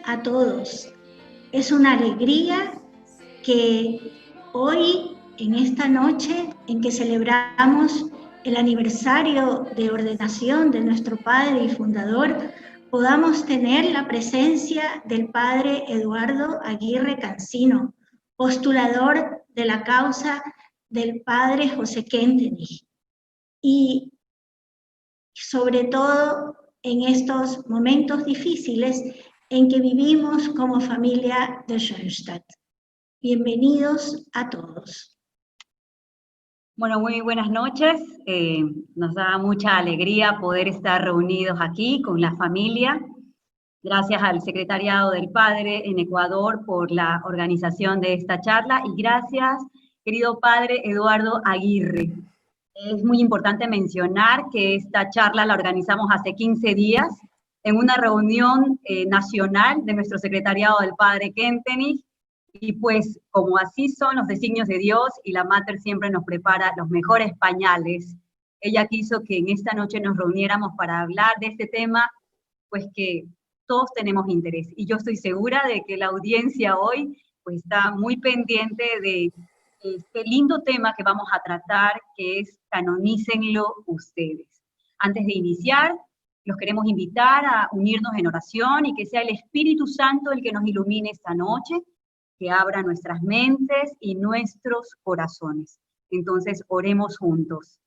a todos. Es una alegría que hoy, en esta noche en que celebramos el aniversario de ordenación de nuestro padre y fundador, podamos tener la presencia del padre Eduardo Aguirre Cancino, postulador de la causa del padre José Kentenich. Y sobre todo en estos momentos difíciles en que vivimos como familia de Schoenstatt. Bienvenidos a todos. Bueno, muy buenas noches. Nos da mucha alegría poder estar reunidos aquí con la familia. Gracias al Secretariado del Padre en Ecuador por la organización de esta charla y gracias, querido padre Eduardo Aguirre. Es muy importante mencionar que esta charla la organizamos hace 15 días en una reunión nacional de nuestro Secretariado del Padre Kentenich, y pues como así son los designios de Dios y la Mater siempre nos prepara los mejores pañales, ella quiso que en esta noche nos reuniéramos para hablar de este tema, pues que todos tenemos interés. Y yo estoy segura de que la audiencia hoy pues está muy pendiente de este lindo tema que vamos a tratar, que es canonícenlo ustedes. Antes de iniciar, los queremos invitar a unirnos en oración y que sea el Espíritu Santo el que nos ilumine esta noche, que abra nuestras mentes y nuestros corazones. Entonces, oremos juntos.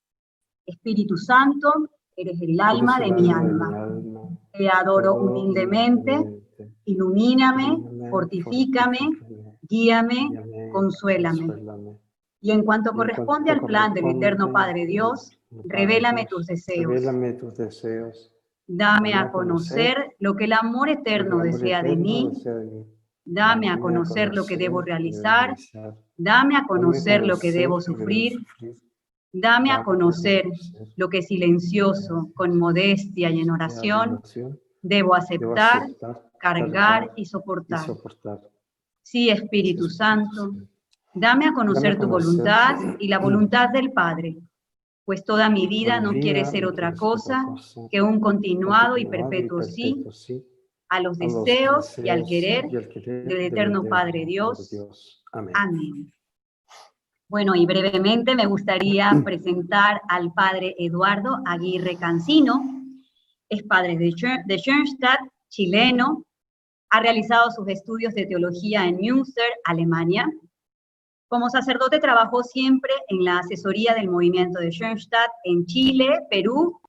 Espíritu Santo, eres el alma de mi alma. Te adoro humildemente, ilumíname, fortifícame, guíame, consuélame. Y en cuanto corresponde al plan del eterno Padre Dios, revélame tus deseos. Dame a conocer lo que el amor eterno desea de mí. Dame a conocer lo que debo realizar, dame a conocer lo que debo sufrir, dame a conocer lo que silencioso, con modestia y en oración, debo aceptar, cargar y soportar. Sí, Espíritu Santo, dame a conocer tu voluntad y la voluntad del Padre, pues toda mi vida no quiere ser otra cosa que un continuado y perpetuo sí a los deseos y al querer del eterno Padre Dios. Amén. Bueno, y brevemente me gustaría presentar al padre Eduardo Aguirre Cancino. Es padre de Schoenstatt, chileno. Ha realizado sus estudios de teología en Münster, Alemania. Como sacerdote trabajó siempre en la asesoría del movimiento de Schoenstatt en Chile, Perú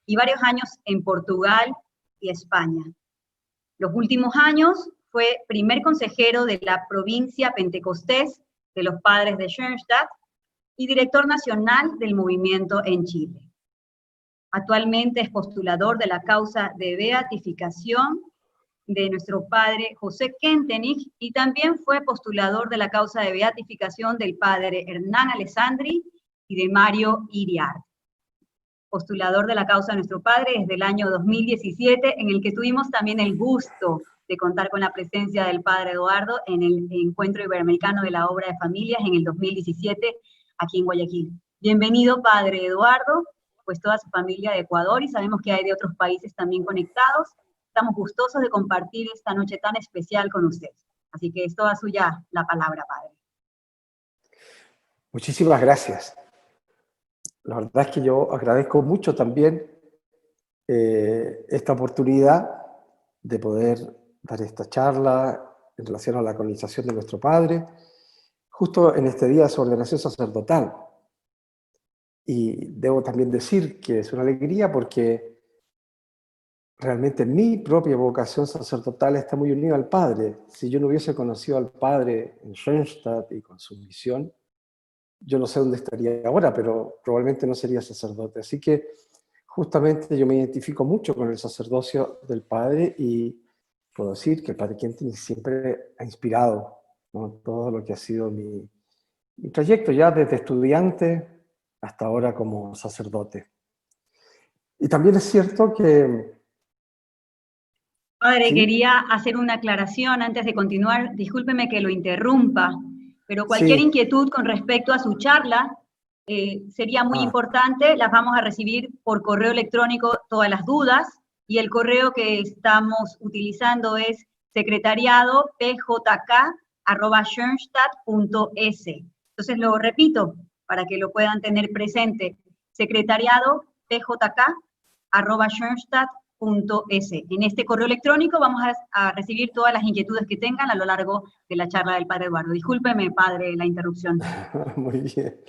y varios años en Portugal y España. Los últimos años fue primer consejero de la provincia Pentecostés de los Padres de Schoenstatt y director nacional del movimiento en Chile. Actualmente es postulador de la causa de beatificación de nuestro padre José Kentenich y también fue postulador de la causa de beatificación del padre Hernán Alessandri y de Mario Iriart. Postulador de la causa de nuestro padre desde el año 2017, en el que tuvimos también el gusto de contar con la presencia del padre Eduardo en el Encuentro Iberoamericano de la Obra de Familias en el 2017, aquí en Guayaquil. Bienvenido, padre Eduardo, pues toda su familia de Ecuador, y sabemos que hay de otros países también conectados. Estamos gustosos de compartir esta noche tan especial con usted. Así que es toda suya la palabra, padre. Muchísimas gracias. La verdad es que yo agradezco mucho también esta oportunidad de poder dar esta charla en relación a la canonización de nuestro padre, justo en este día de su ordenación sacerdotal. Y debo también decir que es una alegría porque realmente mi propia vocación sacerdotal está muy unida al Padre. Si yo no hubiese conocido al Padre en Schoenstatt y con su misión, yo no sé dónde estaría ahora, pero probablemente no sería sacerdote. Así que justamente yo me identifico mucho con el sacerdocio del Padre y puedo decir que el Padre Kentenich siempre ha inspirado, ¿no?, todo lo que ha sido mi trayecto ya desde estudiante hasta ahora como sacerdote. Y también es cierto que... Padre, ¿sí? Quería hacer una aclaración antes de continuar. Discúlpeme que lo interrumpa, pero cualquier Sí. inquietud con respecto a su charla sería muy importante. Las vamos a recibir por correo electrónico todas las dudas, y el correo que estamos utilizando es secretariado.pjk@schoenstatt.es. Entonces lo repito para que lo puedan tener presente. secretariado.pjk@schoenstatt.es. En este correo electrónico vamos a recibir todas las inquietudes que tengan a lo largo de la charla del Padre Eduardo. Discúlpeme, Padre, la interrupción. Muy bien.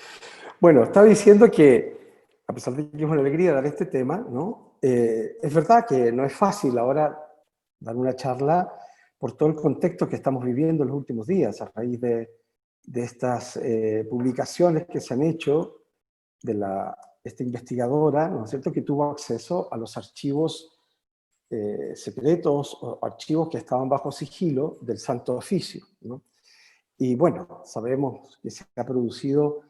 Bueno, estaba diciendo que, a pesar de que es una alegría dar este tema, ¿no? Es verdad que no es fácil ahora dar una charla por todo el contexto que estamos viviendo en los últimos días, a raíz de estas publicaciones que se han hecho de esta investigadora, ¿no es cierto?, que tuvo acceso a los archivos secretos o archivos que estaban bajo sigilo del Santo Oficio, ¿no? Y bueno, sabemos que se ha producido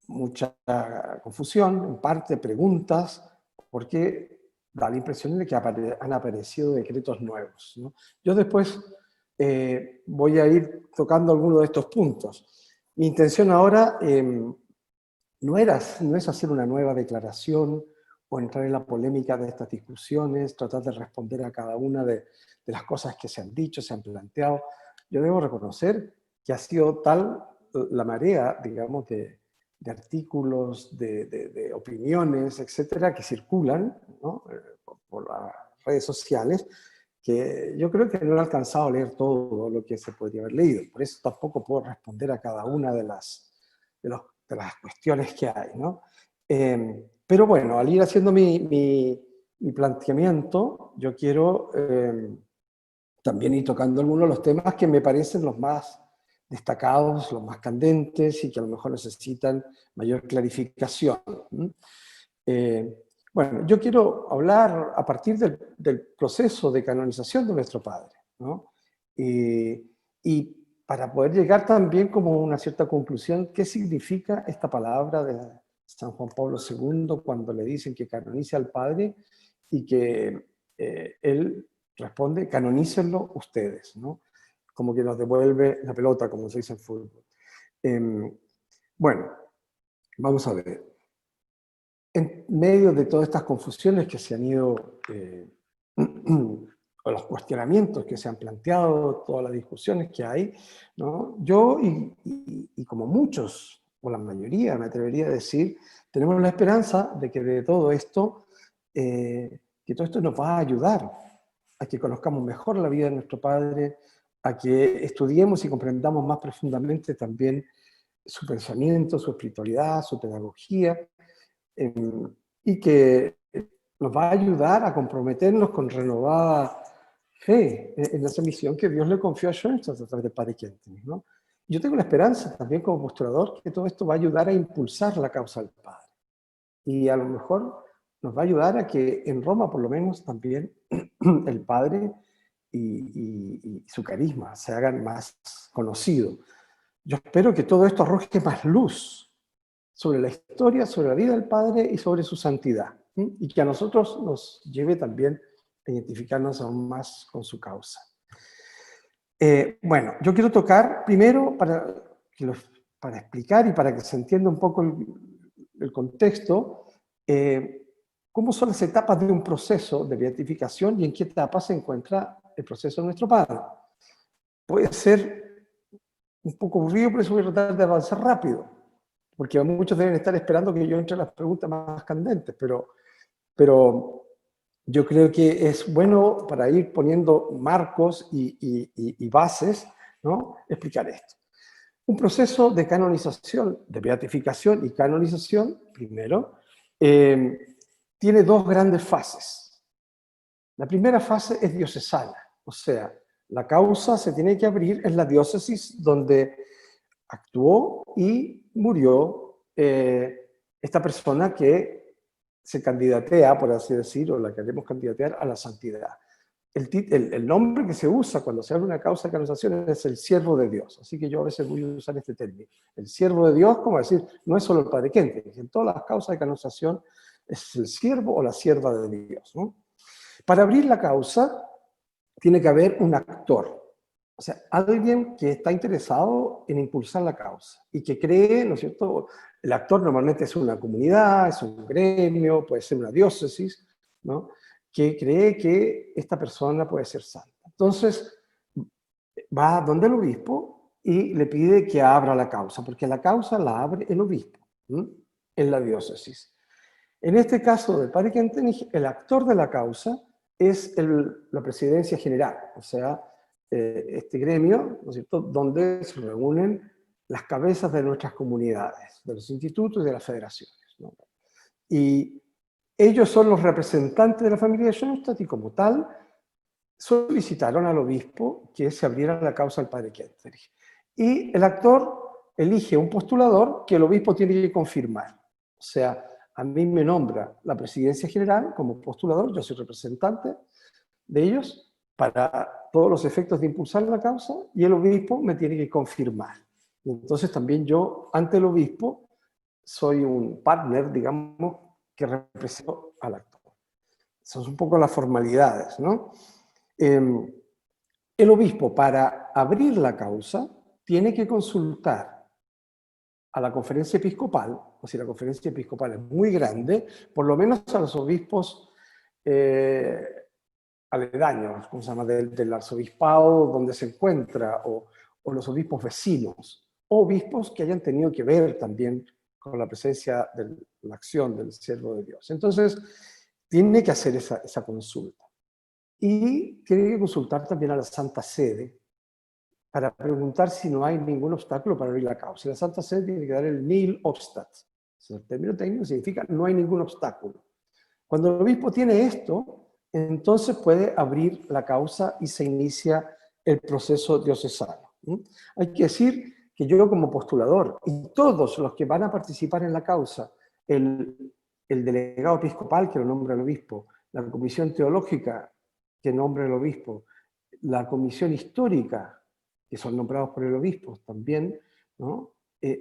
mucha confusión, en parte preguntas, porque da la impresión de que han aparecido decretos nuevos, ¿no? Yo después voy a ir tocando algunos de estos puntos. Mi intención ahora no es hacer una nueva declaración o entrar en la polémica de estas discusiones, tratar de responder a cada una de las cosas que se han dicho, se han planteado. Yo debo reconocer que ha sido tal la marea, digamos, de artículos, de opiniones, etcétera, que circulan, ¿no?, por las redes sociales, que yo creo que no he alcanzado a leer todo lo que se podría haber leído. Por eso tampoco puedo responder a cada una de las cuestiones que hay, ¿no? Pero bueno, al ir haciendo mi planteamiento, yo quiero también ir tocando algunos de los temas que me parecen los más destacados, los más candentes y que a lo mejor necesitan mayor clarificación. Bueno, yo quiero hablar a partir del proceso de canonización de nuestro Padre, ¿no? Y para poder llegar también como a una cierta conclusión, ¿qué significa esta palabra de San Juan Pablo II cuando le dicen que canonice al Padre y que él responde, canonícenlo ustedes, ¿no? Como que nos devuelve la pelota, como se dice en fútbol. Bueno, vamos a ver. En medio de todas estas confusiones que se han ido, o los cuestionamientos que se han planteado, todas las discusiones que hay, ¿no?, yo y como muchos, o la mayoría, me atrevería a decir, tenemos la esperanza de que de todo esto, que todo esto nos va a ayudar a que conozcamos mejor la vida de nuestro Padre, a que estudiemos y comprendamos más profundamente también su pensamiento, su espiritualidad, su pedagogía, y que nos va a ayudar a comprometernos con renovada fe en esa misión que Dios le confió a Schoenstatt a través de Padre Kentenich, ¿no? Yo tengo la esperanza también como postulador que todo esto va a ayudar a impulsar la causa del Padre. Y a lo mejor nos va a ayudar a que en Roma, por lo menos, también el Padre y su carisma se hagan más conocidos. Yo espero que todo esto arroje más luz sobre la historia, sobre la vida del Padre y sobre su santidad, ¿sí? Y que a nosotros nos lleve también a identificarnos aún más con su causa. Bueno, yo quiero tocar primero, para explicar y para que se entienda un poco el contexto, cómo son las etapas de un proceso de beatificación y en qué etapa se encuentra el proceso de nuestro Padre. Puede ser un poco aburrido, por eso voy a tratar de avanzar rápido, porque muchos deben estar esperando que yo entre a las preguntas más candentes, pero yo creo que es bueno para ir poniendo marcos y bases, ¿no?, explicar esto. Un proceso de canonización, de beatificación y canonización, primero, tiene dos grandes fases. La primera fase es diocesana, o sea, la causa se tiene que abrir en la diócesis donde actuó y murió esta persona que se candidatea, por así decir, o la queremos candidatear a la santidad. El nombre que se usa cuando se abre una causa de canonización es el siervo de Dios, así que yo a veces voy a usar este término. El siervo de Dios, como decir, no es solo el Padre Kentenich, en todas las causas de canonización es el siervo o la sierva de Dios, ¿no? Para abrir la causa tiene que haber un actor. O sea, alguien que está interesado en impulsar la causa y que cree, ¿no es cierto? El actor normalmente es una comunidad, es un gremio, puede ser una diócesis, ¿no?, que cree que esta persona puede ser santa. Entonces, va donde el obispo y le pide que abra la causa, porque la causa la abre el obispo, en la diócesis. En este caso del padre Kentenich, el actor de la causa es la presidencia general, o sea, este gremio, ¿no es cierto?, donde se reúnen las cabezas de nuestras comunidades, de los institutos y de las federaciones, ¿no? Y ellos son los representantes de la familia de Schoenstatt y como tal solicitaron al obispo que se abriera la causa al padre Kentenich. Y el actor elige un postulador que el obispo tiene que confirmar. O sea, a mí me nombra la presidencia general como postulador, yo soy representante de ellos para todos los efectos de impulsar la causa y el obispo me tiene que confirmar. Entonces también yo, ante el obispo, soy un partner, digamos, que represento al actor. Son un poco las formalidades, ¿no? El obispo, para abrir la causa, tiene que consultar a la conferencia episcopal, o si la conferencia episcopal es muy grande, por lo menos a los obispos aledaños, ¿cómo se llama?, del arzobispado donde se encuentra, o los obispos vecinos, o obispos que hayan tenido que ver también con la presencia de la acción del siervo de Dios. Entonces, tiene que hacer esa consulta. Y tiene que consultar también a la Santa Sede para preguntar si no hay ningún obstáculo para abrir la causa. Y la Santa Sede tiene que dar el nihil obstat. El término técnico significa no hay ningún obstáculo. Cuando el obispo tiene esto, entonces puede abrir la causa y se inicia el proceso diocesano. Hay que decir que yo como postulador y todos los que van a participar en la causa, el delegado episcopal que lo nombra el obispo, la comisión teológica que nombra el obispo, la comisión histórica, que son nombrados por el obispo también, ¿no?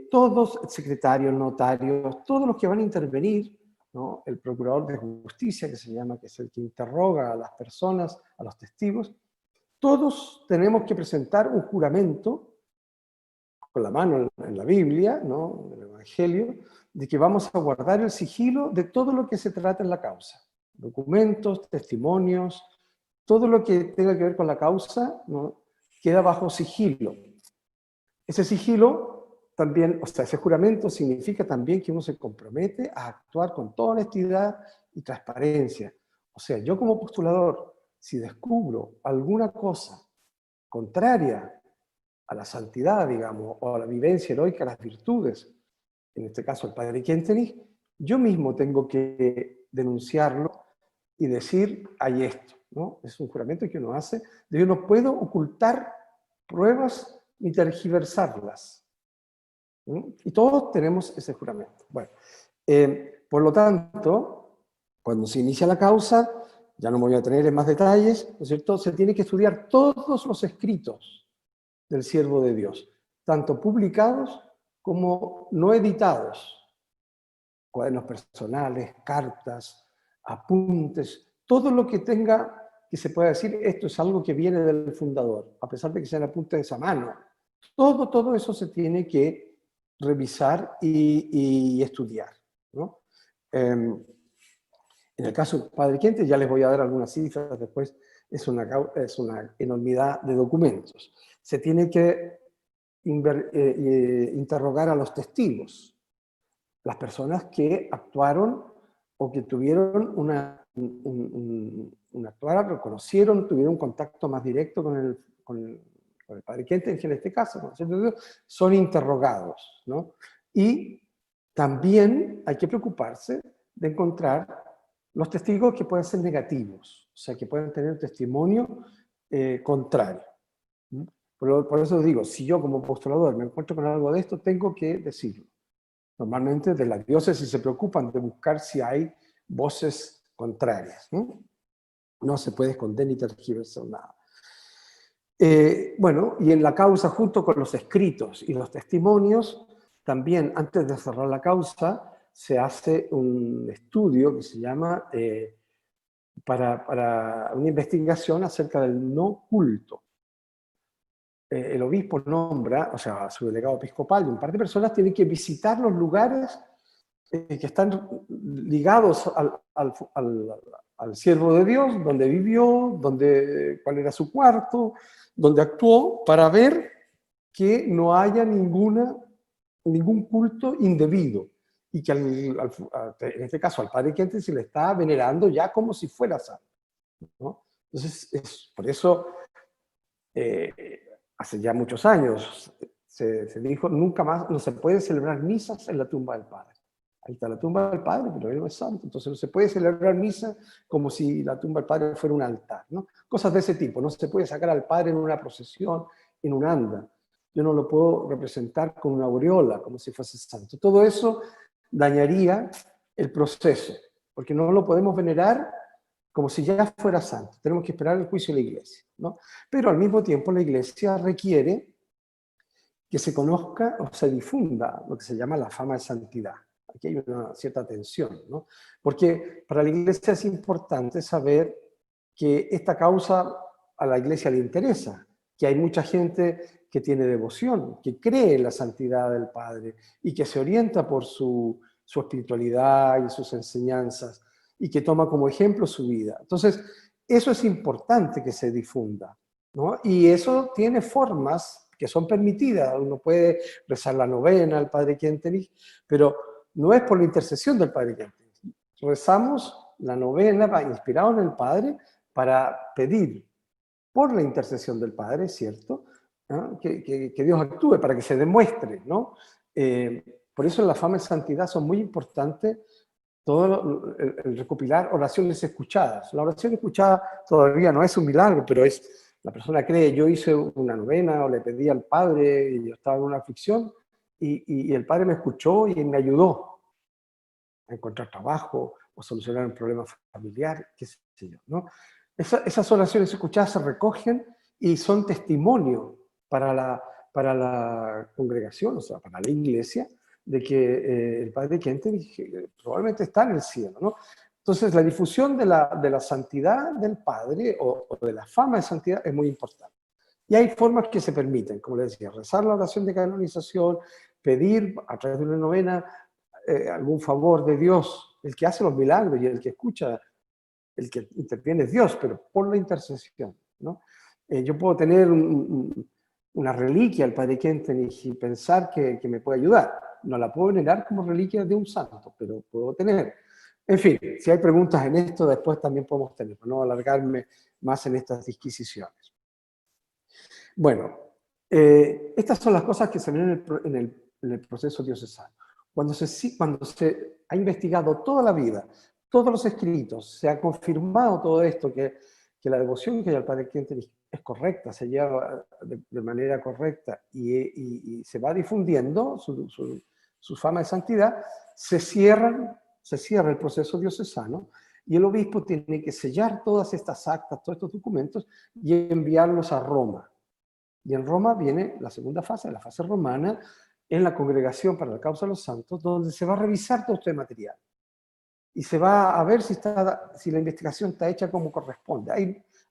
Todos, secretarios, notarios, todos los que van a intervenir, ¿no? El procurador de justicia, que se llama, que es el que interroga a las personas, a los testigos, todos tenemos que presentar un juramento, con la mano en la Biblia, ¿no?, en el Evangelio, de que vamos a guardar el sigilo de todo lo que se trata en la causa. Documentos, testimonios, todo lo que tenga que ver con la causa, ¿no?, queda bajo sigilo. Ese sigilo también, o sea, ese juramento significa también que uno se compromete a actuar con toda honestidad y transparencia. O sea, yo como postulador, si descubro alguna cosa contraria a la santidad, digamos, o a la vivencia heroica, a las virtudes, en este caso el padre Kentenich, yo mismo tengo que denunciarlo y decir, hay esto, ¿no? Es un juramento que uno hace, de yo no puedo ocultar pruebas ni tergiversarlas. Y todos tenemos ese juramento. Bueno, por lo tanto, cuando se inicia la causa, ya no me voy a tener en más detalles, ¿no es cierto?, se tiene que estudiar todos los escritos del siervo de Dios, tanto publicados como no editados, cuadernos personales, cartas, apuntes, todo lo que tenga que se pueda decir, esto es algo que viene del fundador, a pesar de que sean apuntes a mano. Todo eso se tiene que revisar y estudiar, ¿no? En el caso del padre Kentenich, ya les voy a dar algunas cifras después, es una enormidad de documentos. Se tiene que interrogar a los testigos, las personas que actuaron o que tuvieron reconocieron, tuvieron un contacto más directo con el padre Kentenich en este caso, ¿no? Son interrogados, ¿no? Y también hay que preocuparse de encontrar los testigos que pueden ser negativos, o sea, que pueden tener un testimonio contrario. Por eso digo, si yo como postulador me encuentro con algo de esto, tengo que decirlo. Normalmente de las diócesis se preocupan de buscar si hay voces contrarias. No se puede esconder ni tergiversar nada. Bueno, y en la causa, junto con los escritos y los testimonios, también antes de cerrar la causa, se hace un estudio que se llama para una investigación acerca del no culto. El obispo nombra, o sea, su delegado episcopal y un par de personas tienen que visitar los lugares que están ligados al siervo de Dios, dónde vivió, cuál era su cuarto, dónde actuó, para ver que no haya ningún culto indebido y que en este caso al Padre Kenten se le está venerando ya como si fuera santo, ¿no? Entonces, por eso, hace ya muchos años, se dijo, nunca más no se pueden celebrar misas en la tumba del Padre. Ahí está la tumba del Padre, pero él no es santo, entonces no se puede celebrar misa como si la tumba del Padre fuera un altar, ¿no? Cosas de ese tipo, no se puede sacar al Padre en una procesión, en un anda. Yo no lo puedo representar con una aureola, como si fuese santo. Todo eso dañaría el proceso, porque no lo podemos venerar como si ya fuera santo. Tenemos que esperar el juicio de la Iglesia, ¿no? Pero al mismo tiempo la Iglesia requiere que se conozca o se difunda lo que se llama la fama de santidad. Aquí hay una cierta tensión, ¿no? Porque para la Iglesia es importante saber que esta causa a la Iglesia le interesa, que hay mucha gente que tiene devoción, que cree en la santidad del Padre y que se orienta por su espiritualidad y sus enseñanzas y que toma como ejemplo su vida. Entonces, eso es importante que se difunda, ¿no? Y eso tiene formas que son permitidas. Uno puede rezar la novena al Padre Kentenich, pero no es por la intercesión del Padre Kentenich. Rezamos la novena inspirado en el Padre para pedir por la intercesión del Padre, ¿cierto? ¿No? Que Dios actúe para que se demuestre, ¿no? Por eso en la fama y santidad son muy importantes todo el recopilar oraciones escuchadas. La oración escuchada todavía no es un milagro, pero la persona cree, yo hice una novena o le pedí al Padre y yo estaba en una aflicción y el Padre me escuchó y me ayudó a encontrar trabajo o solucionar un problema familiar, qué sé yo, ¿no? Esas oraciones escuchadas se recogen y son testimonio para la congregación, o sea, para la iglesia, de que el Padre Kentenich probablemente está en el cielo, ¿no? Entonces, la difusión de la santidad del Padre o de la fama de santidad es muy importante. Y hay formas que se permiten, como les decía, rezar la oración de canonización, pedir a través de una novena algún favor de Dios. El que hace los milagros y el que escucha, el que interviene es Dios, pero por la intercesión, ¿no? Yo puedo tener una reliquia al Padre Kentenich y pensar que me puede ayudar. No la puedo venerar como reliquia de un santo, pero puedo tener. En fin, si hay preguntas en esto, después también podemos tener, para no alargarme más en estas disquisiciones. Bueno, estas son las cosas que se ven en el proceso diocesano. Cuando se ha investigado toda la vida, todos los escritos, se ha confirmado todo esto, que la devoción que hay al Padre Kentenich es correcta, se lleva de manera correcta y se va difundiendo su fama de santidad, se cierra el proceso diocesano y el obispo tiene que sellar todas estas actas, todos estos documentos y enviarlos a Roma. Y en Roma viene la segunda fase, la fase romana, en la Congregación para la Causa de los Santos, donde se va a revisar todo este material. Y se va a ver si la investigación está hecha como corresponde.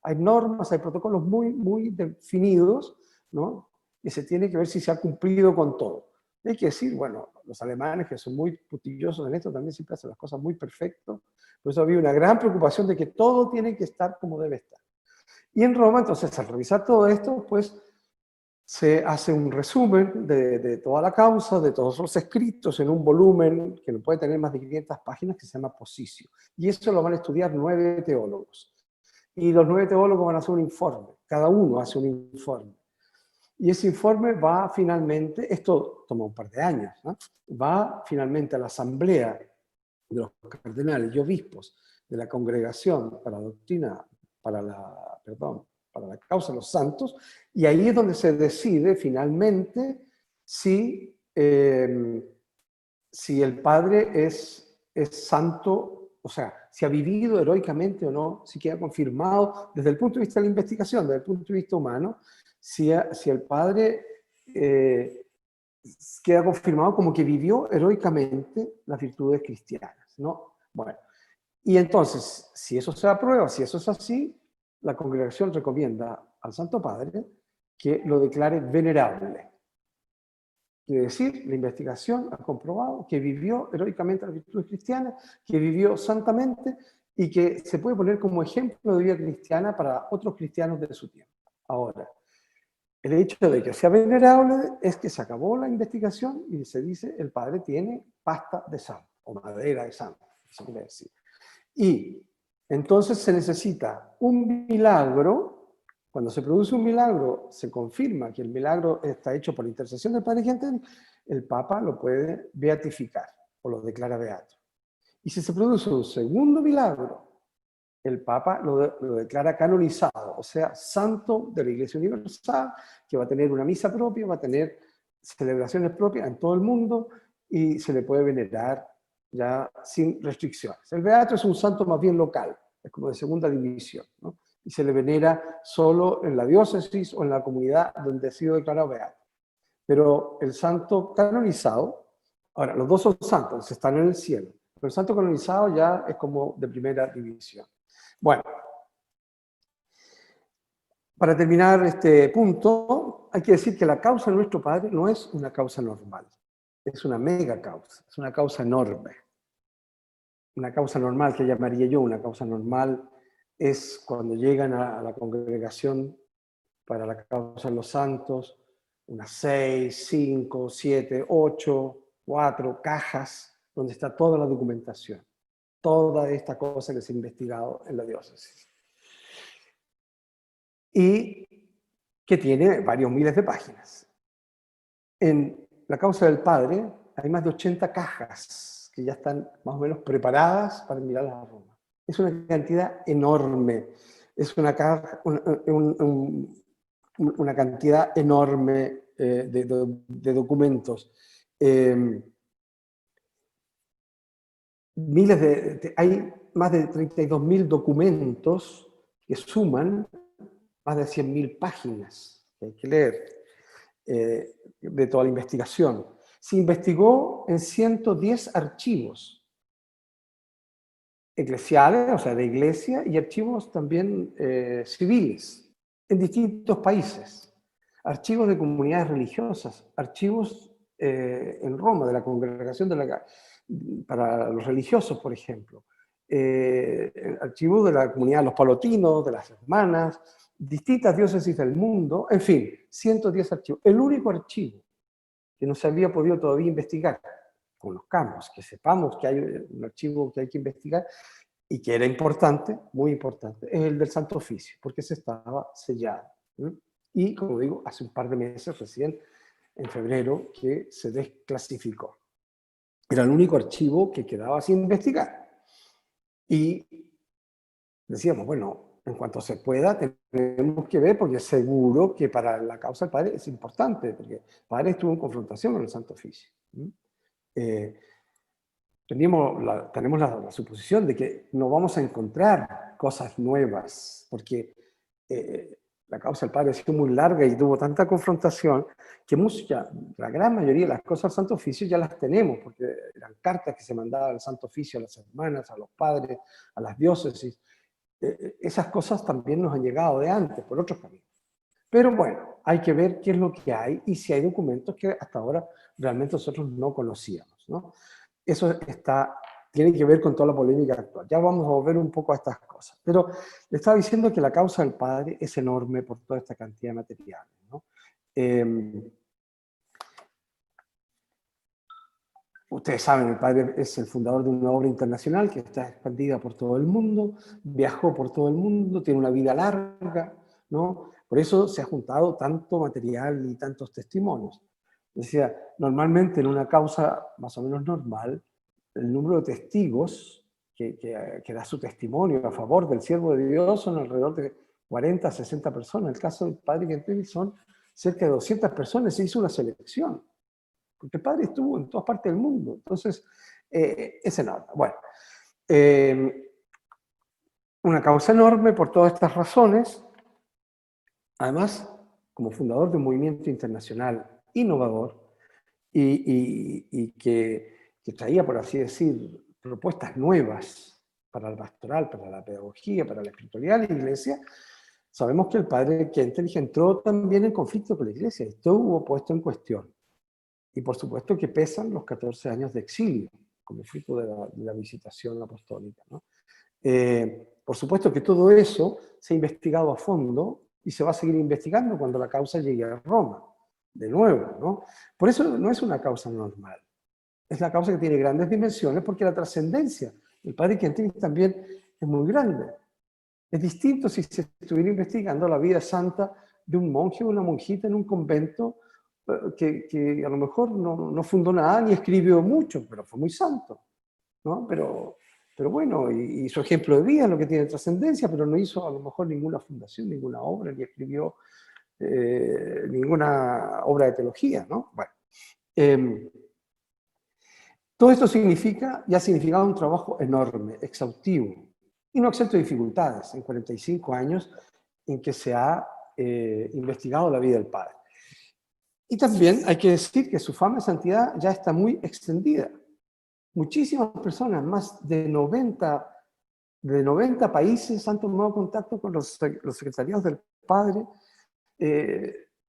Hay normas, hay protocolos muy, muy definidos, ¿no? Y se tiene que ver si se ha cumplido con todo. Hay que decir, bueno, los alemanes, que son muy puntillosos en esto, también siempre hacen las cosas muy perfectas. Por eso había una gran preocupación de que todo tiene que estar como debe estar. Y en Roma, entonces, al revisar todo esto, pues se hace un resumen de toda la causa, de todos los escritos, en un volumen que no puede tener más de 500 páginas, que se llama Posicio. Y eso lo van a estudiar 9 teólogos. Y los 9 teólogos van a hacer un informe. Cada uno hace un informe. Y ese informe va finalmente, esto toma un par de años, ¿no? Va finalmente a la asamblea de los cardenales y obispos de la Congregación para la Doctrina, para la Causa de los Santos, y ahí es donde se decide finalmente si el Padre es santo, o sea, si ha vivido heroicamente o no, si queda confirmado desde el punto de vista de la investigación, desde el punto de vista humano, si el Padre queda confirmado como que vivió heroicamente las virtudes cristianas, ¿no? Bueno, y entonces, si eso se aprueba, si eso es así, la congregación recomienda al Santo Padre que lo declare venerable. Quiere decir, la investigación ha comprobado que vivió heroicamente las virtudes cristianas, que vivió santamente y que se puede poner como ejemplo de vida cristiana para otros cristianos de su tiempo. Ahora, el hecho de que sea venerable es que se acabó la investigación y se dice el padre tiene pasta de santo o madera de santo, se quiere decir. Y entonces se necesita un milagro. Cuando se produce un milagro, se confirma que el milagro está hecho por intercesión del Padre Gentil, el Papa lo puede beatificar o lo declara beato. Y si se produce un segundo milagro, el Papa lo declara canonizado, o sea, santo de la Iglesia Universal, que va a tener una misa propia, va a tener celebraciones propias en todo el mundo y se le puede venerar ya sin restricciones. El beato es un santo más bien local, es como de segunda división, ¿no? Y se le venera solo en la diócesis o en la comunidad donde ha sido declarado beato. Pero el santo canonizado, ahora, los dos son santos, están en el cielo, pero el santo canonizado ya es como de primera división. Bueno, para terminar este punto, hay que decir que la causa de nuestro Padre no es una causa normal, es una mega causa, es una causa enorme. Una causa normal que llamaría yo, una causa normal es cuando llegan a la congregación para la causa de los santos, unas 6, 5, 7, 8, 4 cajas donde está toda la documentación, toda esta cosa que se ha investigado en la diócesis. Y que tiene varios miles de páginas. En la causa del Padre hay más de 80 cajas que ya están más o menos preparadas para enviarlas a Roma. Es una cantidad enorme, es una cantidad enorme de documentos. Hay más de 32.000 documentos que suman más de 100.000 páginas que hay que leer de toda la investigación. Se investigó en 110 archivos eclesiales, o sea, de iglesia, y archivos también civiles, en distintos países. Archivos de comunidades religiosas, archivos en Roma, de la congregación para los religiosos, por ejemplo. Archivos de la comunidad de los palotinos, de las hermanas, distintas diócesis del mundo, en fin, 110 archivos. El único archivo que no se había podido todavía investigar, conozcamos, que sepamos que hay un archivo que hay que investigar y que era importante, muy importante, es el del Santo Oficio, porque se estaba sellado. Y, como digo, hace un par de meses, recién en febrero, que se desclasificó. Era el único archivo que quedaba sin investigar. Y decíamos, bueno, en cuanto se pueda, tenemos que ver, porque seguro que para la causa del Padre es importante, porque el Padre estuvo en confrontación con el Santo Oficio. Tenemos la suposición de que no vamos a encontrar cosas nuevas, porque la causa del Padre ha sido muy larga y tuvo tanta confrontación que la gran mayoría de las cosas del Santo Oficio ya las tenemos, porque eran cartas que se mandaban al Santo Oficio a las hermanas, a los padres, a las diócesis. Esas cosas también nos han llegado de antes, por otros caminos. Pero bueno, hay que ver qué es lo que hay y si hay documentos que hasta ahora realmente nosotros no conocíamos, ¿no? Eso tiene que ver con toda la polémica actual. Ya vamos a volver un poco a estas cosas. Pero le estaba diciendo que la causa del Padre es enorme por toda esta cantidad de materiales, ¿no? Ustedes saben, el Padre es el fundador de una obra internacional que está expandida por todo el mundo, viajó por todo el mundo, tiene una vida larga, ¿no? Por eso se ha juntado tanto material y tantos testimonios. Decía, normalmente en una causa más o menos normal, el número de testigos que da su testimonio a favor del siervo de Dios son alrededor de 40, 60 personas. En el caso del Padre Gentili son cerca de 200 personas, se hizo una selección. Porque el Padre estuvo en todas partes del mundo. Entonces, es enorme. Bueno, una causa enorme por todas estas razones. Además, como fundador de un movimiento internacional innovador y que traía, por así decir, propuestas nuevas para la pastoral, para la pedagogía, para la espiritualidad de la Iglesia, sabemos que el Padre Gentili entró también en conflicto con la Iglesia. Estuvo puesto en cuestión. Y por supuesto que pesan los 14 años de exilio, como fruto de la visitación apostólica, ¿no? Por supuesto que todo eso se ha investigado a fondo y se va a seguir investigando cuando la causa llegue a Roma, de nuevo, ¿no? Por eso no es una causa normal. Es la causa que tiene grandes dimensiones porque la trascendencia del Padre Chianti también es muy grande. Es distinto si se estuviera investigando la vida santa de un monje o una monjita en un convento que a lo mejor no fundó nada ni escribió mucho, pero fue muy santo, ¿no? Pero bueno, y su ejemplo de vida es lo que tiene trascendencia, pero no hizo a lo mejor ninguna fundación, ninguna obra, ni escribió ninguna obra de teología, ¿no? Bueno, todo esto significa, y ha significado un trabajo enorme, exhaustivo, y no exento de dificultades en 45 años en que se ha investigado la vida del Padre. Y también hay que decir que su fama de santidad ya está muy extendida. Muchísimas personas, más de 90 países han tomado contacto con los secretariados del Padre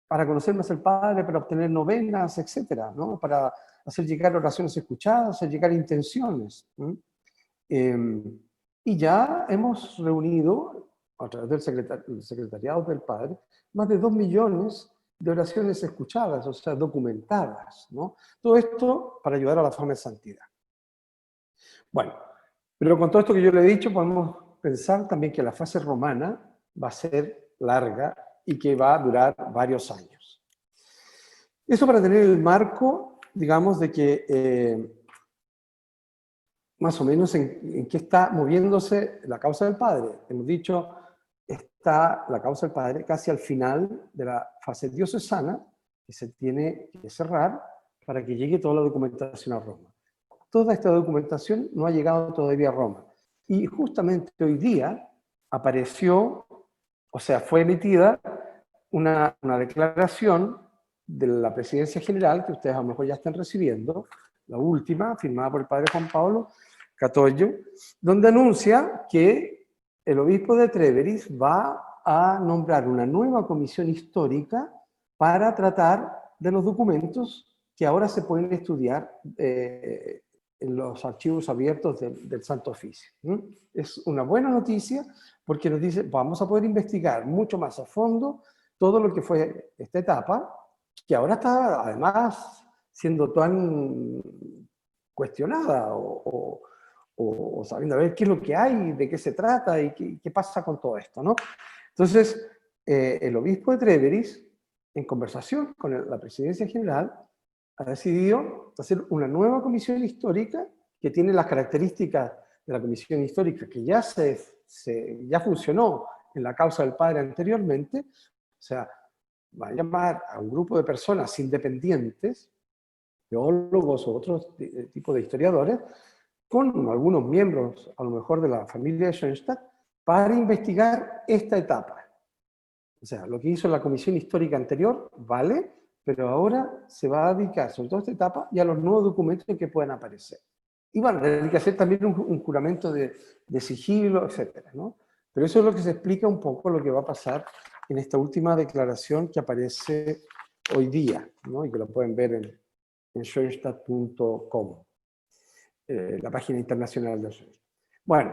para conocer más al Padre, para obtener novenas, etcétera, ¿no? Para hacer llegar oraciones escuchadas, hacer llegar intenciones. Y ya hemos reunido, a través del secretariado del Padre, más de 2 millones de oraciones escuchadas, o sea, documentadas, ¿no? Todo esto para ayudar a la fama de santidad. Bueno, pero con todo esto que yo le he dicho, podemos pensar también que la fase romana va a ser larga y que va a durar varios años. Eso para tener el marco, digamos, de que más o menos en qué está moviéndose la causa del Padre. Hemos dicho, está la causa del Padre casi al final de la fase diocesana, que se tiene que cerrar para que llegue toda la documentación a Roma. Toda esta documentación no ha llegado todavía a Roma. Y justamente hoy día apareció, o sea, fue emitida una declaración de la Presidencia General, que ustedes a lo mejor ya están recibiendo, la última, firmada por el Padre Juan Pablo Catollo, donde anuncia que el obispo de Tréveris va a nombrar una nueva comisión histórica para tratar de los documentos que ahora se pueden estudiar en los archivos abiertos del Santo Oficio. Es una buena noticia porque nos dice, vamos a poder investigar mucho más a fondo todo lo que fue esta etapa, que ahora está además siendo tan cuestionada o sabiendo a ver qué es lo que hay, de qué se trata y qué pasa con todo esto, ¿no? Entonces, el obispo de Tréveris, en conversación con la Presidencia General, ha decidido hacer una nueva comisión histórica que tiene las características de la comisión histórica que ya ya funcionó en la causa del Padre anteriormente. O sea, va a llamar a un grupo de personas independientes, teólogos o otros tipos de historiadores, con algunos miembros, a lo mejor de la familia de Schoenstatt, para investigar esta etapa. O sea, lo que hizo la comisión histórica anterior vale, pero ahora se va a dedicar sobre todo a esta etapa y a los nuevos documentos que puedan aparecer. Y bueno, hay que hacer también un juramento de sigilo, etcétera, ¿no? Pero eso es lo que se explica un poco lo que va a pasar en esta última declaración que aparece hoy día, ¿no? Y que lo pueden ver en schoenstatt.com, la página internacional de Schoenstatt. Bueno,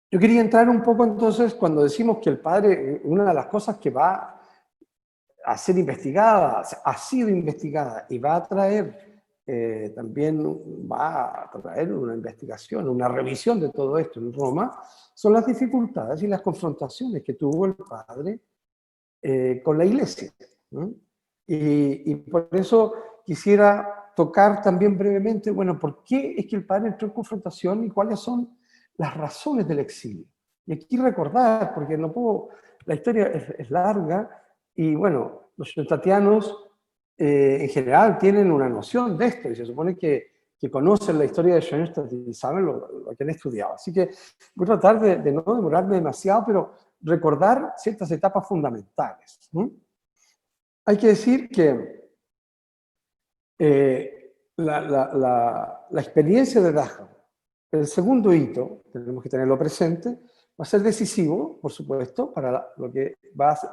yo quería entrar un poco entonces cuando decimos que el Padre, una de las cosas que va a ser investigada, ha sido investigada y va a traer también va a traer una investigación, una revisión de todo esto en Roma, son las dificultades y las confrontaciones que tuvo el Padre con la Iglesia, ¿no? Y por eso quisiera tocar también brevemente, bueno, ¿por qué es que el Padre entró en confrontación y cuáles son las razones del exilio? Y aquí recordar, porque no puedo, la historia es larga, y bueno, los schoenstattianos en general tienen una noción de esto, y se supone que conocen la historia de Schoenstatt y saben lo que han estudiado. Así que voy a tratar de no demorarme demasiado, pero recordar ciertas etapas fundamentales. Hay que decir que la experiencia de Dachau, el segundo hito, tenemos que tenerlo presente, va a ser decisivo, por supuesto, para lo que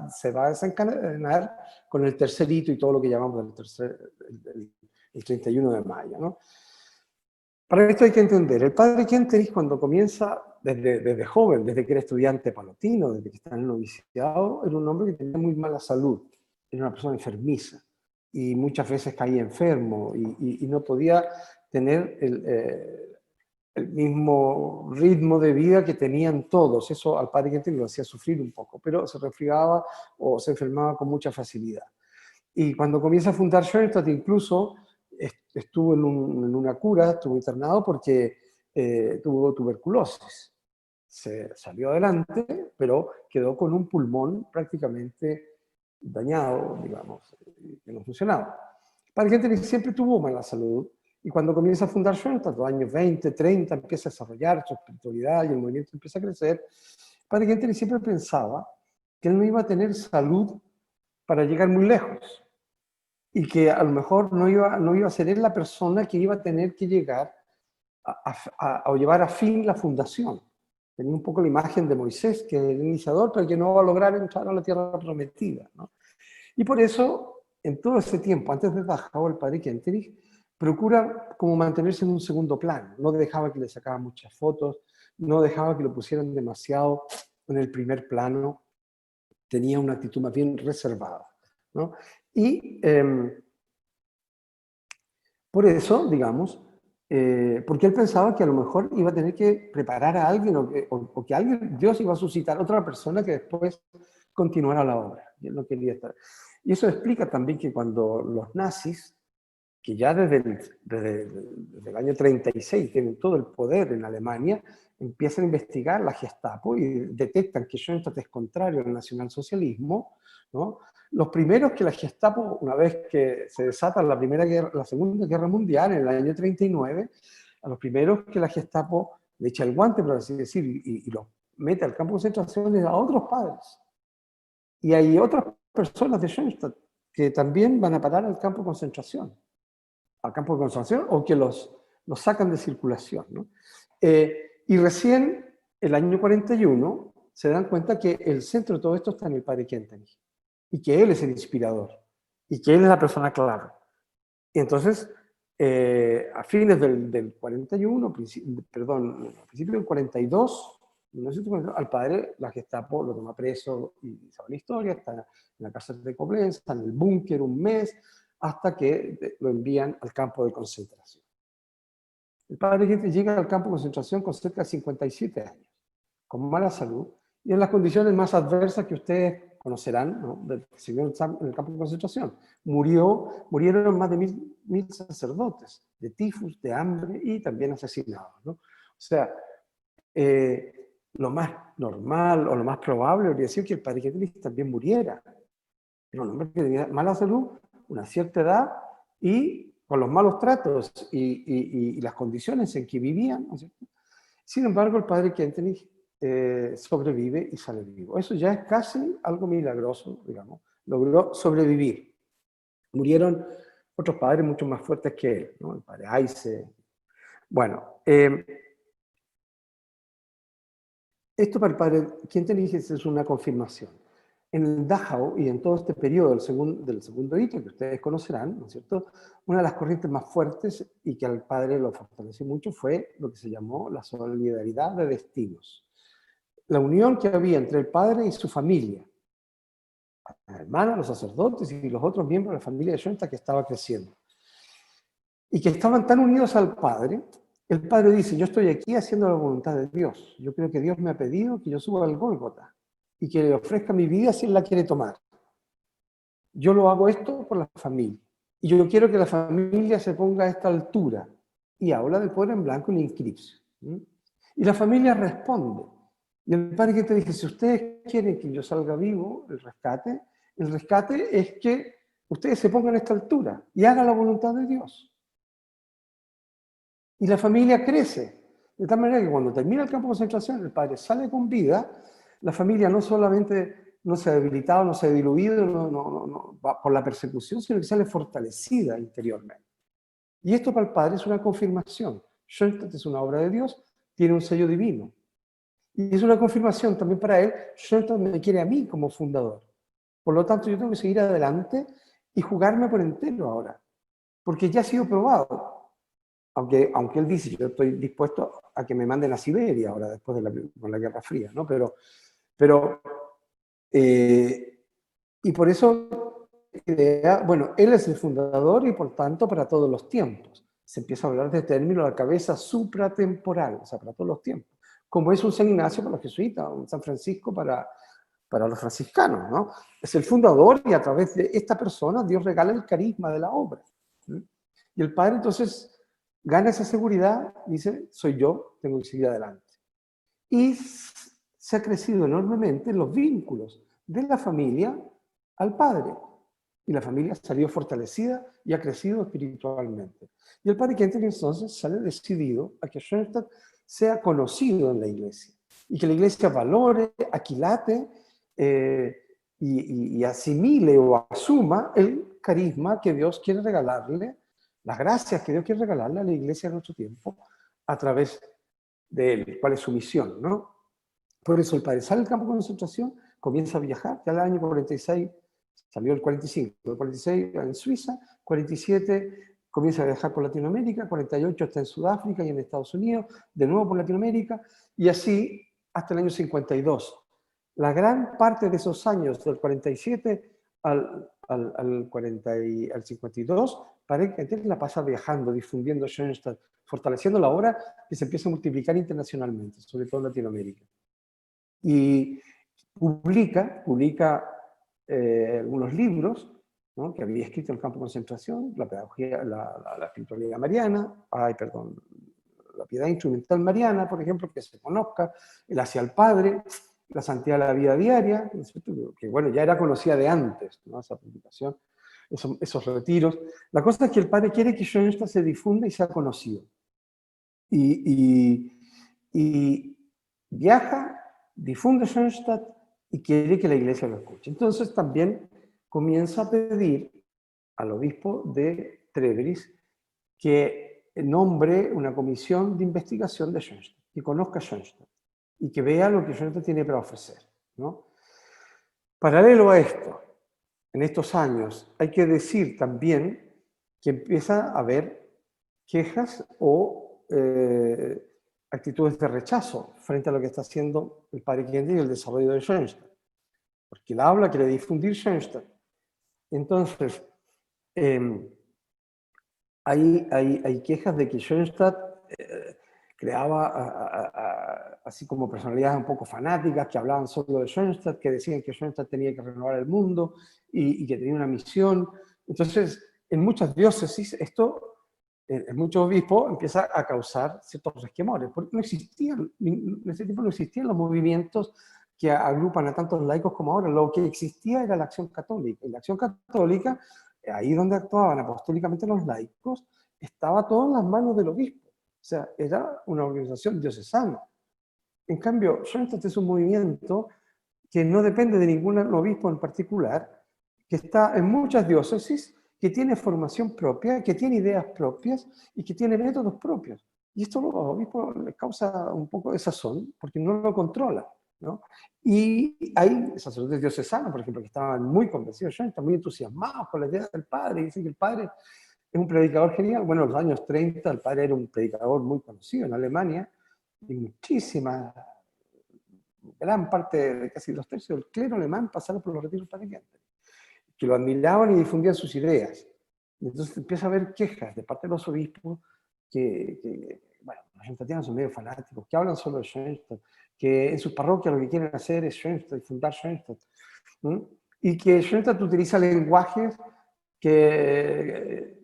se va a desencadenar con el tercer hito y todo lo que llamamos el 31 de mayo, ¿no? Para esto hay que entender, el padre Kentenich cuando comienza, desde joven, desde que era estudiante palotino, desde que está en el noviciado, era un hombre que tenía muy mala salud, era una persona enfermiza, y muchas veces caía enfermo, y no podía tener el mismo ritmo de vida que tenían todos. Eso al padre Kentenich lo hacía sufrir un poco, pero se resfriaba o se enfermaba con mucha facilidad. Y cuando comienza a fundar Schoenstatt, incluso estuvo en una cura, estuvo internado porque tuvo tuberculosis. Se salió adelante, pero quedó con un pulmón prácticamente dañado, digamos, que no funcionaba. Para gente que siempre tuvo mala salud, y cuando comienza a fundar Schoenstatt, los años 20, 30, empieza a desarrollar su espiritualidad y el movimiento empieza a crecer, Padre Kentenich siempre pensaba que él no iba a tener salud para llegar muy lejos, y que a lo mejor no iba a ser él la persona que iba a tener que llegar a llevar a fin la fundación. Tenía un poco la imagen de Moisés, que es el iniciador, pero que no va a lograr entrar a la tierra prometida, ¿no? Y por eso, en todo ese tiempo, antes de Dachau, el padre Kentenich procura como mantenerse en un segundo plano. No dejaba que le sacaban muchas fotos, no dejaba que lo pusieran demasiado en el primer plano. Tenía una actitud más bien reservada, ¿no? Y por eso, digamos, porque él pensaba que a lo mejor iba a tener que preparar a alguien o que alguien, Dios iba a suscitar a otra persona que después continuara la obra. Y él no quería estar. Y eso explica también que cuando los nazis, que ya desde el año 36 tienen todo el poder en Alemania, empiezan a investigar la Gestapo y detectan que Schoenstatt es contrario al nacionalsocialismo, ¿no? Los primeros que la Gestapo, una vez que se desata la Segunda Guerra Mundial, en el año 39, a los primeros que la Gestapo le echa el guante, por así decir, y los mete al campo de concentración, es a otros padres. Y hay otras personas de Schoenstatt que también van a parar al campo de concentración, o que los sacan de circulación, ¿no? Y recién, el año 41, se dan cuenta que el centro de todo esto está en el padre Kentenich, y que él es el inspirador, y que él es la persona clave. Y entonces, a fines del 41, a principios del 42, al padre la Gestapo lo toma preso y sabe la historia, está en la cárcel de Koblenz, está en el búnker un mes, hasta que lo envían al campo de concentración. El padre Kentenich llega al campo de concentración con cerca de 57 años, con mala salud, y en las condiciones más adversas que ustedes conocerán, ¿no?, del Señor en el campo de concentración. Murieron más de mil sacerdotes, de tifus, de hambre y también asesinados, ¿no? O sea, lo más normal o lo más probable habría sido que el padre Kentenich también muriera. Pero un hombre que tenía mala salud, una cierta edad, y con los malos tratos y las condiciones en que vivían, ¿no es cierto? Sin embargo, el padre Kentenich sobrevive y sale vivo. Eso ya es casi algo milagroso, digamos. Logró sobrevivir. Murieron otros padres mucho más fuertes que él, ¿no? El padre Eise. Bueno, esto para el padre Kentenich es una confirmación. En el Dachau y en todo este periodo del segundo hito, que ustedes conocerán, ¿no es cierto?, una de las corrientes más fuertes y que al padre lo fortaleció mucho fue lo que se llamó la solidaridad de destinos. La unión que había entre el padre y su familia, la hermana, los sacerdotes y los otros miembros de la familia de Schoenstatt, que estaba creciendo. Y que estaban tan unidos al padre, el padre dice: yo estoy aquí haciendo la voluntad de Dios. Yo creo que Dios me ha pedido que yo suba al Gólgota y que le ofrezca mi vida si él la quiere tomar. Yo lo hago esto por la familia. Y yo quiero que la familia se ponga a esta altura. Y habla del poder en blanco y la inscripción. Y la familia responde. Y el padre que te dice: si ustedes quieren que yo salga vivo, el rescate es que ustedes se pongan a esta altura y hagan la voluntad de Dios. Y la familia crece. De tal manera que cuando termina el campo de concentración, el padre sale con vida, la familia no solamente no se ha debilitado, no se ha diluido no, por la persecución, sino que sale fortalecida interiormente. Y esto para el padre es una confirmación. Schoenstatt es una obra de Dios, tiene un sello divino. Y es una confirmación también para él: Schoenstatt me quiere a mí como fundador. Por lo tanto, yo tengo que seguir adelante y jugarme por entero ahora, porque ya ha sido probado. aunque él dice, yo estoy dispuesto a que me manden a Siberia ahora, después de con la Guerra Fría, ¿no? Y por eso, bueno, él es el fundador y por tanto para todos los tiempos. Se empieza a hablar de término la cabeza supratemporal, o sea, para todos los tiempos. Como es un San Ignacio para los jesuitas, un San Francisco para los franciscanos, ¿no? Es el fundador y a través de esta persona Dios regala el carisma de la obra. ¿Sí? Y el padre entonces gana esa seguridad, dice, soy yo, tengo que seguir adelante. Y se ha crecido enormemente los vínculos de la familia al padre. Y la familia salió fortalecida y ha crecido espiritualmente. Y el padre Kentenich entonces sale decidido a que Schoenstatt sea conocido en la iglesia. Y que la iglesia valore, aquilate y asimile o asuma el carisma que Dios quiere regalarle, las gracias que Dios quiere regalarle a la iglesia de nuestro tiempo a través de él, cuál es su misión, ¿no? Por eso el padre sale del campo de concentración, comienza a viajar, ya el año 46, salió el 45, el 46 en Suiza, 47 comienza a viajar por Latinoamérica, 48 está en Sudáfrica y en Estados Unidos, de nuevo por Latinoamérica, y así hasta el año 52. La gran parte de esos años, del 47 al 52, parece que la pasa viajando, difundiendo Schoenstatt, fortaleciendo la obra que se empieza a multiplicar internacionalmente, sobre todo en Latinoamérica. Y publica algunos libros, ¿no?, que había escrito en el campo de concentración, la pedagogía, la espiritualidad mariana, la piedad instrumental mariana, por ejemplo, que se conozca, el hacia el Padre, la santidad de la vida diaria, que bueno, ya era conocida de antes, ¿no?, esa publicación, esos retiros. La cosa es que el padre quiere que Schoenstatt se difunda y sea conocido. Y viaja, difunde Schoenstatt y quiere que la iglesia lo escuche. Entonces también comienza a pedir al obispo de Trébris que nombre una comisión de investigación de Schoenstatt, que conozca a Schoenstatt y que vea lo que Schoenstatt tiene para ofrecer, ¿no? Paralelo a esto, en estos años, hay que decir también que empieza a haber quejas o actitudes de rechazo frente a lo que está haciendo el padre Kentenich y el desarrollo de Schoenstatt. Porque él habla, quiere difundir Schoenstatt. Entonces, hay quejas de que Schoenstatt creaba así como personalidades un poco fanáticas que hablaban solo de Schoenstatt, que decían que Schoenstatt tenía que renovar el mundo y que tenía una misión. Entonces, en muchas diócesis, en muchos obispos empieza a causar ciertos resquemores, porque no existían, en ese tiempo no existían los movimientos que agrupan a tantos laicos como ahora. Lo que existía era la acción católica. Y la acción católica, ahí donde actuaban apostólicamente los laicos, estaba todo en las manos del obispo. O sea, era una organización diocesana. En cambio, Schoenstatt es un movimiento que no depende de ningún obispo en particular, que está en muchas diócesis, que tiene formación propia, que tiene ideas propias y que tiene métodos propios. Y esto a los obispos les causa un poco de sazón, porque no lo controlan, ¿no? Y hay sacerdotes diocesanos, por ejemplo, que estaban muy convencidos, están muy entusiasmados con la idea del padre, y dicen que el padre es un predicador genial. Bueno, en los años 30 el padre era un predicador muy conocido en Alemania, y gran parte, casi 2/3 del clero alemán pasaron por los retiros padriantes, que lo admiraban y difundían sus ideas. Y entonces empieza a haber quejas de parte de los obispos bueno, los schoenstattianos son medio fanáticos, que hablan solo de Schoenstatt, que en sus parroquias lo que quieren hacer es Schoenstatt, fundar Schoenstatt, ¿no? Y que Schoenstatt utiliza lenguajes que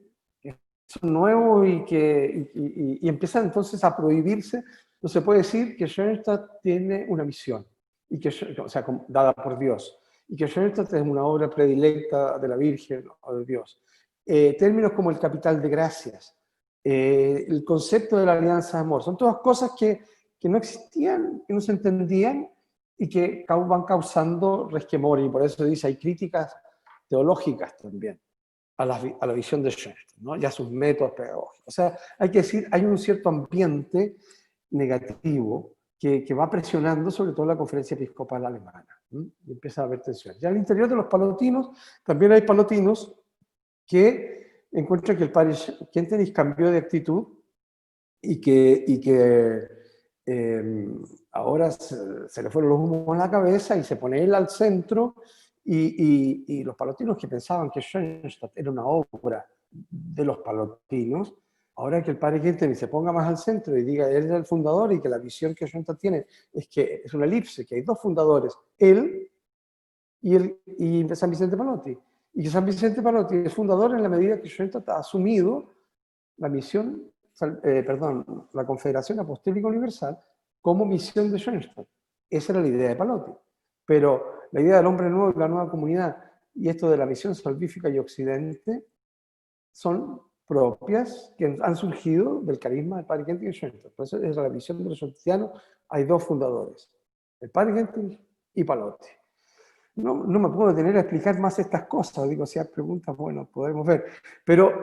son nuevos y empiezan entonces a prohibirse. No se puede decir que Schoenstatt tiene una misión, o sea, dada por Dios, y que Schoenstatt es una obra predilecta de la Virgen o de Dios. Términos como el capital de gracias, el concepto de la alianza de amor, son todas cosas que no existían, que no se entendían y que van causando resquemor, y por eso dice, hay críticas teológicas también a la visión de Schoenstatt, ¿no?, y a sus métodos pedagógicos. O sea, hay que decir, hay un cierto ambiente negativo que va presionando sobre todo la conferencia episcopal alemana, ¿sí? Y empieza a haber tensión. Ya al interior de los palotinos, también hay palotinos que encuentran que el padre Kentenich cambió de actitud y que ahora se le fueron los humos a la cabeza y se pone él al centro, y los palotinos que pensaban que Schoenstatt era una obra de los palotinos, ahora que el padre Kentenich se ponga más al centro y diga él es el fundador, y que la visión que Schoenstatt tiene es que es una elipse, que hay dos fundadores, él y San Vicente Palotti, y que San Vicente Palotti es fundador en la medida que Schoenstatt ha asumido la misión, la Confederación Apostólica Universal como misión de Schoenstatt. Esa era la idea de Palotti. Pero la idea del hombre nuevo y la nueva comunidad y esto de la misión salvífica y occidente son propias que han surgido del carisma del padre Kentenich y Schoenstatt. Por eso es la visión de los schonstattianos. Hay dos fundadores, el padre Kentenich y Palotti. No me puedo detener a explicar más estas cosas, digo, si hay preguntas, bueno, podremos ver. Pero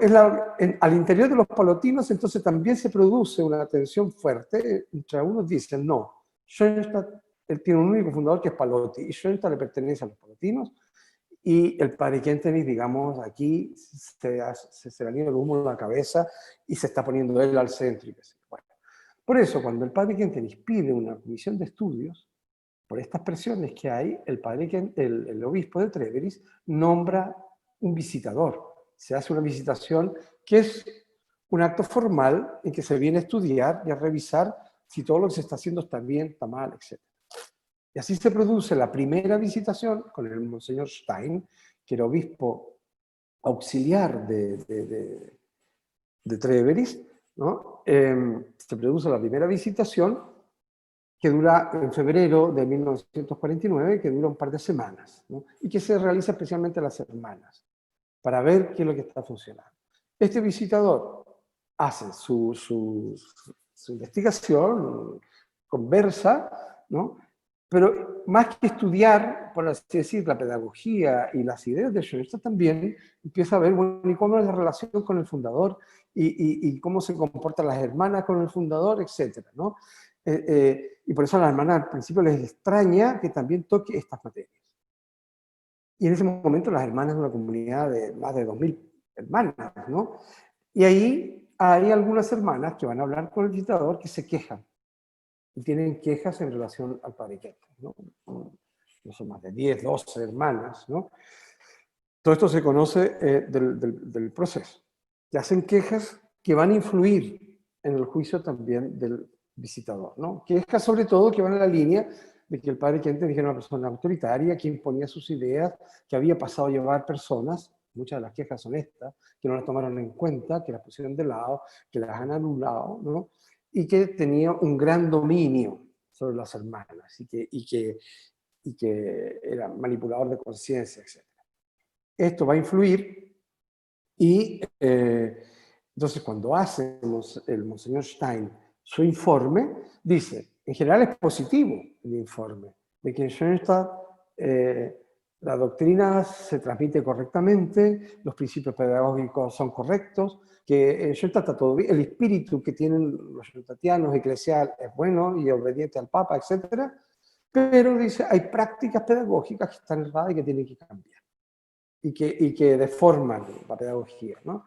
al interior de los palotinos, entonces también se produce una tensión fuerte, entre algunos dicen, no, Schoenstatt, él tiene un único fundador que es Palotti, y Schoenstatt le pertenece a los palotinos, y el padre Kentenich, digamos, aquí se le ha ido el humo en la cabeza, y se está poniendo él al centro. Bueno, por eso, cuando el padre Kentenich pide una comisión de estudios, por estas presiones que hay, el obispo de Treveris nombra un visitador. Se hace una visitación que es un acto formal en que se viene a estudiar y a revisar si todo lo que se está haciendo está bien, está mal, etc. Y así se produce la primera visitación con el Monseñor Stein, que era obispo auxiliar de Treveris, ¿no? Se produce la primera visitación, que dura en febrero de 1949, que dura un par de semanas, ¿no? Y que se realiza especialmente a las hermanas, para ver qué es lo que está funcionando. Este visitador hace su investigación, conversa, ¿no? Pero más que estudiar, por así decir, la pedagogía y las ideas de Schoenstatt, también empieza a ver, bueno, ¿y cómo es la relación con el fundador? Y cómo se comportan las hermanas con el fundador, etcétera, ¿no? Y por eso a las hermanas al principio les extraña que también toque estas materias. Y en ese momento las hermanas de una comunidad de más de 2000 hermanas, ¿no? Y ahí hay algunas hermanas que van a hablar con el visitador que se quejan. Y tienen quejas en relación al padre Kentenich, ¿no? No son más de 10, 12 hermanas, ¿no? Todo esto se conoce del proceso. Y hacen quejas que van a influir en el juicio también del visitador, ¿no? Quejas sobre todo que van en la línea de que el padre Kentenich era una persona autoritaria, que imponía sus ideas, que había pasado a llevar personas, muchas de las quejas son estas, que no las tomaron en cuenta, que las pusieron de lado, que las han anulado, ¿no? Y que tenía un gran dominio sobre las hermanas, y que era manipulador de conciencia, etc. Esto va a influir, y entonces cuando hace el Monseñor Stein su informe, dice, en general es positivo el informe, de que en Schoenstatt la doctrina se transmite correctamente, los principios pedagógicos son correctos, que en Schoenstatt está todo bien, el espíritu que tienen los schoenstattianos eclesial es bueno y obediente al Papa, etc. Pero dice, hay prácticas pedagógicas que están erradas y que tienen que cambiar, y que deforman la pedagogía, ¿no?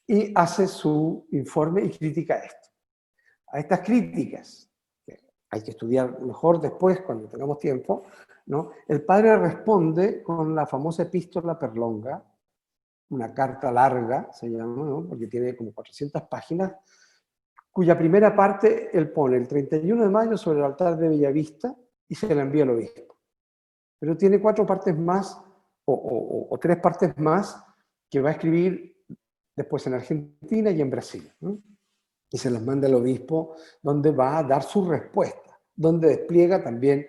Y hace su informe y critica esto. A estas críticas, que hay que estudiar mejor después cuando tengamos tiempo, ¿no? El padre responde con la famosa epístola Perlonga, una carta larga, se llama, ¿no? Porque tiene como 400 páginas, cuya primera parte él pone el 31 de mayo sobre el altar de Bellavista y se la envía al obispo. Pero tiene 4 partes más, o 3 partes más, que va a escribir después en Argentina y en Brasil, ¿no? Y se las manda al obispo, donde va a dar su respuesta, donde despliega también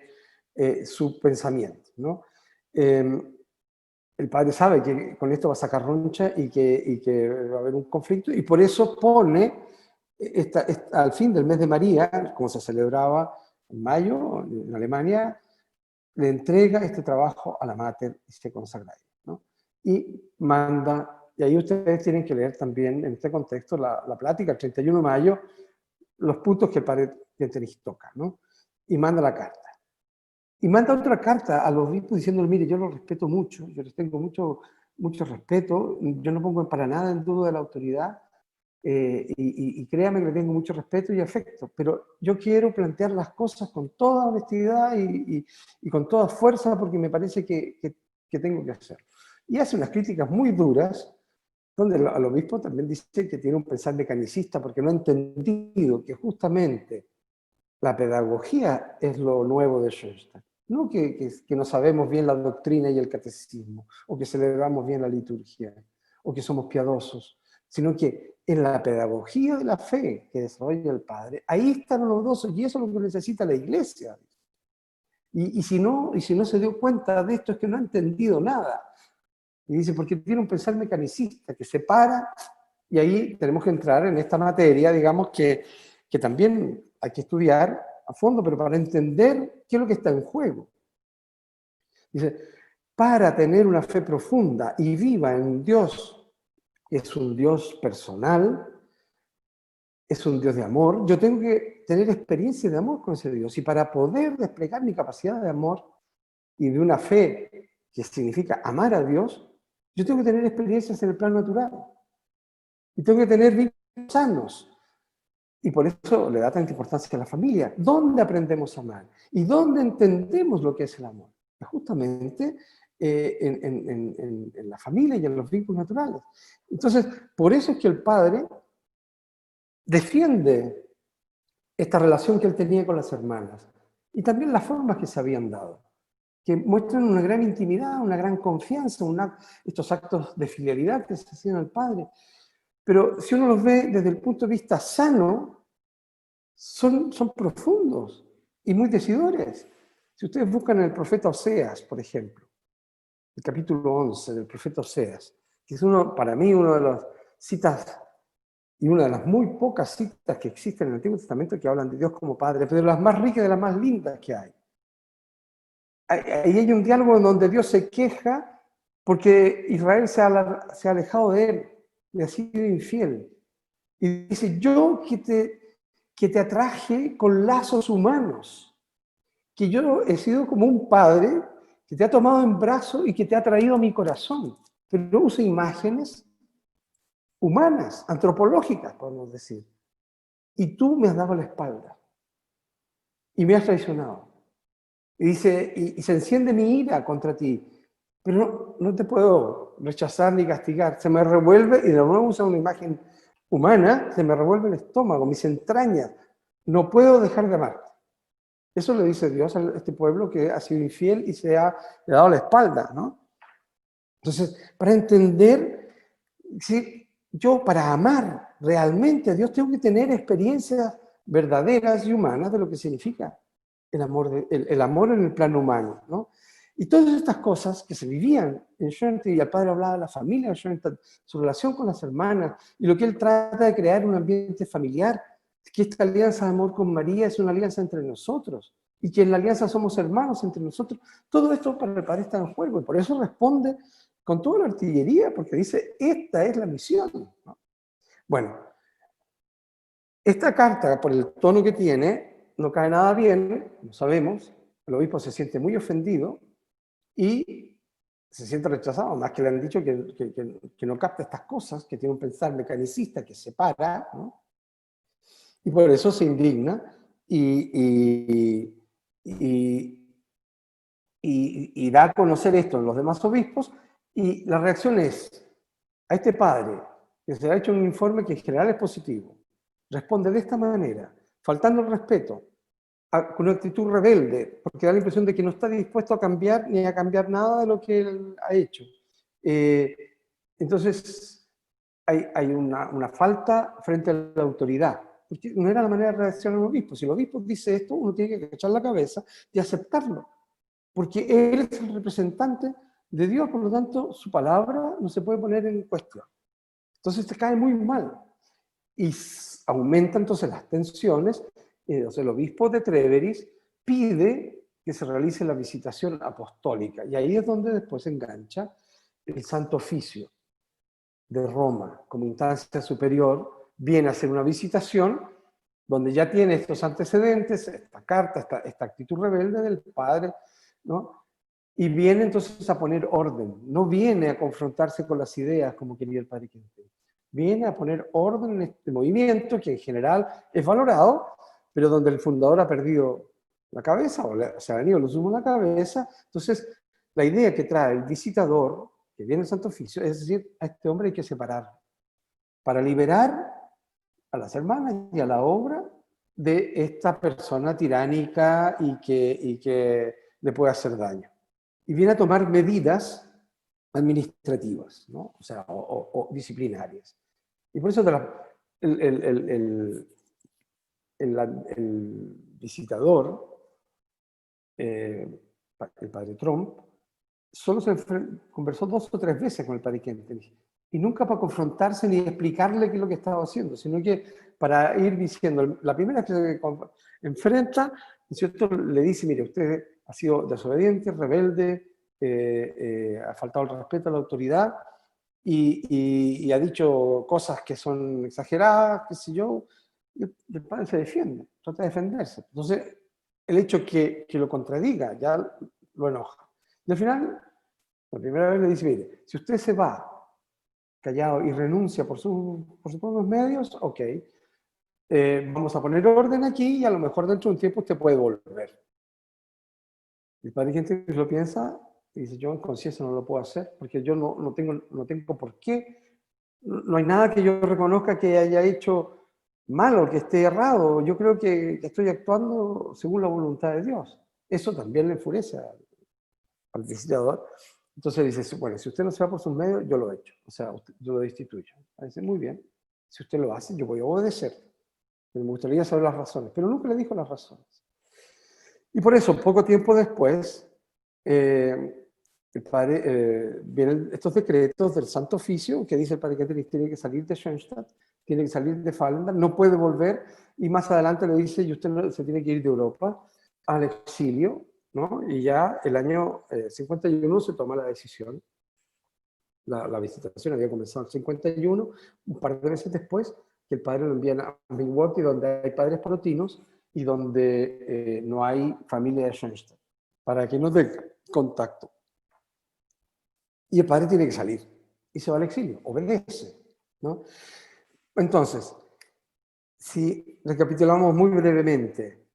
su pensamiento, ¿no? El padre sabe que con esto va a sacar roncha y que va a haber un conflicto, y por eso pone, al fin del mes de María, como se celebraba en mayo en Alemania, le entrega este trabajo a la Mater y se consagra, ¿no? Y manda. Y ahí ustedes tienen que leer también, en este contexto, la plática, el 31 de mayo, los puntos que el padre Kentenich toca, ¿no? Y manda la carta. Y manda otra carta a los obispos diciéndole, mire, yo los respeto mucho, yo les tengo mucho respeto, yo no pongo para nada en duda de la autoridad, y créame que le tengo mucho respeto y afecto, pero yo quiero plantear las cosas con toda honestidad y con toda fuerza porque me parece que tengo que hacerlo. Y hace unas críticas muy duras, donde el obispo también dice que tiene un pensar mecanicista porque no ha entendido que justamente la pedagogía es lo nuevo de Schoenstatt. No que no sabemos bien la doctrina y el catecismo, o que celebramos bien la liturgia, o que somos piadosos, sino que en la pedagogía de la fe que desarrolla el Padre, ahí están los dos, y eso es lo que necesita la Iglesia. Y si no se dio cuenta de esto, es que no ha entendido nada. Y dice, porque tiene un pensar mecanicista que separa, y ahí tenemos que entrar en esta materia, digamos, que también hay que estudiar a fondo, pero para entender qué es lo que está en juego. Dice, para tener una fe profunda y viva en un Dios que es un Dios personal, es un Dios de amor, yo tengo que tener experiencia de amor con ese Dios. Y para poder desplegar mi capacidad de amor y de una fe que significa amar a Dios, yo tengo que tener experiencias en el plano natural. Y tengo que tener vínculos sanos. Y por eso le da tanta importancia a la familia. ¿Dónde aprendemos a amar? ¿Y dónde entendemos lo que es el amor? Es justamente en la familia y en los vínculos naturales. Entonces, por eso es que el padre defiende esta relación que él tenía con las hermanas y también las formas que se habían dado, que muestran una gran intimidad, una gran confianza, estos actos de fidelidad que se hacían al padre. Pero si uno los ve desde el punto de vista sano, son profundos y muy decidores. Si ustedes buscan el profeta Oseas, por ejemplo, el capítulo 11 del profeta Oseas, que es para mí una de las citas y una de las muy pocas citas que existen en el Antiguo Testamento que hablan de Dios como Padre, pero de las más ricas y de las más lindas que hay. Ahí hay un diálogo en donde Dios se queja porque Israel se ha alejado de él, le ha sido infiel. Y dice, yo que te atraje con lazos humanos, que yo he sido como un padre que te ha tomado en brazos y que te ha traído a mi corazón. Pero usa imágenes humanas, antropológicas, podemos decir. Y tú me has dado la espalda y me has traicionado. Y dice, y se enciende mi ira contra ti, pero no te puedo rechazar ni castigar. Se me revuelve, y de nuevo usa una imagen humana, se me revuelve el estómago, mis entrañas. No puedo dejar de amarte. Eso le dice Dios a este pueblo que ha sido infiel y le ha dado la espalda, ¿no? Entonces, para entender, ¿sí? Yo para amar realmente a Dios tengo que tener experiencias verdaderas y humanas de lo que significa el amor en el plano humano, ¿no? Y todas estas cosas que se vivían en Schoenstatt, y el padre hablaba de la familia de Schoenstatt, su relación con las hermanas, y lo que él trata de crear un ambiente familiar, que esta alianza de amor con María es una alianza entre nosotros, y que en la alianza somos hermanos entre nosotros. Todo esto para el padre está en juego, y por eso responde con toda la artillería, porque dice, esta es la misión, ¿no? Bueno, esta carta, por el tono que tiene, no cae nada bien, lo sabemos, el obispo se siente muy ofendido y se siente rechazado, más que le han dicho que no capta estas cosas, que tiene un pensar mecanicista que separa, ¿no? Y por eso se indigna y da a conocer esto en los demás obispos, y la reacción es, a este padre, que se le ha hecho un informe que en general es positivo, responde de esta manera, faltando el respeto, con una actitud rebelde, porque da la impresión de que no está dispuesto a cambiar ni a cambiar nada de lo que él ha hecho. Entonces, hay una falta frente a la autoridad, porque no era la manera de reaccionar a un obispo. Si el obispo dice esto, uno tiene que echar la cabeza y aceptarlo, porque él es el representante de Dios, por lo tanto, su palabra no se puede poner en cuestión. Entonces, te cae muy mal. Y aumenta entonces las tensiones. Entonces, el obispo de Treveris pide que se realice la visitación apostólica. Y ahí es donde después se engancha el Santo Oficio de Roma, como instancia superior, viene a hacer una visitación donde ya tiene estos antecedentes, esta carta, esta actitud rebelde del padre, ¿no? Y viene entonces a poner orden, no viene a confrontarse con las ideas como quería el padre Quintero. Viene a poner orden en este movimiento que en general es valorado, pero donde el fundador ha perdido la cabeza o se ha venido los humos a la cabeza. Entonces, la idea que trae el visitador, que viene el Santo Oficio, es decir, a este hombre hay que separar para liberar a las hermanas y a la obra de esta persona tiránica y que le puede hacer daño. Y viene a tomar medidas administrativas, ¿no? O sea, o disciplinarias. Y por eso el visitador, el padre Trump, solo conversó 2 o 3 veces con el padre Kentenich. Y nunca para confrontarse ni explicarle qué es lo que estaba haciendo, sino que para ir diciendo, la primera vez que se enfrenta, ¿cierto? Le dice, mire, usted ha sido desobediente, rebelde, ha faltado el respeto a la autoridad y ha dicho cosas que son exageradas, qué sé yo, y el padre se defiende, trata de defenderse. Entonces, el hecho que lo contradiga ya lo enoja. Y al final, la primera vez le dice, mire, si usted se va callado y renuncia por sus propios medios, ok, vamos a poner orden aquí y a lo mejor dentro de un tiempo usted puede volver. El padre gente lo piensa y dice, yo en conciencia no lo puedo hacer porque yo no tengo por qué, no hay nada que yo reconozca que haya hecho malo, que esté errado, yo creo que estoy actuando según la voluntad de Dios. Eso también le enfurece al visitador. Entonces dice, bueno, si usted no se va por sus medios, yo lo he hecho, o sea, yo lo destituyo. Dice, muy bien, si usted lo hace, yo voy a obedecer. Pero me gustaría saber las razones, pero nunca le dijo las razones. Y por eso, poco tiempo después, el padre, vienen estos decretos del Santo Oficio, que dice el padre que tiene que salir de Schoenstatt, tiene que salir de Falda, no puede volver, y más adelante le dice, y usted se tiene que ir de Europa al exilio, ¿no? Y ya el año 51 se toma la decisión. La visitación había comenzado en el 51, un par de meses después, que el padre lo envía a Milwaukee, donde hay padres protinos y donde no hay familia de Schoenstatt, para que no tenga contacto. Y el padre tiene que salir, y se va al exilio, obedece, ¿no? Entonces, si recapitulamos muy brevemente,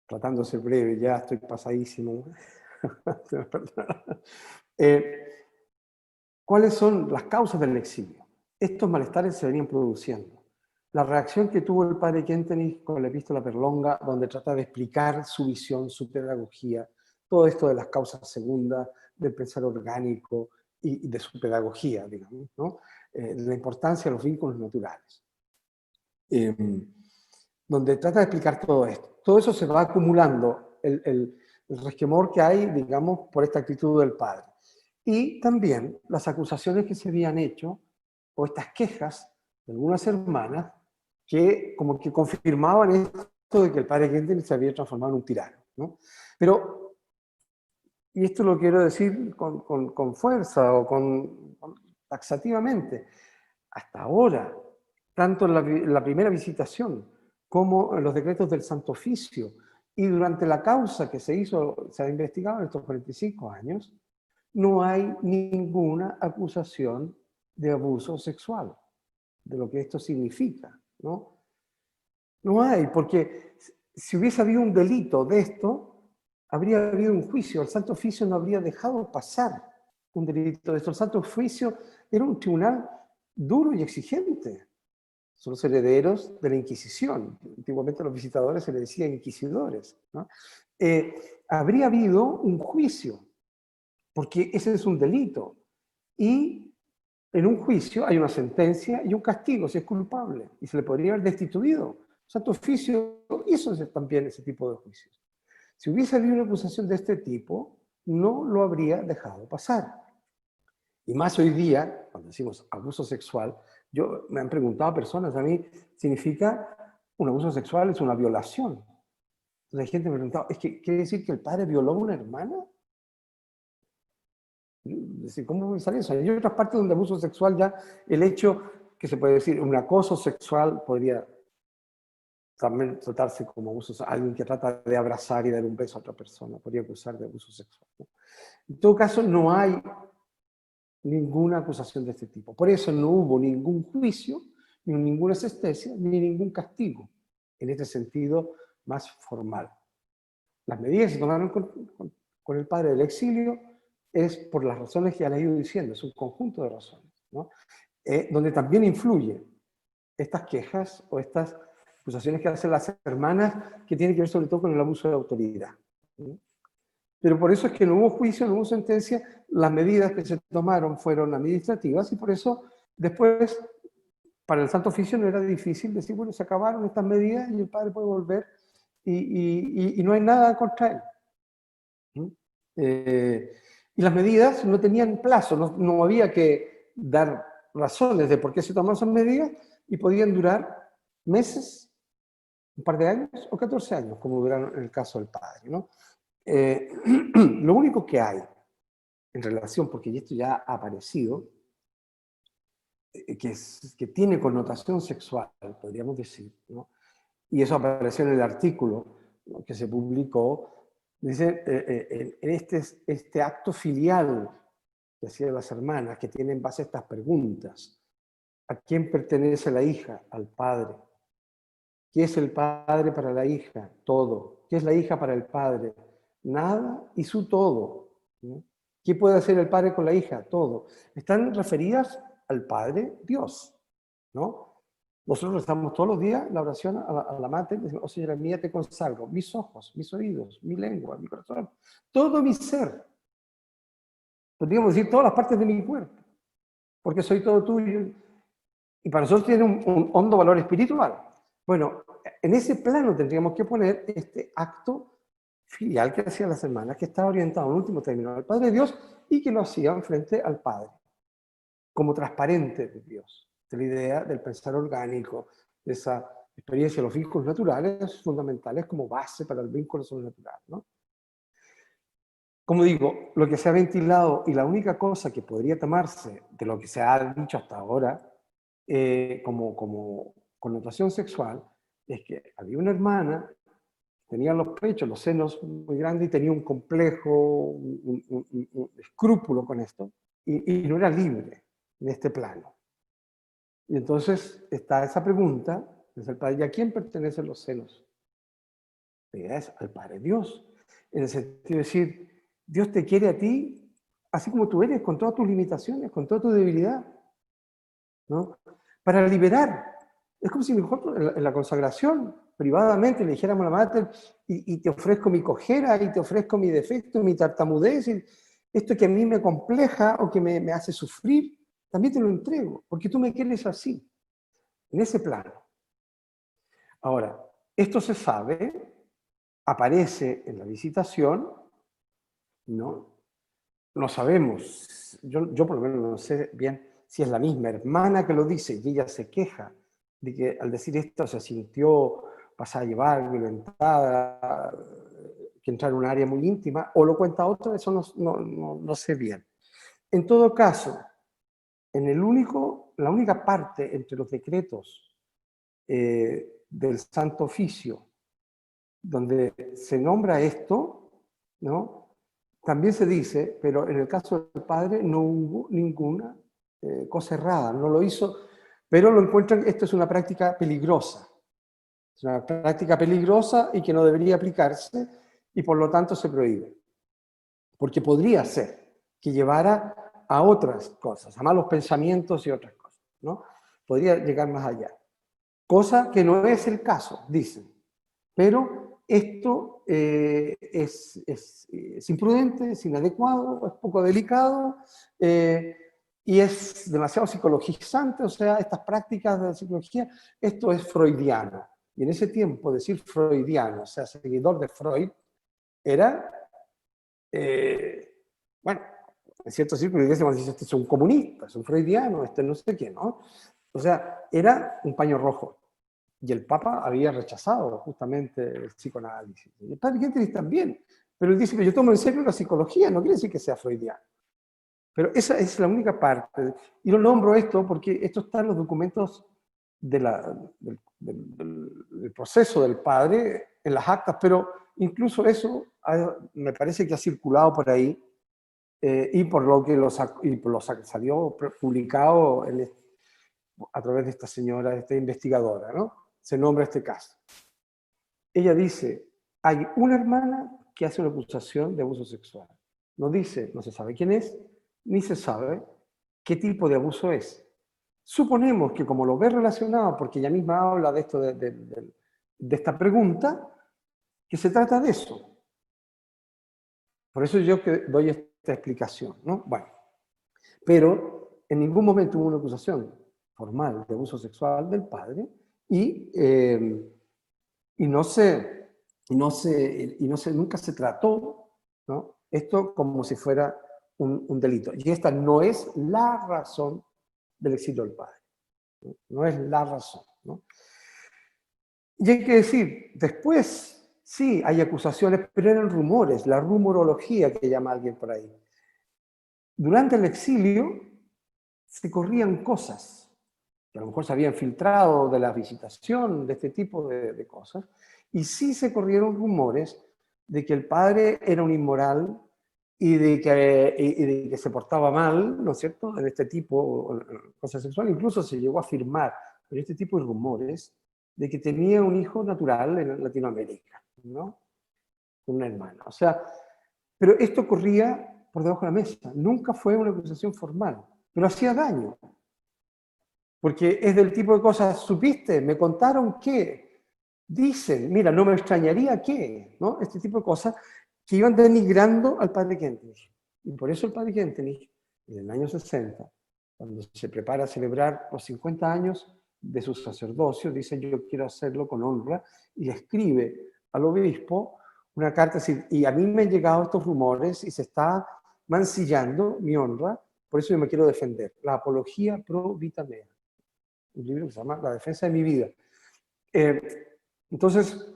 tratando de ser breve, ya estoy pasadísimo, ¿cuáles son las causas del exilio? Estos malestares se venían produciendo. La reacción que tuvo el padre Kentenich con la epístola Perlonga, donde trata de explicar su visión, su pedagogía, todo esto de las causas segundas, del pensar orgánico y de su pedagogía, digamos, ¿no? La importancia de los vínculos naturales. Donde trata de explicar todo esto. Todo eso se va acumulando, el resquemor que hay, digamos, por esta actitud del padre. Y también las acusaciones que se habían hecho, o estas quejas de algunas hermanas, que como que confirmaban esto de que el padre Kentenich se había transformado en un tirano, ¿no? Pero, y esto lo quiero decir con fuerza o taxativamente, hasta ahora, tanto en la primera visitación como en los decretos del Santo Oficio y durante la causa que se ha investigado en estos 45 años, no hay ninguna acusación de abuso sexual, de lo que esto significa, ¿no? No hay, porque si hubiese habido un delito de esto, habría habido un juicio. El Santo Oficio no habría dejado pasar un delito de esto. El Santo Oficio era un tribunal duro y exigente. Son los herederos de la Inquisición. Antiguamente a los visitadores se les decía inquisidores, ¿no? Habría habido un juicio, porque ese es un delito. Y en un juicio hay una sentencia y un castigo, si es culpable, y se le podría haber destituido. El Santo Oficio hizo también ese tipo de juicios. Si hubiese habido una acusación de este tipo, no lo habría dejado pasar. Y más hoy día, cuando decimos abuso sexual, me han preguntado personas a mí, ¿significa un abuso sexual? ¿Es una violación? Entonces hay gente me ha preguntado, ¿quiere decir que el padre violó a una hermana? ¿Cómo sale eso? Hay otras partes donde abuso sexual ya, el hecho que se puede decir, un acoso sexual podría también tratarse como abuso, alguien que trata de abrazar y dar un beso a otra persona, podría acusar de abuso sexual, ¿no? En todo caso, no hay ninguna acusación de este tipo. Por eso no hubo ningún juicio, ni ninguna sentencia, ni ningún castigo, en este sentido más formal. Las medidas que se tomaron con el padre del exilio es por las razones que ya les he ido diciendo, es un conjunto de razones, ¿no? Donde también influye estas quejas o estas acusaciones que hacen las hermanas, que tienen que ver sobre todo con el abuso de autoridad, ¿no? Pero por eso es que no hubo juicio, no hubo sentencia, las medidas que se tomaron fueron administrativas y por eso después para el Santo Oficio no era difícil decir, bueno, se acabaron estas medidas y el padre puede volver y no hay nada contra él. Y las medidas no tenían plazo, no había que dar razones de por qué se tomaron esas medidas y podían durar meses, un par de años o 14 años, como duraron en el caso del padre, ¿no? Lo único que hay en relación, porque esto ya ha aparecido, que tiene connotación sexual, podríamos decir, ¿no? Y eso apareció en el artículo, ¿no?, que se publicó. Dice, en este acto filial que hacían las hermanas, que tienen base a estas preguntas: ¿a quién pertenece la hija? Al padre. ¿Qué es el padre para la hija? Todo. ¿Qué es la hija para el padre? Nada y su todo, ¿no? ¿Qué puede hacer el padre con la hija? Todo. Están referidas al Padre Dios, ¿no? Nosotros rezamos todos los días la oración a la Madre, decimos: oh Señora mía, te consagro mis ojos, mis oídos, mi lengua, mi corazón, todo mi ser. Podríamos decir todas las partes de mi cuerpo, porque soy todo tuyo. Y para nosotros tiene un hondo valor espiritual. Bueno, en ese plano tendríamos que poner este acto filial que hacían las hermanas, que estaba orientado en último término al Padre Dios y que lo hacían frente al Padre, como transparente de Dios, de la idea del pensar orgánico, de esa experiencia de los vínculos naturales fundamentales como base para el vínculo sobrenatural, ¿no? Como digo, lo que se ha ventilado y la única cosa que podría tomarse de lo que se ha dicho hasta ahora como connotación sexual es que había una hermana, tenía los pechos, los senos muy grandes y tenía un complejo, un escrúpulo con esto, y no era libre en este plano. Y entonces está esa pregunta, es el Padre: ¿y a quién pertenecen los senos? Es al Padre Dios, en el sentido de decir, Dios te quiere a ti así como tú eres, con todas tus limitaciones, con toda tu debilidad, ¿no? Para liberar. Es como si mejor en la consagración, privadamente, le dijéramos a la Madre: y te ofrezco mi cojera, y te ofrezco mi defecto, mi tartamudez, y esto que a mí me compleja o que me hace sufrir, también te lo entrego, porque tú me quieres así, en ese plano. Ahora, esto se sabe, aparece en la visitación, ¿no? No sabemos, yo por lo menos no sé bien si es la misma hermana que lo dice y ella se queja de que al decir esto se sintió pasada a llevar, violentada, que entrar en un área muy íntima, o lo cuenta otra, eso no sé bien. En todo caso, la única parte entre los decretos del Santo Oficio donde se nombra esto, ¿no?, también se dice, pero en el caso del padre no hubo ninguna cosa errada, no lo hizo, pero lo encuentran, esto es una práctica peligrosa. Es una práctica peligrosa y que no debería aplicarse y por lo tanto se prohíbe. Porque podría ser que llevara a otras cosas, a malos pensamientos y otras cosas, ¿no? Podría llegar más allá. Cosa que no es el caso, dicen. Pero esto es imprudente, es inadecuado, es poco delicado y es demasiado psicologizante. O sea, estas prácticas de la psicología, esto es freudiano. Y en ese tiempo decir freudiano, o sea, seguidor de Freud, era, bueno, en cierto círculo de iglesia dice: este es un comunista, es un freudiano, este no sé qué, ¿no? O sea, era un paño rojo. Y el Papa había rechazado justamente el psicoanálisis. Y el padre Kentenich también. Pero él dice que yo tomo en serio la psicología, no quiere decir que sea freudiano. Pero esa es la única parte. Y lo nombro esto porque esto está en los documentos del proceso del padre, en las actas, pero incluso eso me parece que ha circulado por ahí y por lo que salió publicado a través de esta señora, de esta investigadora, ¿no? Se nombra este caso. Ella dice, hay una hermana que hace una acusación de abuso sexual. No dice, no se sabe quién es, ni se sabe qué tipo de abuso es. Suponemos que como lo ve relacionado, porque ella misma habla de esto, de esta pregunta, que se trata de eso. Por eso yo que doy esta explicación, ¿no? Bueno, pero en ningún momento hubo una acusación formal de abuso sexual del padre y nunca se trató, ¿no? Esto como si fuera un delito. Y esta no es la razón del exilio del padre. No es la razón, ¿no? Y hay que decir, después sí hay acusaciones, pero eran rumores, la rumorología que llama alguien por ahí. Durante el exilio se corrían cosas, que a lo mejor se habían filtrado de la visitación, de este tipo de cosas, y sí se corrieron rumores de que el padre era un inmoral y de que se portaba mal, ¿no es cierto?, en este tipo de cosas sexuales. Incluso se llegó a afirmar, en este tipo de rumores, de que tenía un hijo natural en Latinoamérica, ¿no?, con una hermana. O sea, pero esto corría por debajo de la mesa. Nunca fue una acusación formal, pero hacía daño. Porque es del tipo de cosas, ¿supiste? ¿Me contaron qué? Dicen, mira, no me extrañaría qué, ¿no? Este tipo de cosas que iban denigrando al padre Kentenich. Y por eso el padre Kentenich, en el año 60, cuando se prepara a celebrar los 50 años de su sacerdocio, dice, yo quiero hacerlo con honra, y le escribe al obispo una carta, y a mí me han llegado estos rumores y se está mancillando mi honra, por eso yo me quiero defender. La apología pro vita mea, un libro que se llama La defensa de mi vida. Entonces,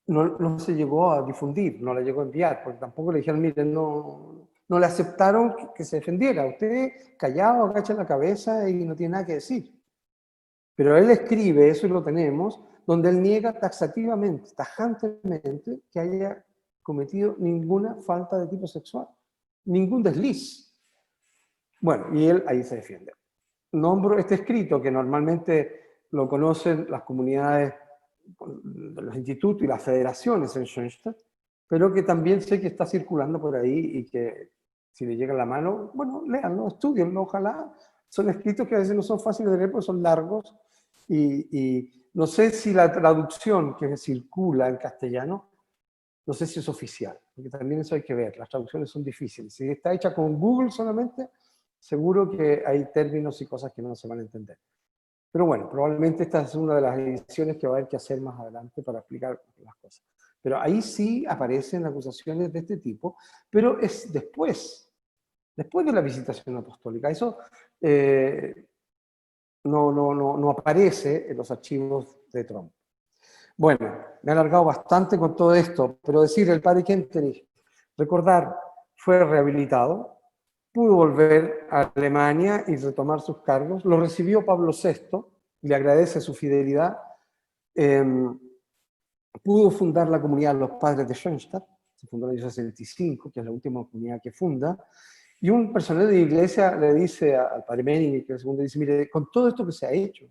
no se llegó a difundir, no la llegó a enviar, porque tampoco le dijeron, miren, no le aceptaron que se defendiera. Usted callado, agacha la cabeza y no tiene nada que decir. Pero él escribe, eso lo tenemos, donde él niega taxativamente, tajantemente, que haya cometido ninguna falta de tipo sexual, ningún desliz. Bueno, y él ahí se defiende. Nombro este escrito, que normalmente lo conocen las comunidades de los institutos y las federaciones en Schoenstatt, pero que también sé que está circulando por ahí y que si le llega la mano, bueno, léanlo, estudienlo, ojalá. Son escritos que a veces no son fáciles de leer porque son largos y no sé si la traducción que circula en castellano, no sé si es oficial, porque también eso hay que ver, las traducciones son difíciles. Si está hecha con Google solamente, seguro que hay términos y cosas que no se van a entender. Pero bueno, probablemente esta es una de las ediciones que va a haber que hacer más adelante para explicar las cosas. Pero ahí sí aparecen acusaciones de este tipo, pero es después de la visitación apostólica. Eso no aparece en los archivos de Trump. Bueno, me he alargado bastante con todo esto, pero decir, el padre Kentenich, recordar, fue rehabilitado, pudo volver a Alemania y retomar sus cargos, lo recibió Pablo VI, y le agradece su fidelidad, pudo fundar la comunidad de los padres de Schoenstatt, se fundó en el año 65, que es la última comunidad que funda, y un personal de la iglesia le dice al padre Menig, que es el segundo, dice, mire, con todo esto que se ha hecho,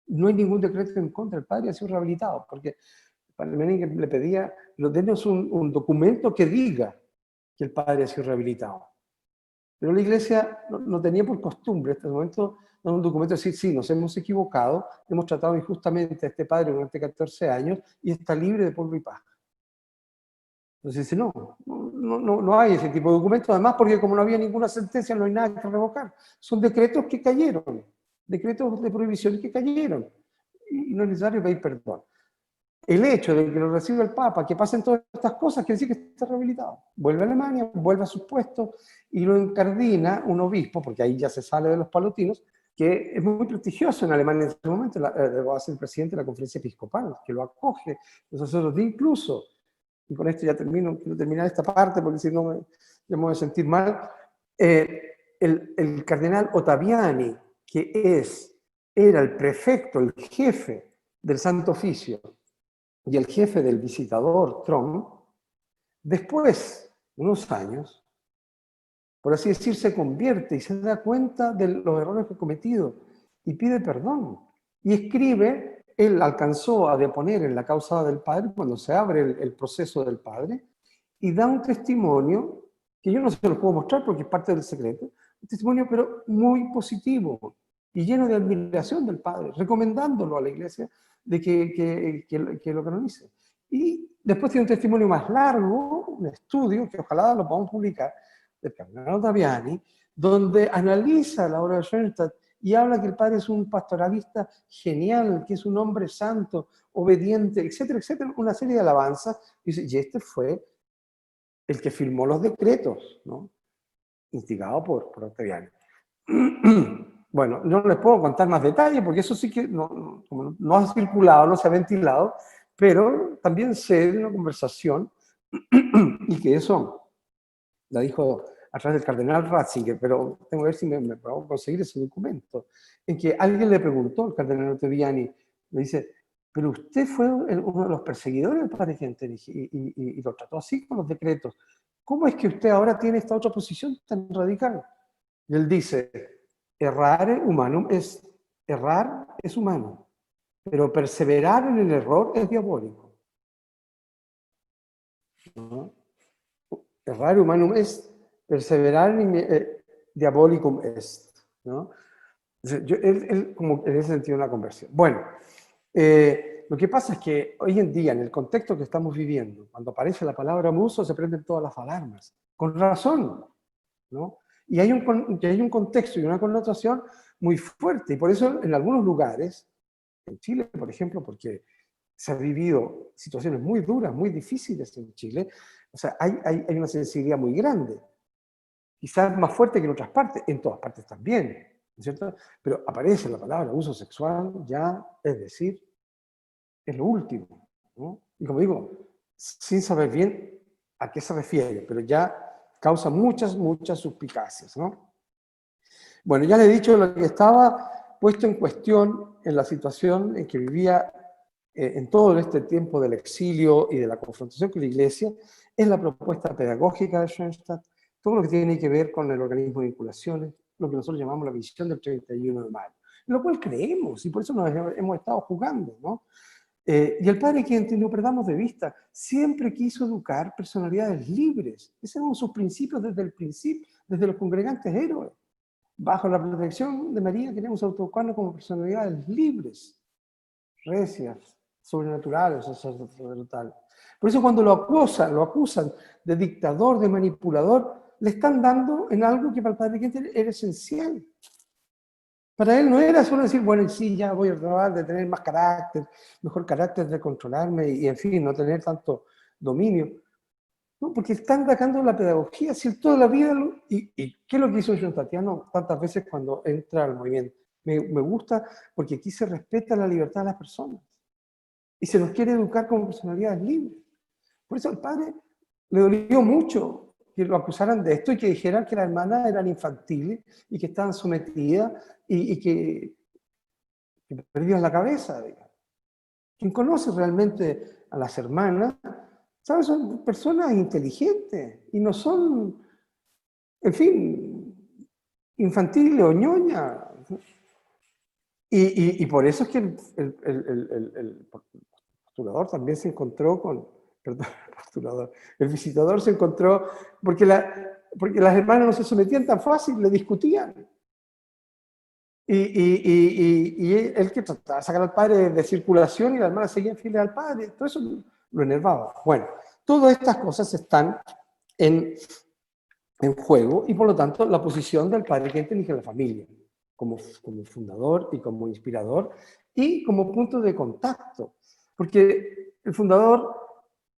no hay ningún decreto en contra, el padre ha sido rehabilitado, porque el padre Menig le pedía, denos un documento que diga que el padre ha sido rehabilitado. Pero la iglesia no tenía por costumbre en este momento dar un documento y decir, sí, nos hemos equivocado, hemos tratado injustamente a este padre durante 14 años y está libre de polvo y paja. Entonces dice, no hay ese tipo de documentos, además porque como no había ninguna sentencia, no hay nada que revocar. Son decretos que cayeron, decretos de prohibición que cayeron, y no es necesario pedir perdón. El hecho de que lo reciba el Papa, que pasen todas estas cosas, quiere decir que está rehabilitado. Vuelve a Alemania, vuelve a sus puestos y lo incardina un obispo, porque ahí ya se sale de los palotinos, que es muy prestigioso en Alemania en ese momento, va a ser el presidente de la conferencia episcopal, que lo acoge, los sacerdotes incluso. Y con esto ya quiero terminar esta parte, porque si no me voy a sentir mal. El cardenal Ottaviani, que era el prefecto, el jefe del Santo Oficio, y el jefe del visitador Trump, después, unos años, por así decir, se convierte y se da cuenta de los errores que ha cometido y pide perdón. Y escribe, él alcanzó a deponer en la causa del padre cuando se abre el proceso del padre y da un testimonio que yo no se lo puedo mostrar porque es parte del secreto, un testimonio pero muy positivo y lleno de admiración del padre, recomendándolo a la iglesia de que lo canonice. Y después tiene un testimonio más largo, un estudio, que ojalá lo podamos publicar, del cardenal Ottaviani, donde analiza la obra de Schoenstatt y habla que el padre es un pastoralista genial, que es un hombre santo, obediente, etcétera, etcétera, una serie de alabanzas. Y este fue el que firmó los decretos, ¿no? Instigado por Ottaviani. Bueno, no les puedo contar más detalles porque eso sí que no ha circulado, no se ha ventilado, pero también sé de una conversación y que eso la dijo a través del cardenal Ratzinger, pero tengo que ver si me puedo conseguir ese documento, en que alguien le preguntó al cardenal Ottaviani, le dice, pero usted fue uno de los perseguidores del padre Kentenich y lo trató así con los decretos. ¿Cómo es que usted ahora tiene esta otra posición tan radical? Y él dice, errar es humano, pero perseverar en el error es diabólico. ¿No? Errar humanum est, perseverar diabolicum est. ¿No? Él como en ese sentido una conversión. Bueno, lo que pasa es que hoy en día, en el contexto que estamos viviendo, cuando aparece la palabra muso, se prenden todas las alarmas. Con razón, ¿no? Y hay un contexto y una connotación muy fuerte. Y por eso en algunos lugares, en Chile, por ejemplo, porque se han vivido situaciones muy duras, muy difíciles en Chile, o sea, hay una sensibilidad muy grande. Quizás más fuerte que en otras partes, en todas partes también, ¿no es cierto? Pero aparece la palabra abuso sexual, ya, es decir, es lo último, ¿no? Y como digo, sin saber bien a qué se refiere, pero ya causa muchas suspicacias, ¿no? Bueno, ya le he dicho lo que estaba puesto en cuestión en la situación en que vivía en todo este tiempo del exilio y de la confrontación con la Iglesia, es la propuesta pedagógica de Schoenstatt, todo lo que tiene que ver con el organismo de vinculaciones, lo que nosotros llamamos la visión del 31 de mayo, en lo cual creemos y por eso nos hemos estado jugando, ¿no? Y el padre Kentenich, no perdamos de vista, siempre quiso educar personalidades libres. Esos eran sus principios desde el principio, desde los congregantes héroes. Bajo la protección de María queremos autoeducarnos como personalidades libres, recias, sobrenaturales o sacerdotales. Por eso cuando lo acusan de dictador, de manipulador, le están dando en algo que para el padre Kentenich era esencial. Para él no era solo decir, bueno, sí, ya voy a tratar de tener más carácter, mejor carácter de controlarme y en fin, no tener tanto dominio. No, porque están atacando la pedagogía, si él toda la vida... ¿Y qué es lo que hizo Schoenstatt tantas veces cuando entra al movimiento? Me gusta porque aquí se respeta la libertad de las personas y se nos quiere educar como personalidades libres. Por eso al padre le dolió mucho que lo acusaran de esto y que dijeran que las hermanas eran infantiles y que estaban sometidas y que perdían la cabeza, digamos. Quien conoce realmente a las hermanas, ¿sabes? Son personas inteligentes y no son, en fin, infantiles o ñoñas. Y por eso es que el postulador también se encontró con, perdón, el visitador se encontró, porque las hermanas no se sometían tan fácil, le discutían. Y él que trataba de sacar al padre de circulación y las hermanas seguían fieles al padre, todo eso lo enervaba. Bueno, todas estas cosas están en juego y por lo tanto la posición del padre Kentenich en la familia, como fundador y como inspirador y como punto de contacto. Porque el fundador,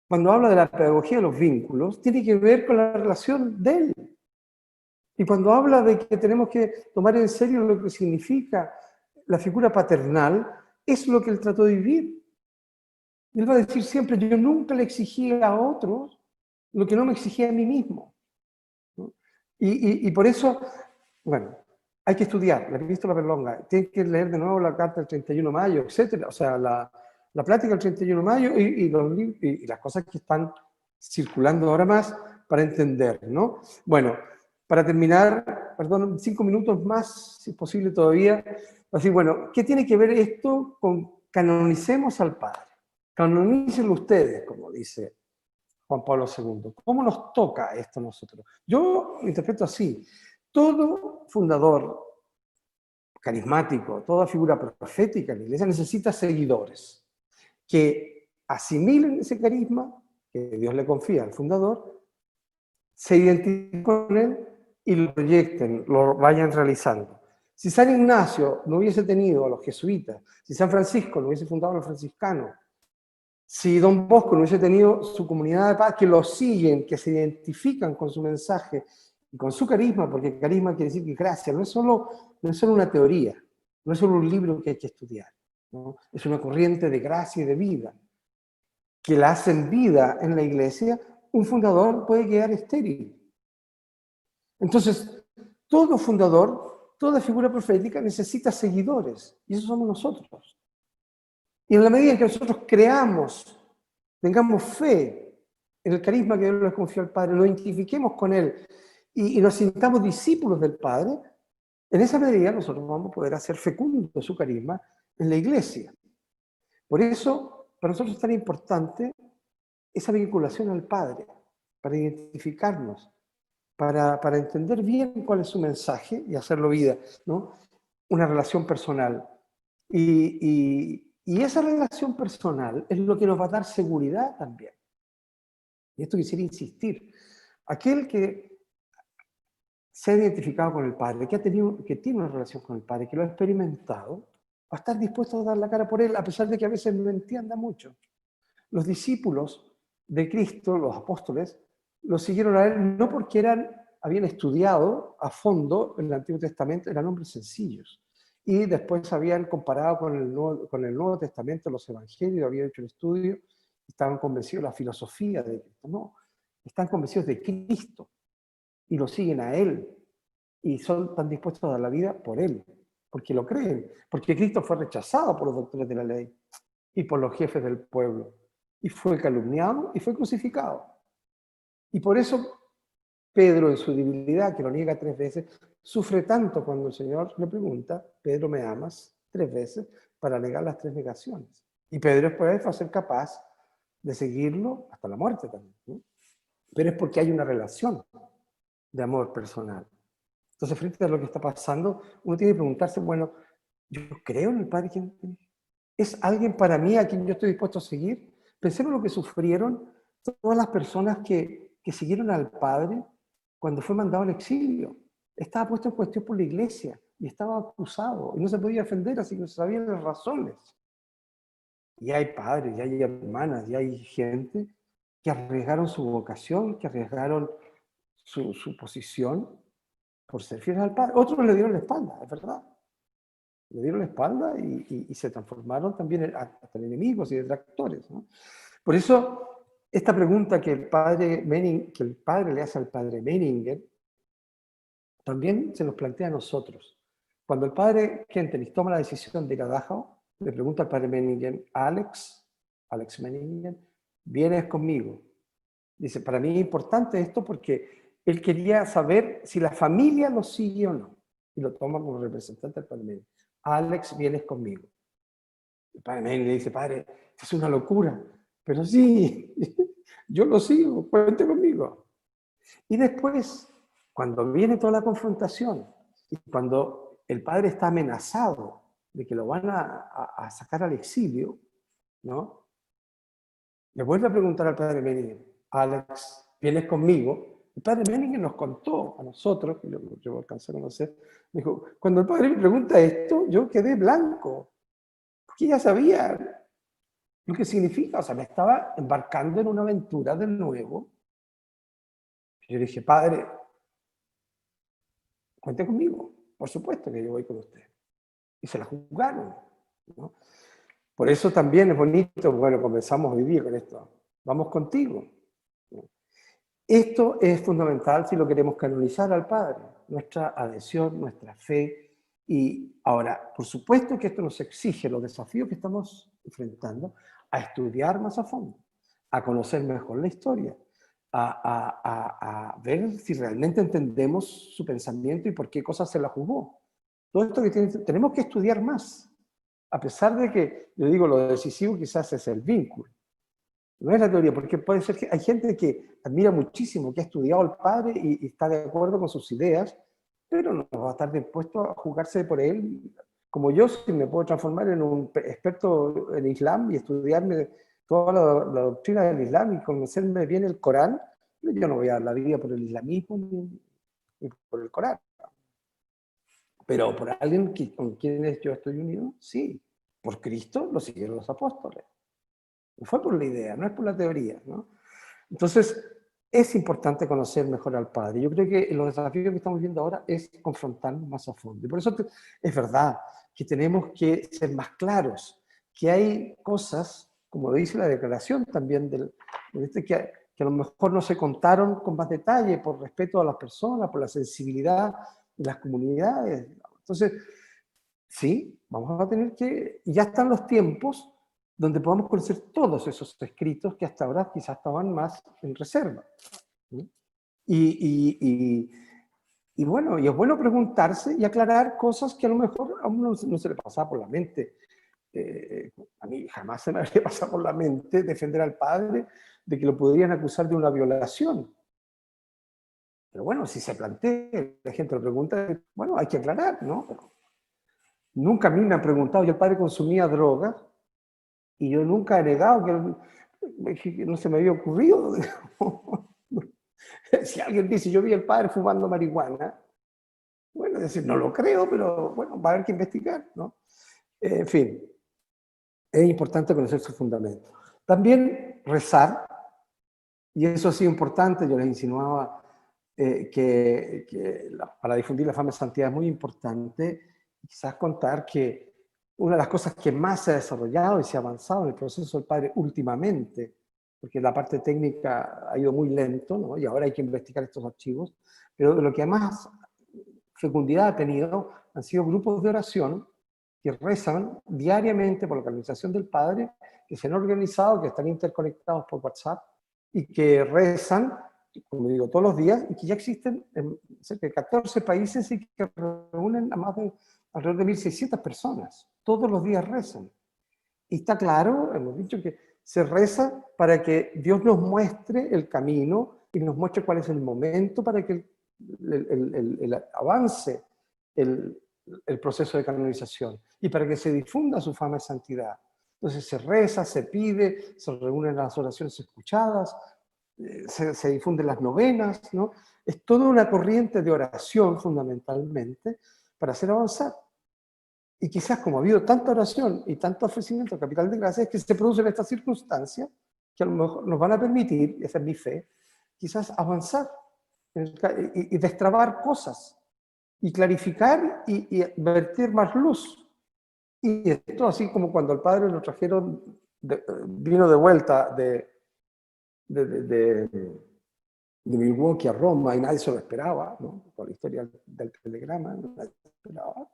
cuando habla de la pedagogía de los vínculos, tiene que ver con la relación de él. Y cuando habla de que tenemos que tomar en serio lo que significa la figura paternal, es lo que él trató de vivir. Él va a decir siempre, yo nunca le exigía a otros lo que no me exigía a mí mismo. ¿No? Y por eso, bueno, hay que estudiar la epístola Perlonga, tiene que leer de nuevo la carta del 31 de mayo, etc. O sea, la plática del 31 de mayo y las cosas que están circulando ahora más para entender, ¿no? Bueno, para terminar, perdón, 5 minutos más, si es posible todavía, así, bueno, ¿qué tiene que ver esto con canonicemos al Padre? Canonícenlo ustedes, como dice Juan Pablo II. ¿Cómo nos toca esto a nosotros? Yo lo interpreto así. Todo fundador carismático, toda figura profética en la iglesia necesita seguidores que asimilen ese carisma que Dios le confía al fundador, se identifiquen con él y lo proyecten, lo vayan realizando. Si San Ignacio no hubiese tenido a los jesuitas, si San Francisco no hubiese fundado a los franciscanos, si Don Bosco no hubiese tenido su comunidad de paz, que lo siguen, que se identifican con su mensaje y con su carisma, porque carisma quiere decir que gracia no es solo una teoría, no es solo un libro que hay que estudiar, ¿no? Es una corriente de gracia y de vida, que la hacen vida en la iglesia. Un fundador puede quedar estéril. Entonces, todo fundador, toda figura profética necesita seguidores, y esos somos nosotros. Y en la medida en que nosotros creamos, tengamos fe en el carisma que Dios les confió al Padre, nos identifiquemos con Él y nos sintamos discípulos del Padre, en esa medida nosotros vamos a poder hacer fecundo su carisma en la iglesia. Por eso, para nosotros es tan importante esa vinculación al Padre, para identificarnos, para entender bien cuál es su mensaje y hacerlo vida, ¿no? Una relación personal. Y esa relación personal es lo que nos va a dar seguridad también. Y esto quisiera insistir. Aquel que se ha identificado con el Padre, que tiene una relación con el Padre, que lo ha experimentado, va a estar dispuesto a dar la cara por él, a pesar de que a veces no entienda mucho. Los discípulos de Cristo, los apóstoles, lo siguieron a él no porque habían estudiado a fondo el Antiguo Testamento, eran hombres sencillos. Y después habían comparado con el Nuevo Testamento los evangelios, habían hecho el estudio, estaban convencidos de la filosofía de Cristo. No, están convencidos de Cristo y lo siguen a Él. Y son tan dispuestos a dar la vida por Él, porque lo creen. Porque Cristo fue rechazado por los doctores de la ley y por los jefes del pueblo. Y fue calumniado y fue crucificado. Y por eso Pedro, en su debilidad, que lo niega 3 veces, sufre tanto cuando el Señor le pregunta, Pedro, ¿me amas? 3 veces, para negar las 3 negaciones. Y Pedro después va a ser capaz de seguirlo hasta la muerte también, ¿no? Pero es porque hay una relación de amor personal. Entonces, frente a lo que está pasando, uno tiene que preguntarse, bueno, ¿yo creo en el Padre que es alguien para mí a quien yo estoy dispuesto a seguir? Pensemos lo que sufrieron todas las personas que siguieron al Padre cuando fue mandado al exilio. Estaba puesto en cuestión por la iglesia y estaba acusado y no se podía defender, así que no sabían las razones. Y hay padres, y hay hermanas, y hay gente que arriesgaron su vocación, que arriesgaron su posición por ser fieles al Padre. Otros le dieron la espalda, es verdad. Le dieron la espalda y se transformaron también hasta en enemigos y detractores, ¿no? Por eso, esta pregunta que el padre le hace al padre Menninger, también se nos plantea a nosotros. Cuando el padre Kentenich toma la decisión de ir a Dachau, le pregunta al padre Menninger, Alex Menninger, ¿vienes conmigo? Dice, para mí es importante esto porque él quería saber si la familia lo sigue o no. Y lo toma como representante del padre Menninger. Alex, vienes conmigo. El padre Menninger le dice, padre, esto es una locura. Pero sí, yo lo sigo, cuente conmigo. Y después, cuando viene toda la confrontación, y cuando el padre está amenazado de que lo van a sacar al exilio, ¿no? Le vuelve a preguntar al padre Menninger, Alex, ¿vienes conmigo? El padre Menninger nos contó a nosotros, que yo alcancé a conocer, me dijo, cuando el padre me pregunta esto, yo quedé blanco, porque ya sabía lo que significa, o sea, me estaba embarcando en una aventura de nuevo. Yo le dije, padre, cuente conmigo, por supuesto que yo voy con usted. Y se la jugaron, ¿no? Por eso también es bonito, bueno, comenzamos a vivir con esto. Vamos contigo, ¿no? Esto es fundamental si lo queremos canonizar al Padre, nuestra adhesión, nuestra fe. Y ahora, por supuesto que esto nos exige los desafíos que estamos enfrentando, a estudiar más a fondo, a conocer mejor la historia, a ver si realmente entendemos su pensamiento y por qué cosas se la jugó. Todo esto que tenemos que estudiar más, a pesar de que, yo digo, lo decisivo quizás es el vínculo. No es la teoría, porque puede ser que hay gente que admira muchísimo, que ha estudiado al padre y está de acuerdo con sus ideas, pero no va a estar dispuesto a jugarse por él. Como yo, si me puedo transformar en un experto en Islam y estudiarme toda la doctrina del Islam y conocerme bien el Corán, yo no voy a dar la vida por el islamismo ni por el Corán. Pero por alguien con quien yo estoy unido, sí. Por Cristo lo siguieron los apóstoles. No fue por la idea, no es por la teoría, ¿no? Entonces, es importante conocer mejor al Padre. Yo creo que los desafíos que estamos viendo ahora es confrontarnos más a fondo. Y por eso es verdad que tenemos que ser más claros, que hay cosas, como dice la declaración también, que a lo mejor no se contaron con más detalle por respeto a las personas, por la sensibilidad de las comunidades. Entonces, sí, vamos a tener que, y ya están los tiempos donde podamos conocer todos esos escritos que hasta ahora quizás estaban más en reserva. Y bueno, y es bueno preguntarse y aclarar cosas que a lo mejor a uno no se le pasaba por la mente. A mí jamás se me habría pasado por la mente defender al padre de que lo podrían acusar de una violación. Pero bueno, si se plantea, la gente lo pregunta, bueno, hay que aclarar, ¿no? Nunca a mí me han preguntado, yo el padre consumía drogas, y yo nunca he negado que no se me había ocurrido. Si alguien dice, yo vi al padre fumando marihuana, bueno, es decir, no lo creo, pero bueno, va a haber que investigar, ¿no? En fin, es importante conocer su fundamento. También rezar, y eso ha sido importante, yo les insinuaba para difundir la fama de santidad es muy importante, quizás contar que una de las cosas que más se ha desarrollado y se ha avanzado en el proceso del Padre últimamente, porque la parte técnica ha ido muy lento, ¿no? Y ahora hay que investigar estos archivos, pero lo que más fecundidad ha tenido han sido grupos de oración que rezan diariamente por la canonización del Padre, que se han organizado, que están interconectados por WhatsApp y que rezan, como digo, todos los días, y que ya existen en cerca de 14 países y que reúnen a más de alrededor de 1.600 personas. Todos los días rezan. Y está claro, hemos dicho que se reza para que Dios nos muestre el camino y nos muestre cuál es el momento para que avance el proceso de canonización y para que se difunda su fama de santidad. Entonces se reza, se pide, se reúnen las oraciones escuchadas, se difunden las novenas, ¿no? Es toda una corriente de oración fundamentalmente para hacer avanzar. Y quizás como ha habido tanta oración y tanto ofrecimiento de capital de gracia, es que se producen estas circunstancias que a lo mejor nos van a permitir, y esa es mi fe, quizás avanzar y destrabar cosas, y clarificar y vertir más luz. Y esto así como cuando al padre lo trajeron, vino de vuelta de Milwaukee a Roma y nadie se lo esperaba, ¿no? Por la historia del telegrama, nadie se lo esperaba.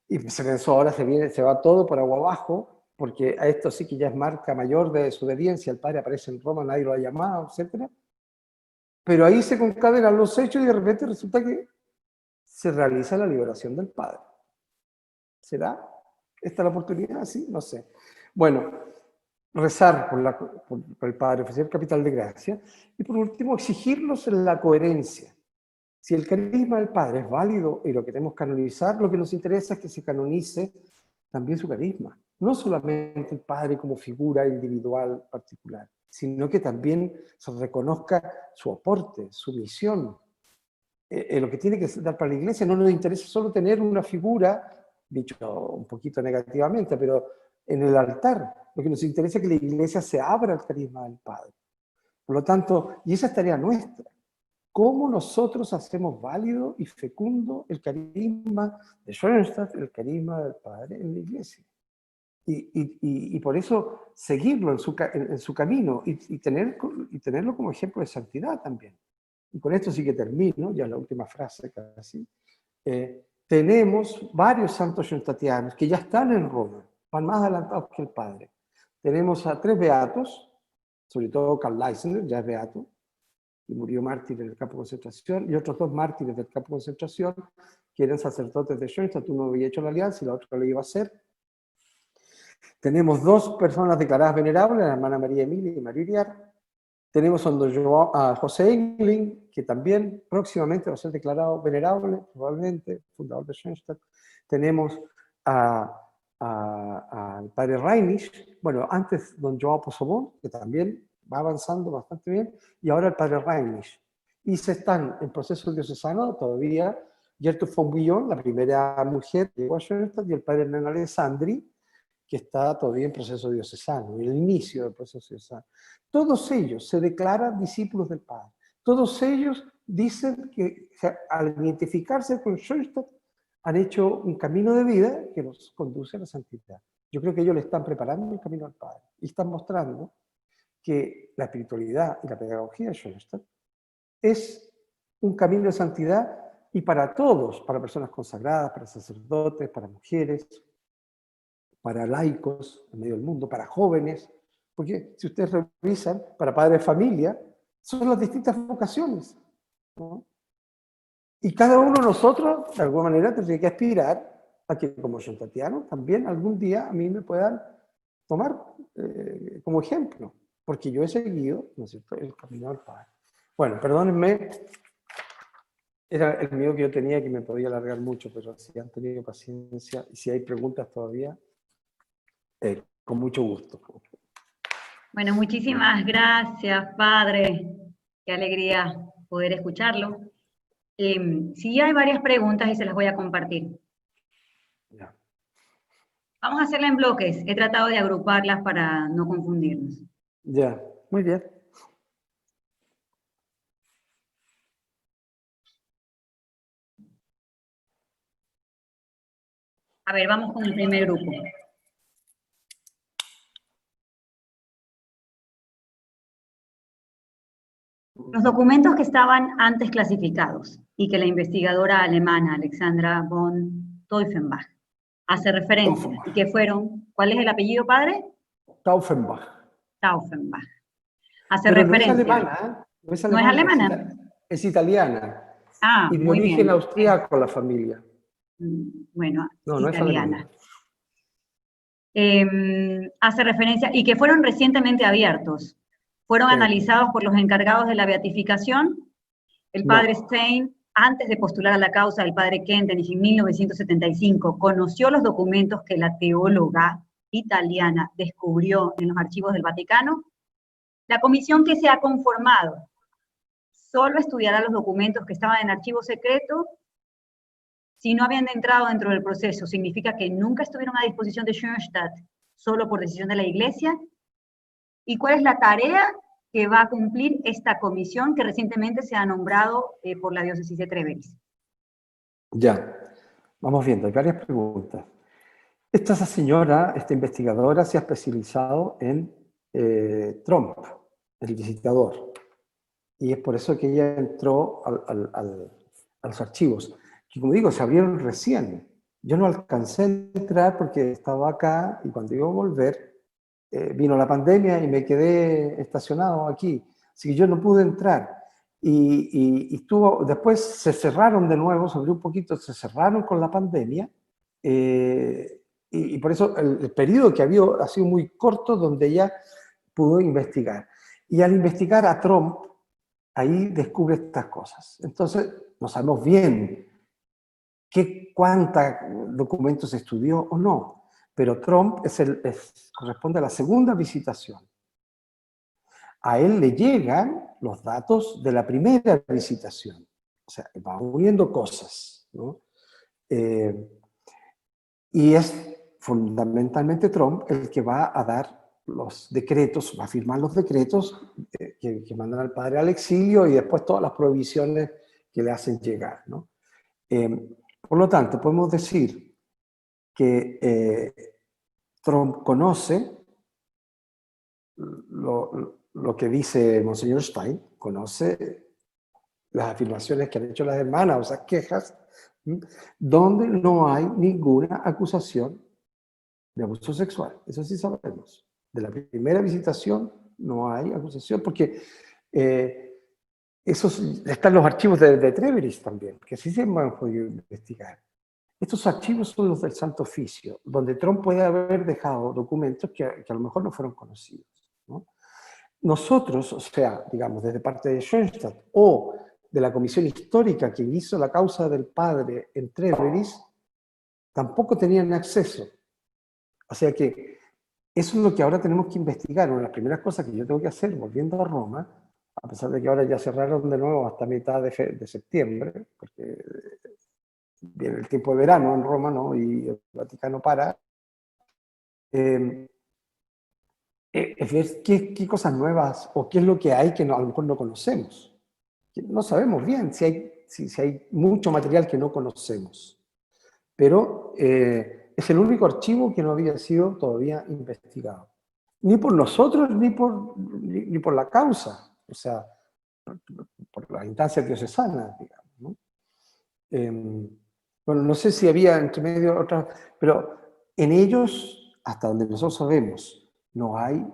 Y se pensó, ahora se va todo por agua abajo, porque a esto sí que ya es marca mayor de desobediencia, el padre aparece en Roma, nadie lo ha llamado, etc. Pero ahí se concadenan los hechos y de repente resulta que se realiza la liberación del padre. ¿Será esta la oportunidad? Sí, no sé. Bueno, rezar por el Padre, ofrecer capital de gracia, y por último, exigirnos en la coherencia. Si el carisma del Padre es válido y lo queremos canonizar, lo que nos interesa es que se canonice también su carisma. No solamente el Padre como figura individual particular, sino que también se reconozca su aporte, su misión. Lo que tiene que dar para la Iglesia no nos interesa solo tener una figura, dicho un poquito negativamente, pero en el altar. Lo que nos interesa es que la Iglesia se abra al carisma del Padre. Por lo tanto, y esa es tarea nuestra, ¿cómo nosotros hacemos válido y fecundo el carisma de Schoenstatt, el carisma del Padre en la Iglesia? Y por eso seguirlo en su camino y tenerlo como ejemplo de santidad también. Y con esto sí que termino, ya la última frase casi. Tenemos varios santos schoenstattianos que ya están en Roma, van más adelantados que el Padre. Tenemos a 3 beatos, sobre todo Karl Leisner, ya es beato. y murió mártir en el campo de concentración, y otros 2 mártires del campo de concentración, que eran sacerdotes de Schoenstatt. Uno había hecho la alianza y la otra lo iba a hacer. Tenemos 2 personas declaradas venerables, la hermana María Emilia y María Iriar. Tenemos a José Engling, que también próximamente va a ser declarado venerable, probablemente, fundador de Schoenstatt. Tenemos al padre Reinich, bueno, antes don Joao Pozzobon, que también va avanzando bastante bien, y ahora el padre Reinich. Y se están en proceso diocesano todavía Gertrude von Guillon, la primera mujer de Schoenstatt, y el padre Hernán Alessandri, que está todavía en proceso diocesano, en el inicio del proceso diocesano. Todos ellos se declaran discípulos del Padre. Todos ellos dicen que al identificarse con Schoenstatt han hecho un camino de vida que los conduce a la santidad. Yo creo que ellos le están preparando el camino al Padre y están mostrando que la espiritualidad y la pedagogía de Schoenstatt es un camino de santidad y para todos, para personas consagradas, para sacerdotes, para mujeres, para laicos en medio del mundo, para jóvenes, porque si ustedes revisan, para padres de familia, son las distintas vocaciones, ¿no? Y cada uno de nosotros, de alguna manera, tendría que aspirar a que, como schoenstattiano, también algún día a mí me puedan tomar como ejemplo, porque yo he seguido, ¿no es cierto?, el camino del Padre. Bueno, perdónenme, era el miedo que yo tenía, que me podía alargar mucho, pero si han tenido paciencia y si hay preguntas todavía, con mucho gusto. Bueno, muchísimas gracias, padre. Qué alegría poder escucharlo. Sí hay varias preguntas y se las voy a compartir. Ya. Vamos a hacerla en bloques. He tratado de agruparlas para no confundirnos. Ya, muy bien. A ver, vamos con el primer grupo. Los documentos que estaban antes clasificados y que la investigadora alemana Alexandra von Teufenbach hace referencia y que fueron, ¿cuál es el apellido, padre? Taufenbach. Taufenbach. Hace Pero referencia. No es alemana, ¿eh? No es ¿No es alemana, alemana? es italiana. Ah, y de muy origen bien. austriaco la familia. Bueno, no es italiana. alemana. Hace referencia, y que fueron recientemente abiertos. Fueron analizados por los encargados de la beatificación. El padre Stein, antes de postular a la causa del padre Kentenich en 1975, conoció los documentos que la teóloga italiana descubrió en los archivos del Vaticano. La comisión que se ha conformado solo estudiará los documentos que estaban en archivo secreto. Si no habían entrado dentro del proceso, ¿significa que nunca estuvieron a disposición de Schoenstatt solo por decisión de la Iglesia? ¿Y cuál es la tarea que va a cumplir esta comisión que recientemente se ha nombrado por la diócesis de Treveri? Ya, vamos viendo, hay varias preguntas. Esta señora, esta investigadora, se ha especializado en Trump, el visitador. Y es por eso que ella entró a los archivos, que como digo, se abrieron recién. Yo no alcancé a entrar porque estaba acá y cuando iba a volver, vino la pandemia y me quedé estacionado aquí. Así que yo no pude entrar. Y después se cerraron de nuevo, se abrió un poquito, se cerraron con la pandemia. Y por eso el periodo que había ha sido muy corto donde ella pudo investigar. Y al investigar a Trump, ahí descubre estas cosas. Entonces, no sabemos bien cuántos documentos estudió o no, pero Trump corresponde a la segunda visitación. A él le llegan los datos de la primera visitación. O sea, va uniendo cosas, ¿no? Y es fundamentalmente Trump el que va a dar los decretos, va a firmar los decretos que mandan al padre al exilio y después todas las prohibiciones que le hacen llegar, ¿no? Por lo tanto, podemos decir que Trump conoce lo que dice Monseñor Stein, conoce las afirmaciones que han hecho las hermanas, o esas quejas, donde no hay ninguna acusación de abuso sexual. Eso sí sabemos. De la primera visitación no hay acusación, porque están los archivos de Treveris también, que sí se han podido investigar. Estos archivos son los del Santo Oficio, donde Trump puede haber dejado documentos que a lo mejor no fueron conocidos, ¿no? Nosotros, o sea, digamos, desde parte de Schoenstatt o de la comisión histórica que hizo la causa del padre en Treveris, tampoco tenían acceso. O sea que eso es lo que ahora tenemos que investigar. Una de las primeras cosas que yo tengo que hacer, volviendo a Roma, a pesar de que ahora ya cerraron de nuevo hasta mitad de septiembre, porque viene el tiempo de verano en Roma, ¿no? Y el Vaticano para, es ver qué cosas nuevas o qué es lo que hay que a lo mejor no conocemos. No sabemos bien si hay mucho material que no conocemos, pero es el único archivo que no había sido todavía investigado. Ni por nosotros, ni por la causa, o sea, por las instancias diocesanas, digamos, ¿no? Bueno, no sé si había entre medio otras, pero en ellos, hasta donde nosotros sabemos, no hay,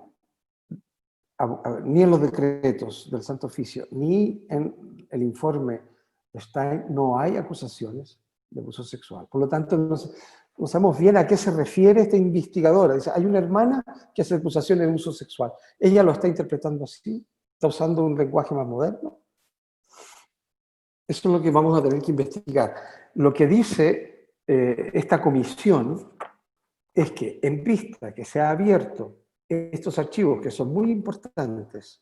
ni en los decretos del Santo Oficio, ni en el informe de Stein, no hay acusaciones de abuso sexual. Por lo tanto, no sabemos bien a qué se refiere esta investigadora. Dice, hay una hermana que hace acusaciones de abuso sexual. ¿Ella lo está interpretando así? ¿Está usando un lenguaje más moderno? Eso es lo que vamos a tener que investigar. Lo que dice esta comisión es que en vista que se ha abierto estos archivos que son muy importantes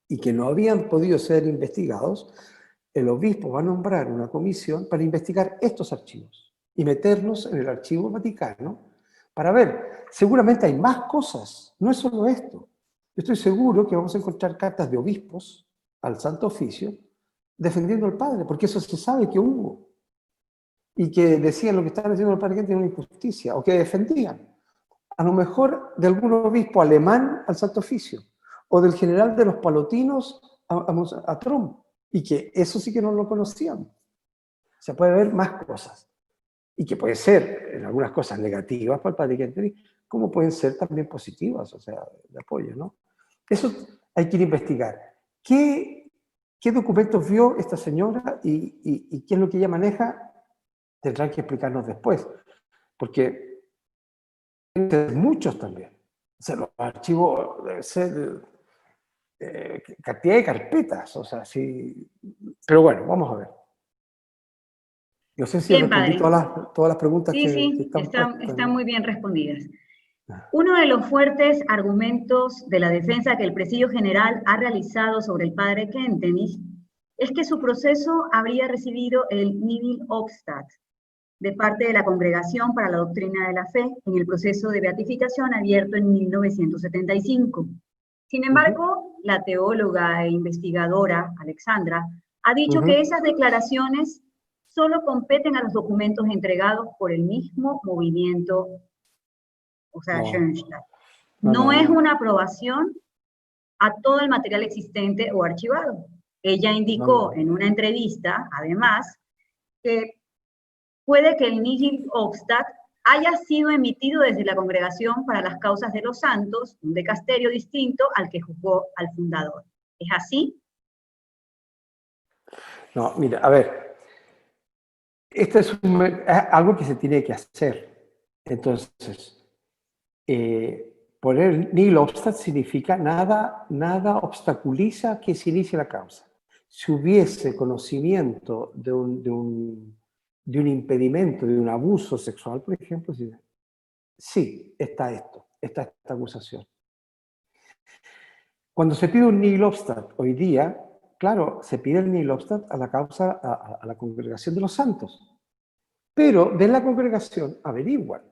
y que no habían podido ser investigados, el obispo va a nombrar una comisión para investigar estos archivos y meternos en el archivo vaticano para ver, seguramente hay más cosas, no es solo esto. Yo estoy seguro que vamos a encontrar cartas de obispos al Santo Oficio defendiendo al padre, porque eso se sabe que hubo. Y que decían lo que estaban haciendo el padre Kentenich era una injusticia, o que defendían. A lo mejor de algún obispo alemán al Santo Oficio, o del general de los palotinos a Trump, y que eso sí que no lo conocían. O sea, puede haber más cosas, y que puede ser en algunas cosas negativas para el padre Kentenich, como pueden ser también positivas, o sea, de apoyo, ¿no? Eso hay que ir a investigar. ¿Qué documentos vio esta señora y qué es lo que ella maneja? Tendrán que explicarnos después, porque hay muchos también. O sea, los archivos deben ser cantidad de carpetas, o sea, sí. Pero bueno, vamos a ver. No sé si Bien, respondí padre. todas las preguntas Sí, están puestas, están ¿no? muy bien respondidas. Uno de los fuertes argumentos de la defensa que el Presidio General ha realizado sobre el padre Kentenich es que su proceso habría recibido el nihil obstat de parte de la Congregación para la Doctrina de la Fe en el proceso de beatificación abierto en 1975. Sin embargo, la teóloga e investigadora Alexandra ha dicho que esas declaraciones solo competen a los documentos entregados por el mismo movimiento, o sea, Schoenstatt. No es una aprobación a todo el material existente o archivado. Ella indicó en una entrevista, además, que puede que el nihil obstat haya sido emitido desde la Congregación para las Causas de los Santos, un dicasterio distinto al que juzgó al fundador. ¿Es así? No, mira, a ver, esto es algo que se tiene que hacer. Entonces, poner nihil obstat significa nada obstaculiza que se inicie la causa. Si hubiese conocimiento de un impedimento, de un abuso sexual, por ejemplo, sí, está esta acusación. Cuando se pide un nihil obstat hoy día, claro, se pide el nihil obstat a la causa, a la congregación de los santos. Pero de la congregación averiguan,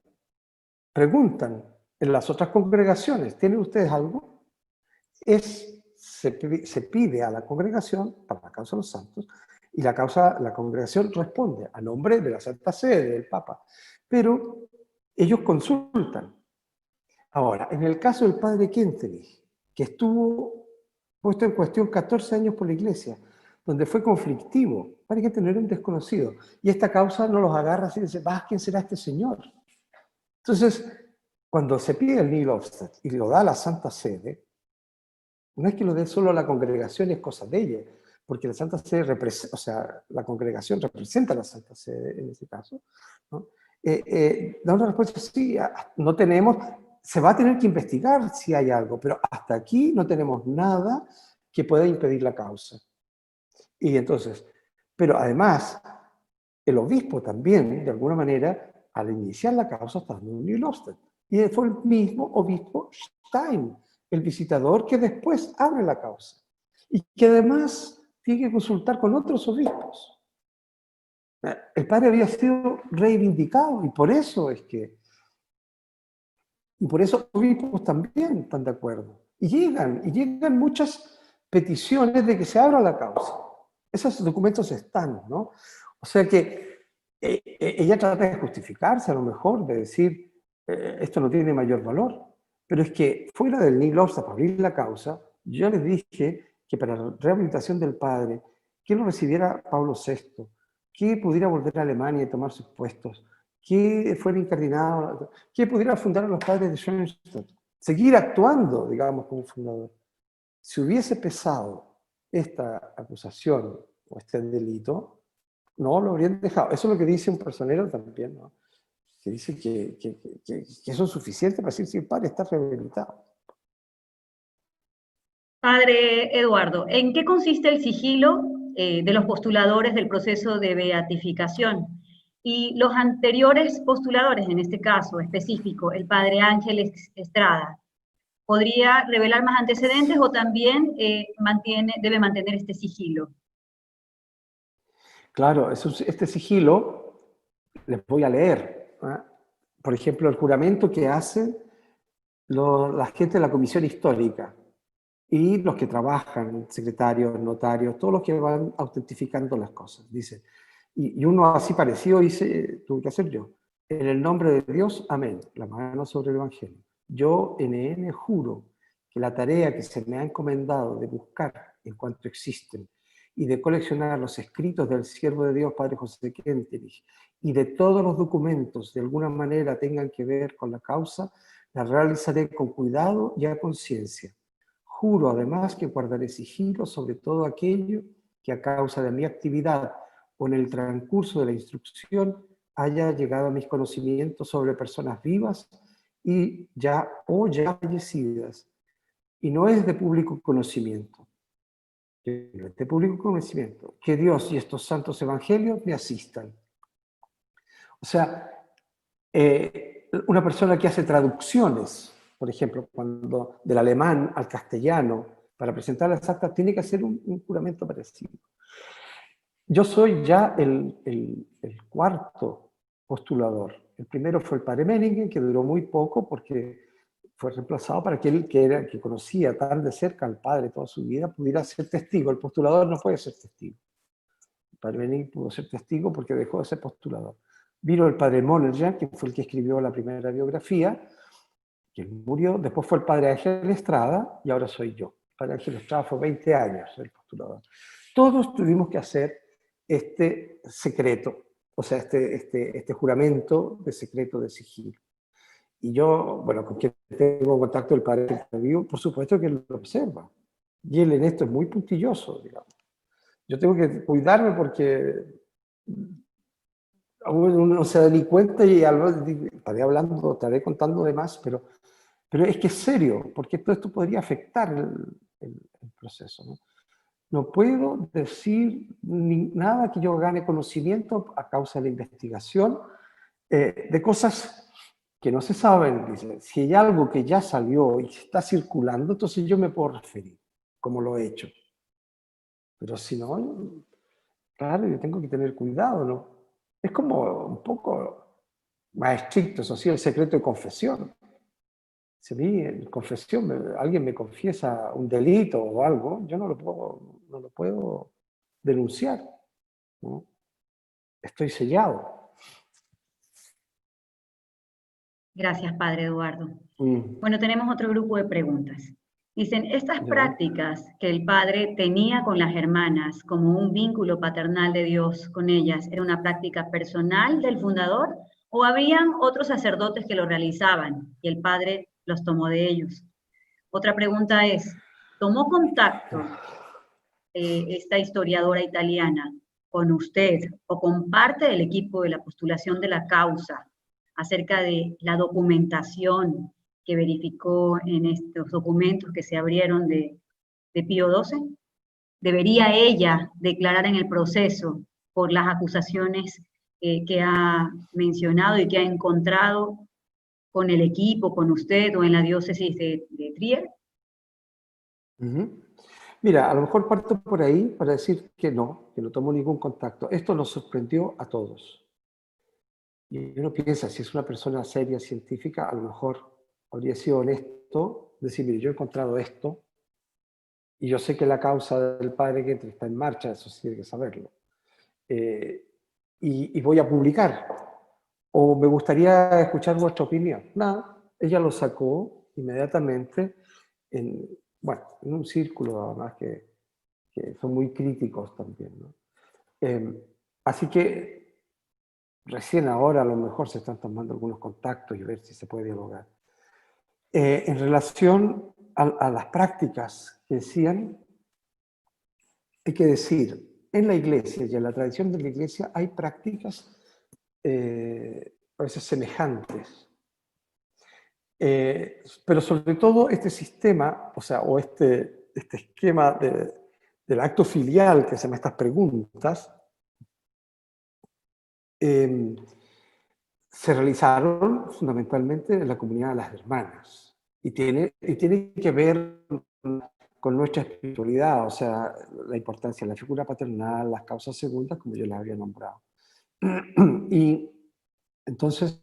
preguntan en las otras congregaciones, ¿tienen ustedes algo? Se pide a la congregación para la causa de los santos y la congregación responde a nombre de la Santa Sede, del Papa. Pero ellos consultan. Ahora, en el caso del padre Kentenich, que estuvo puesto en cuestión 14 años por la Iglesia, donde fue conflictivo, el padre Kentenich era un desconocido, y esta causa no los agarra así y dice, ¿quién será este señor? Entonces, cuando se pide el nihil obstat y lo da la Santa Sede, no es que lo dé solo a la congregación, es cosa de ella, porque la Santa Sede representa, o sea, la congregación representa a la Santa Sede en ese caso, ¿no? Da una respuesta, sí, no tenemos, se va a tener que investigar si hay algo, pero hasta aquí no tenemos nada que pueda impedir la causa. Y entonces, pero además, el obispo también, de alguna manera, al iniciar la causa, está dando un New Lobster. Y fue el mismo obispo Stein, el visitador, que después abre la causa. Y que además tiene que consultar con otros obispos. El padre había sido reivindicado y por eso es que... Y por eso los obispos también están de acuerdo. Y llegan muchas peticiones de que se abra la causa. Esos documentos están, ¿no? O sea que ella trata de justificarse a lo mejor, de decir, esto no tiene mayor valor. Pero es que fuera del New Lobster para abrir la causa, yo les dije que para la rehabilitación del padre, que lo recibiera Pablo VI, que pudiera volver a Alemania y tomar sus puestos, que fuera incardinado, que pudiera fundar a los padres de Schoenstatt, seguir actuando, digamos, como fundador. Si hubiese pesado esta acusación o este delito, no lo habrían dejado. Eso es lo que dice un personero también, ¿no? Que dice que eso es suficiente para decir si el padre está rehabilitado. Padre Eduardo, ¿en qué consiste el sigilo de los postuladores del proceso de beatificación? Y los anteriores postuladores, en este caso específico, el padre Ángel Estrada, ¿podría revelar más antecedentes o también debe mantener este sigilo? Claro, este sigilo, les voy a leer, ¿eh? Por ejemplo, el juramento que hacen la gente de la comisión histórica y los que trabajan, secretarios, notarios, todos los que van autentificando las cosas. Dice, y uno así parecido tuve que hacer yo. En el nombre de Dios, amén. La mano sobre el Evangelio. Yo, NN, juro que la tarea que se me ha encomendado de buscar en cuanto existen y de coleccionar los escritos del siervo de Dios, Padre José Kentenich, y de todos los documentos de alguna manera tengan que ver con la causa, la realizaré con cuidado y a conciencia. Juro además que guardaré sigilo sobre todo aquello que a causa de mi actividad o en el transcurso de la instrucción haya llegado a mis conocimientos sobre personas vivas y ya fallecidas. Y no es de público conocimiento. De público conocimiento. Que Dios y estos santos evangelios me asistan. O sea, una persona que hace traducciones, por ejemplo, cuando del alemán al castellano, para presentar las actas, tiene que hacer un juramento parecido. Yo soy ya el cuarto postulador. El primero fue el padre Menningen, que duró muy poco porque fue reemplazado para que él, que conocía tan de cerca al padre toda su vida, pudiera ser testigo. El postulador no puede ser testigo. El padre Menningen pudo ser testigo porque dejó de ser postulador. Vino el padre Monerjan, que fue el que escribió la primera biografía, que murió. Después fue el padre Ángel Estrada y ahora soy yo. El padre Ángel Estrada fue 20 años el postulador. Todos tuvimos que hacer este secreto, o sea, este juramento de secreto de sigilo. Y yo, bueno, con quien tengo contacto, el padre vivo, por supuesto que él lo observa. Y él en esto es muy puntilloso, digamos. Yo tengo que cuidarme porque uno se da ni cuenta y estaré contando de más, pero es que es serio, porque todo esto podría afectar el proceso, ¿no? No puedo decir nada que yo gane conocimiento a causa de la investigación de cosas que no se saben. Dice, si hay algo que ya salió y está circulando, entonces yo me puedo referir, como lo he hecho. Pero si no, claro, yo tengo que tener cuidado, ¿no? Es como un poco más estricto, eso sí, el secreto de confesión. Si a mí en confesión alguien me confiesa un delito o algo, yo no lo puedo denunciar, ¿no? Estoy sellado. Gracias, Padre Eduardo. Bueno, tenemos otro grupo de preguntas. Dicen, ¿estas prácticas que el padre tenía con las hermanas como un vínculo paternal de Dios con ellas, ¿era una práctica personal del fundador o habían otros sacerdotes que lo realizaban y el padre los tomó de ellos? Otra pregunta es, ¿tomó contacto esta historiadora italiana con usted o con parte del equipo de la postulación de la causa acerca de la documentación que verificó en estos documentos que se abrieron de Pío XII? ¿Debería ella declarar en el proceso por las acusaciones que ha mencionado y que ha encontrado con el equipo, con usted o en la diócesis de Trier? Mira, a lo mejor parto por ahí para decir que no tomó ningún contacto. Esto nos sorprendió a todos. Y uno piensa, si es una persona seria, científica, a lo mejor habría sido honesto, decir, mire, yo he encontrado esto, y yo sé que la causa del padre que está en marcha, eso sí tiene que saberlo. Y voy a publicar. O me gustaría escuchar vuestra opinión. Nada, ella lo sacó inmediatamente en un círculo además que son muy críticos también, ¿no? Así que recién ahora a lo mejor se están tomando algunos contactos y ver si se puede dialogar. En relación a las prácticas que decían, hay que decir, en la Iglesia y en la tradición de la Iglesia hay prácticas a veces semejantes. Pero sobre todo este sistema, o este esquema del acto filial que se llama estas preguntas, se realizaron fundamentalmente en la comunidad de las hermanas. Y tiene que ver con nuestra espiritualidad, o sea, la importancia de la figura paternal, las causas segundas, como yo las había nombrado. Y entonces,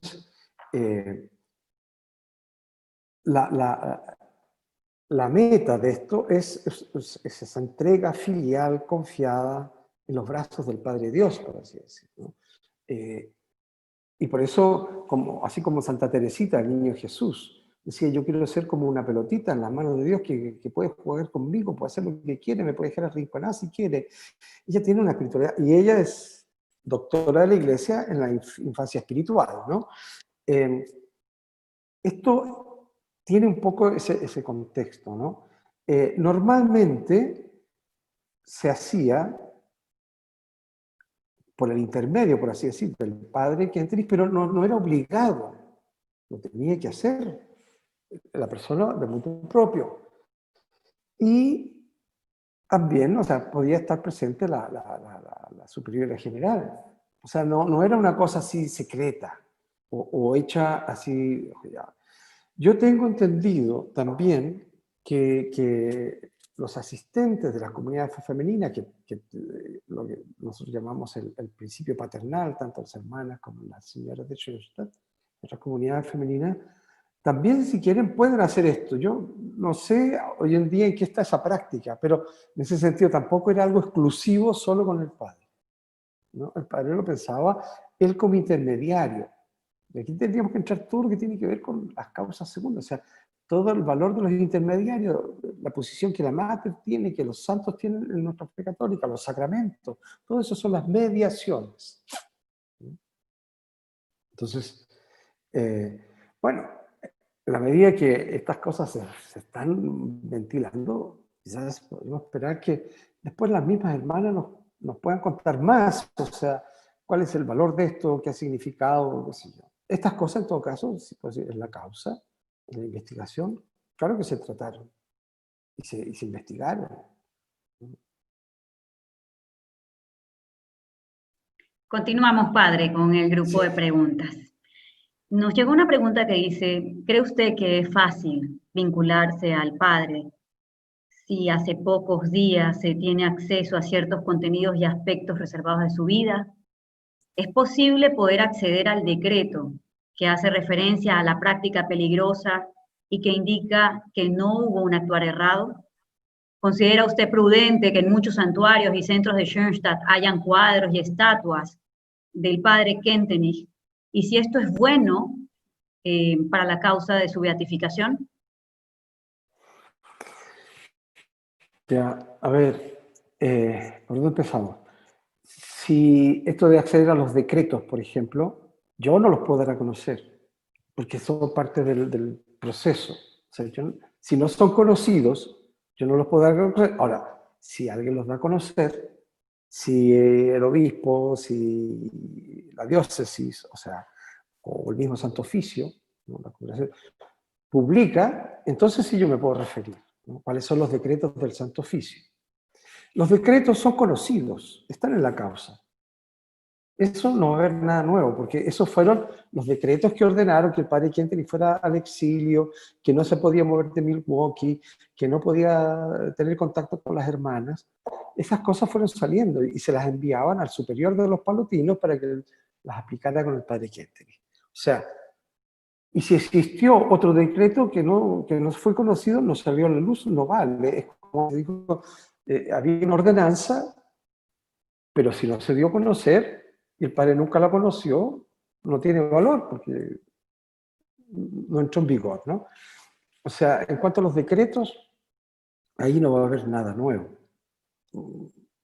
la meta de esto es esa entrega filial confiada en los brazos del Padre Dios, por así decirlo, ¿no? Y por eso, así como Santa Teresita, el niño Jesús, decía, yo quiero ser como una pelotita en las manos de Dios que puede jugar conmigo, puede hacer lo que quiere, me puede dejar arrinconar si quiere. Ella tiene una espiritualidad, y ella es doctora de la Iglesia en la infancia espiritual, ¿no? Esto tiene un poco ese contexto, ¿no? Normalmente se hacía por el intermedio, por así decir, del padre Kentenich, pero no era obligado, lo tenía que hacer la persona de motu propio. Y también, o sea, podía estar presente la superiora general. O sea, no era una cosa así secreta o hecha así. Yo tengo entendido también que los asistentes de las comunidades femeninas, lo que nosotros llamamos el principio paternal, tanto las hermanas como las señoras de Schoenstatt, nuestras comunidades femeninas, también si quieren pueden hacer esto. Yo no sé hoy en día en qué está esa práctica, pero en ese sentido tampoco era algo exclusivo solo con el padre, ¿no? El padre lo pensaba él como intermediario. Y aquí tendríamos que entrar todo lo que tiene que ver con las causas segundas, o sea, todo el valor de los intermediarios, la posición que la Mater tiene, que los santos tienen en nuestra fe católica, los sacramentos, todo eso son las mediaciones. Entonces, bueno, en la medida que estas cosas se están ventilando, quizás podemos esperar que después las mismas hermanas nos puedan contar más, o sea, cuál es el valor de esto, qué ha significado, qué sé yo. Estas cosas, en todo caso, pues, en la causa, en la investigación, claro que se trataron y se investigaron. Continuamos, padre, con el grupo de preguntas. Nos llegó una pregunta que dice, ¿cree usted que es fácil vincularse al padre si hace pocos días se tiene acceso a ciertos contenidos y aspectos reservados de su vida? ¿Es posible poder acceder al decreto que hace referencia a la práctica peligrosa y que indica que no hubo un actuar errado? ¿Considera usted prudente que en muchos santuarios y centros de Schoenstatt hayan cuadros y estatuas del padre Kentenich? Y si esto es bueno para la causa de su beatificación. Ya, a ver, ¿por dónde empezamos? Si esto de acceder a los decretos, por ejemplo, yo no los puedo dar a conocer, porque son parte del proceso. O sea, si no son conocidos, yo no los puedo dar a conocer. Ahora, si alguien los da a conocer, si el obispo, si la diócesis, o sea, o el mismo Santo Oficio, ¿no? La congregación, publica, entonces sí yo me puedo referir, ¿no? ¿Cuáles son los decretos del Santo Oficio? Los decretos son conocidos, están en la causa. Eso no va a haber nada nuevo, porque esos fueron los decretos que ordenaron que el padre Kentenny fuera al exilio, que no se podía mover de Milwaukee, que no podía tener contacto con las hermanas. Esas cosas fueron saliendo y se las enviaban al superior de los palutinos para que las aplicara con el padre Kentenny. O sea, y si existió otro decreto que no fue conocido, no salió a la luz, no vale. Es como digo, había una ordenanza, pero si no se dio a conocer y el padre nunca la conoció, no tiene valor porque no entró en vigor, ¿no? O sea, en cuanto a los decretos, ahí no va a haber nada nuevo.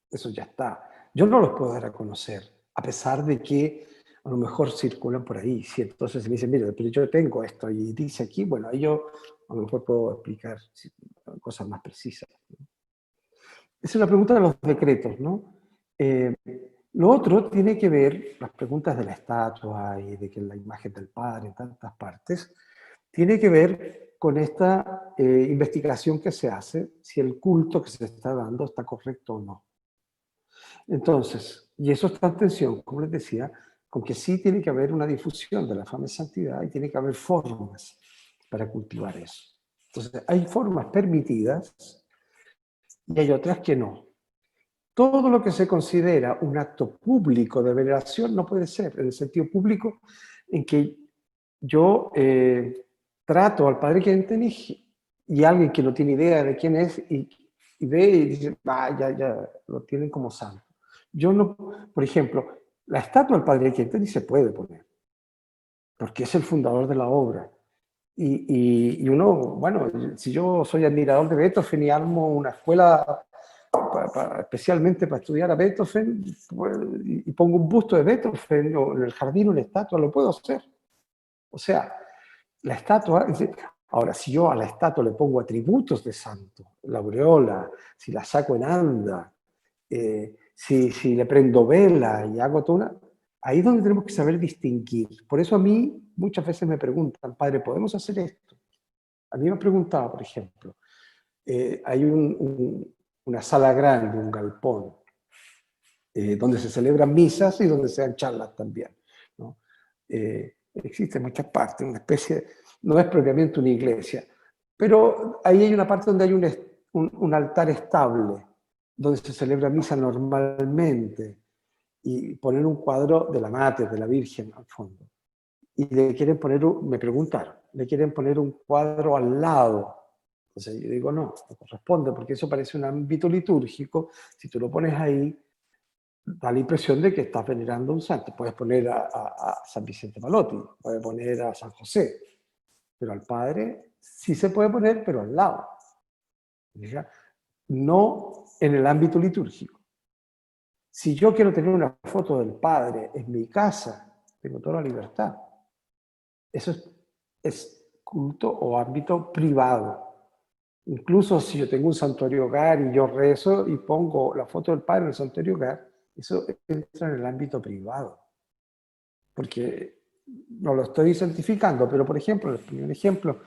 Eso ya está. Yo no los puedo dar a conocer, a pesar de que a lo mejor circulan por ahí. Si entonces me dicen, mire, pero yo tengo esto y dice aquí, bueno, ahí yo a lo mejor puedo explicar cosas más precisas. Esa es la pregunta de los decretos, ¿no? Lo otro tiene que ver, las preguntas de la estatua y de que la imagen del Padre en tantas partes, tiene que ver con esta investigación que se hace, si el culto que se está dando está correcto o no. Entonces, y eso está en tensión, como les decía, con que sí tiene que haber una difusión de la fama de santidad y tiene que haber formas para cultivar eso. Entonces, hay formas permitidas y hay otras que no. Todo lo que se considera un acto público de veneración no puede ser, en el sentido público en que yo trato al padre Kentenny y alguien que no tiene idea de quién es y ve y dice, ya, lo tienen como santo. Yo no, por ejemplo, la estatua del padre Kentenny se puede poner, porque es el fundador de la obra. Y uno, bueno, si yo soy admirador de Beethoven y armo una escuela especialmente para estudiar a Beethoven, pues, y pongo un busto de Beethoven o en el jardín una estatua, lo puedo hacer. O sea, la estatua, ahora si yo a la estatua le pongo atributos de santo, la aureola, si la saco en anda, si le prendo vela y hago toda una... Ahí es donde tenemos que saber distinguir. Por eso a mí muchas veces me preguntan, padre, ¿podemos hacer esto? A mí me han preguntado, por ejemplo, hay una sala grande, un galpón, donde se celebran misas y donde se dan charlas también, ¿no? Existe en muchas partes, una especie, no es propiamente una iglesia, pero ahí hay una parte donde hay un altar estable, donde se celebra misa normalmente, y poner un cuadro de la Mater, de la Virgen, al fondo. Y le quieren poner, me preguntaron, le quieren poner un cuadro al lado. Entonces yo digo, no corresponde, porque eso parece un ámbito litúrgico. Si tú lo pones ahí, da la impresión de que estás venerando a un santo. Puedes poner a San Vicente Malotti, puedes poner a San José, pero al Padre sí se puede poner, pero al lado. No en el ámbito litúrgico. Si yo quiero tener una foto del Padre en mi casa, tengo toda la libertad. Eso es culto o ámbito privado. Incluso si yo tengo un santuario hogar y yo rezo y pongo la foto del Padre en el santuario hogar, eso entra en el ámbito privado. Porque no lo estoy santificando, pero por ejemplo, les pongo un ejemplo.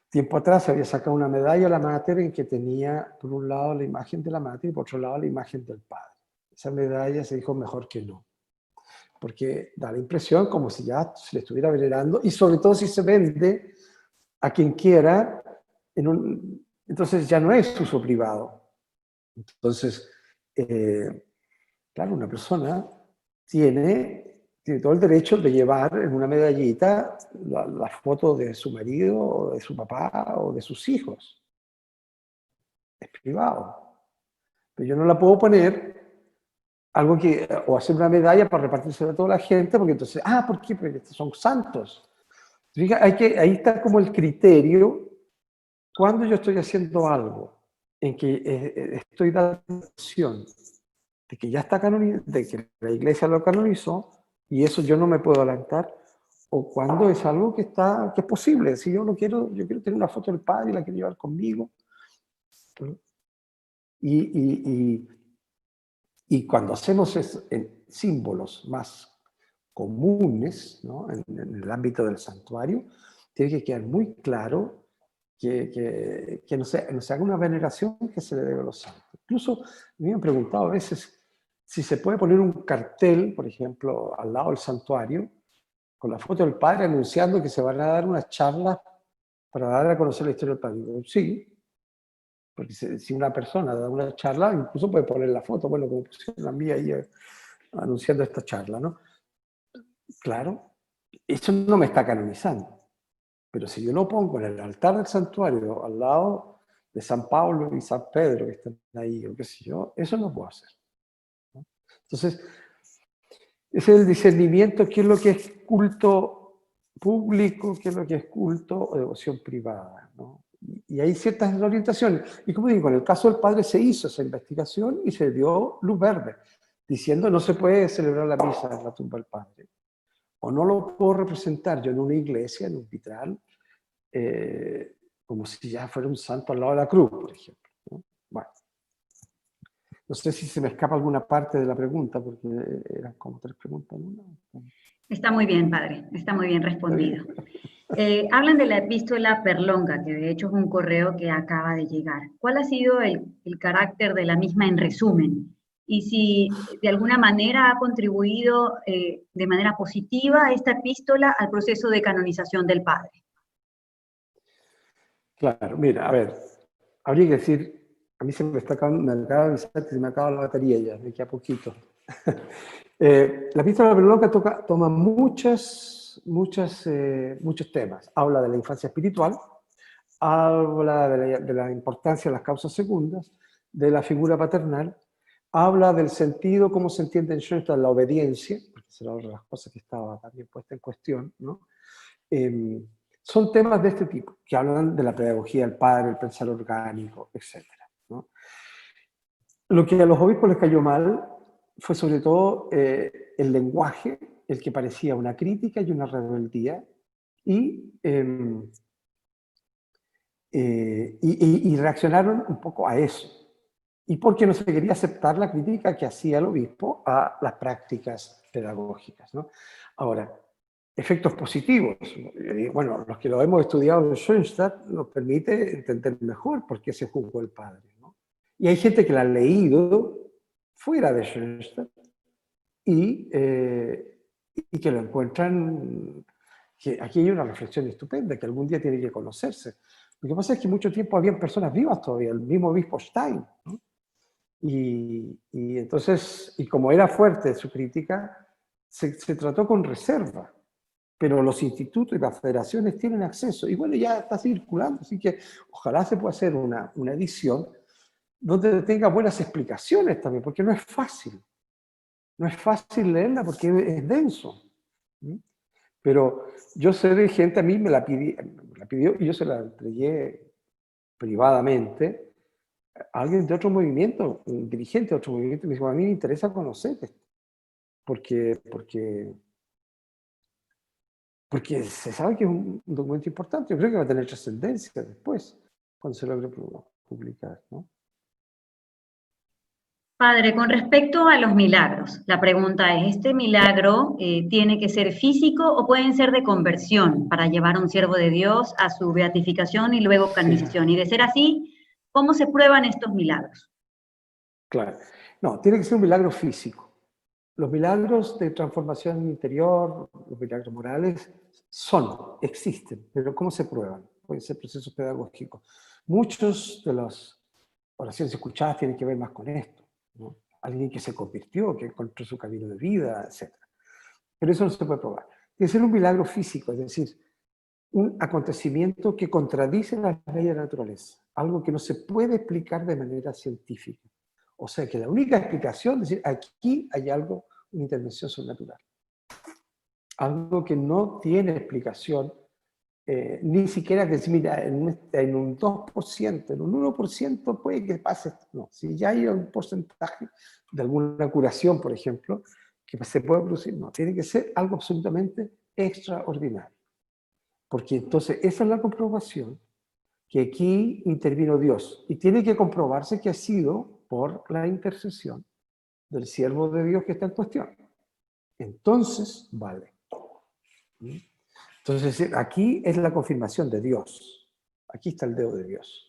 Tiempo atrás se había sacado una medalla a la Mater en que tenía por un lado la imagen de la Mater y por otro lado la imagen del Padre. Esa medalla se dijo mejor que no, porque da la impresión como si ya se le estuviera venerando, y sobre todo si se vende a quien quiera, entonces ya no es uso privado. Entonces, claro, una persona tiene todo el derecho de llevar en una medallita la foto de su marido, o de su papá, o de sus hijos. Es privado. Pero yo no la puedo poner o hacer una medalla para repartirse a toda la gente, porque entonces, ¿por qué? Porque son santos. Fíjate, ahí está como el criterio cuando yo estoy haciendo algo en que estoy dando acción de que ya está canonizado, de que la iglesia lo canonizó, y eso yo no me puedo adelantar, o cuando es algo que es posible. Si yo quiero tener una foto del Padre y la quiero llevar conmigo, Y cuando hacemos en símbolos más comunes, ¿no? en el ámbito del santuario, tiene que quedar muy claro que no se haga una veneración que se le debe a los santos. Incluso me han preguntado a veces si se puede poner un cartel, por ejemplo, al lado del santuario, con la foto del padre anunciando que se van a dar unas charlas para dar a conocer la historia del padre. Digo, sí, porque si una persona da una charla, incluso puede poner la foto, bueno, como pusieron la mía ahí anunciando esta charla, ¿no? Claro, eso no me está canonizando. Pero si yo lo pongo en el altar del santuario, al lado de San Pablo y San Pedro, que están ahí, o qué sé yo, eso no puedo hacer, ¿no? Entonces, ese es el discernimiento, qué es lo que es culto público, qué es lo que es culto o devoción privada, ¿no? Y hay ciertas orientaciones. Y como digo, en el caso del padre se hizo esa investigación y se dio luz verde, diciendo no se puede celebrar la misa en la tumba del padre. O no lo puedo representar yo en una iglesia, en un vitral, como si ya fuera un santo al lado de la cruz, por ejemplo, ¿no? Bueno, no sé si se me escapa alguna parte de la pregunta, porque eran como 3 preguntas, ¿no? Está muy bien, padre, está muy bien respondido. Hablan de la epístola Perlonga, que de hecho es un correo que acaba de llegar. ¿Cuál ha sido el carácter de la misma en resumen? Y si de alguna manera ha contribuido de manera positiva esta epístola al proceso de canonización del padre. Claro, mira, a ver, habría que decir, a mí me acaba de avisar que se me acaba la batería ya, me queda poquito. La epístola Perlonga toma muchos temas. Habla de la infancia espiritual, habla de la importancia de las causas segundas, de la figura paternal, habla del sentido, cómo se entiende en Schoenstatt la obediencia, porque esa era otra de las cosas que estaba también puesta en cuestión, ¿no? Son temas de este tipo, que hablan de la pedagogía del padre, el pensar orgánico, etc., ¿no? Lo que a los obispos les cayó mal fue sobre todo el lenguaje, el que parecía una crítica y una rebeldía, y reaccionaron un poco a eso. Y porque no se quería aceptar la crítica que hacía el obispo a las prácticas pedagógicas, ¿no? Ahora, efectos positivos. Bueno, los que lo hemos estudiado en Schoenstatt nos permite entender mejor por qué se juzgó el padre, ¿no? Y hay gente que la ha leído fuera de Schoenstatt y que lo encuentran, que aquí hay una reflexión estupenda, que algún día tiene que conocerse. Lo que pasa es que mucho tiempo habían personas vivas todavía, el mismo obispo Stein, ¿no? Y entonces, y como era fuerte su crítica, se trató con reserva, pero los institutos y las federaciones tienen acceso, y bueno, ya está circulando, así que ojalá se pueda hacer una edición donde tenga buenas explicaciones también, porque no es fácil leerla porque es denso. Pero yo sé de gente, a mí me la pidió y yo se la entregué privadamente, alguien de otro movimiento, un dirigente de otro movimiento, me dijo, a mí me interesa conocer esto, porque se sabe que es un documento importante. Yo creo que va a tener trascendencia después, cuando se logre publicar, ¿no? Padre, con respecto a los milagros, la pregunta es, ¿este milagro tiene que ser físico o pueden ser de conversión para llevar a un siervo de Dios a su beatificación y luego canonización? Sí. Y de ser así, ¿cómo se prueban estos milagros? Claro. No, tiene que ser un milagro físico. Los milagros de transformación interior, los milagros morales, existen, pero ¿cómo se prueban? Pueden ser procesos pedagógicos. Muchos de las oraciones escuchadas tienen que ver más con esto, ¿no? Alguien que se convirtió, que encontró su camino de vida, etc. Pero eso no se puede probar. Tiene que ser un milagro físico, es decir, un acontecimiento que contradice las leyes de la naturaleza, algo que no se puede explicar de manera científica. O sea que la única explicación es decir, aquí hay algo, una intervención sobrenatural. Algo que no tiene explicación, ni siquiera que decir, mira, en un 2%, en un 1% puede que pase esto. No, si ya hay un porcentaje de alguna curación, por ejemplo, que se puede producir, no, tiene que ser algo absolutamente extraordinario. Porque entonces esa es la comprobación que aquí intervino Dios. Y tiene que comprobarse que ha sido por la intercesión del siervo de Dios que está en cuestión. Entonces, vale. Entonces, aquí es la confirmación de Dios. Aquí está el dedo de Dios.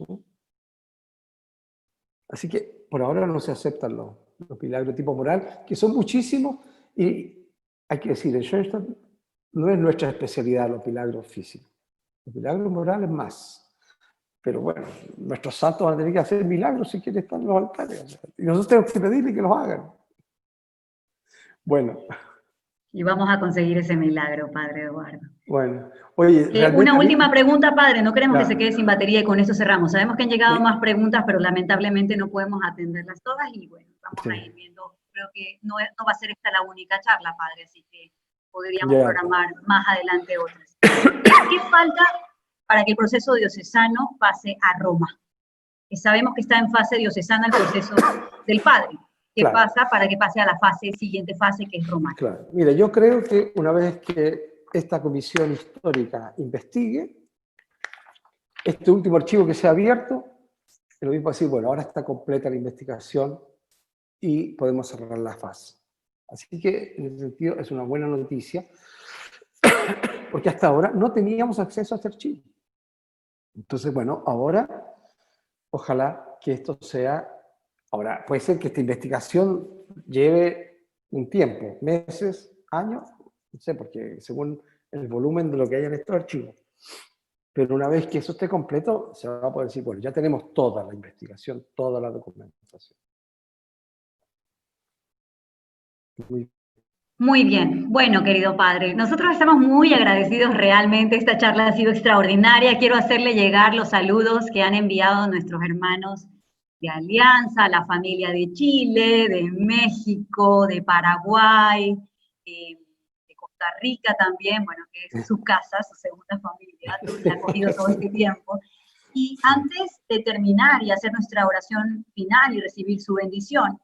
Así que por ahora no se aceptan los milagros de tipo moral, que son muchísimos, y hay que decir, en Schoenstatt no es nuestra especialidad los milagros físicos. Los milagros morales más. Pero bueno, nuestros santos van a tener que hacer milagros si quieren estar en los altares. Y nosotros tenemos que pedirle que los hagan. Bueno. Y vamos a conseguir ese milagro, Padre Eduardo. Bueno, oye, una última pregunta, Padre, no queremos que se quede sin batería y con eso cerramos. Sabemos que han llegado sí. más preguntas, pero lamentablemente no podemos atenderlas todas y bueno, vamos a ir viendo. Creo que no va a ser esta la única charla, Padre, así que podríamos programar más adelante otras. ¿Qué falta para que el proceso diocesano pase a Roma? Que sabemos que está en fase diocesana el proceso del Padre. ¿Qué pasa para que pase a la siguiente fase, que es Roma? Claro. Mira, yo creo que una vez que esta comisión histórica investigue, este último archivo que se ha abierto, el obispo va a decir, bueno, ahora está completa la investigación y podemos cerrar la fase. Así que, en ese sentido, es una buena noticia, porque hasta ahora no teníamos acceso a este archivo. Entonces, bueno, ahora, ojalá que esto sea... Ahora, puede ser que esta investigación lleve un tiempo, meses, años, no sé, porque según el volumen de lo que haya en estos archivos. Pero una vez que eso esté completo, se va a poder decir, bueno, ya tenemos toda la investigación, toda la documentación. Muy bien. Bueno, querido Padre, nosotros estamos muy agradecidos realmente. Esta charla ha sido extraordinaria. Quiero hacerle llegar los saludos que han enviado nuestros hermanos de Alianza, la familia de Chile, de México, de Paraguay, de Costa Rica también, bueno, que es su casa, su segunda familia, la ha acogido todo este tiempo. Y antes de terminar y hacer nuestra oración final y recibir su bendición,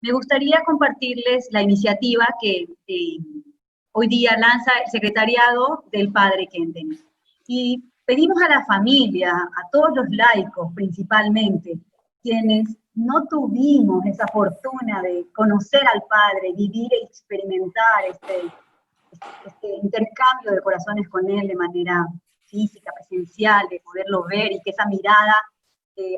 me gustaría compartirles la iniciativa que hoy día lanza el Secretariado del Padre Kentenich. Y pedimos a la familia, a todos los laicos principalmente, quienes no tuvimos esa fortuna de conocer al Padre, vivir y experimentar este intercambio de corazones con Él de manera física, presencial, de poderlo ver y que esa mirada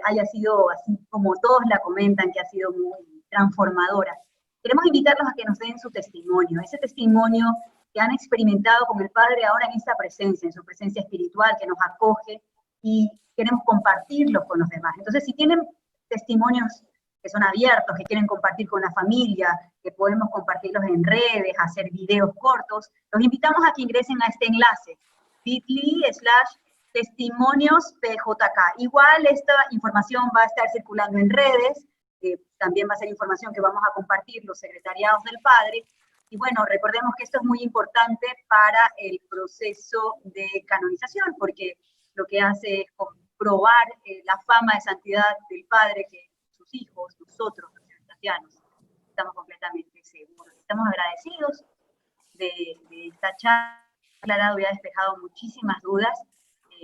haya sido, así como todos la comentan, que ha sido muy transformadora. Queremos invitarlos a que nos den su testimonio, ese testimonio que han experimentado con el Padre ahora en esta presencia, en su presencia espiritual que nos acoge, y queremos compartirlos con los demás. Entonces, si tienen testimonios que son abiertos, que quieren compartir con la familia, que podemos compartirlos en redes, hacer videos cortos, los invitamos a que ingresen a este enlace, bit.ly/testimonios.pjk. Igual esta información va a estar circulando en redes, también va a ser información que vamos a compartir los secretariados del Padre. Y bueno, recordemos que esto es muy importante para el proceso de canonización, porque lo que hace es comprobar la fama de santidad del Padre que sus hijos, nosotros, los cristianos, estamos completamente seguros. Estamos agradecidos de esta charla, ha dado y ha despejado muchísimas dudas.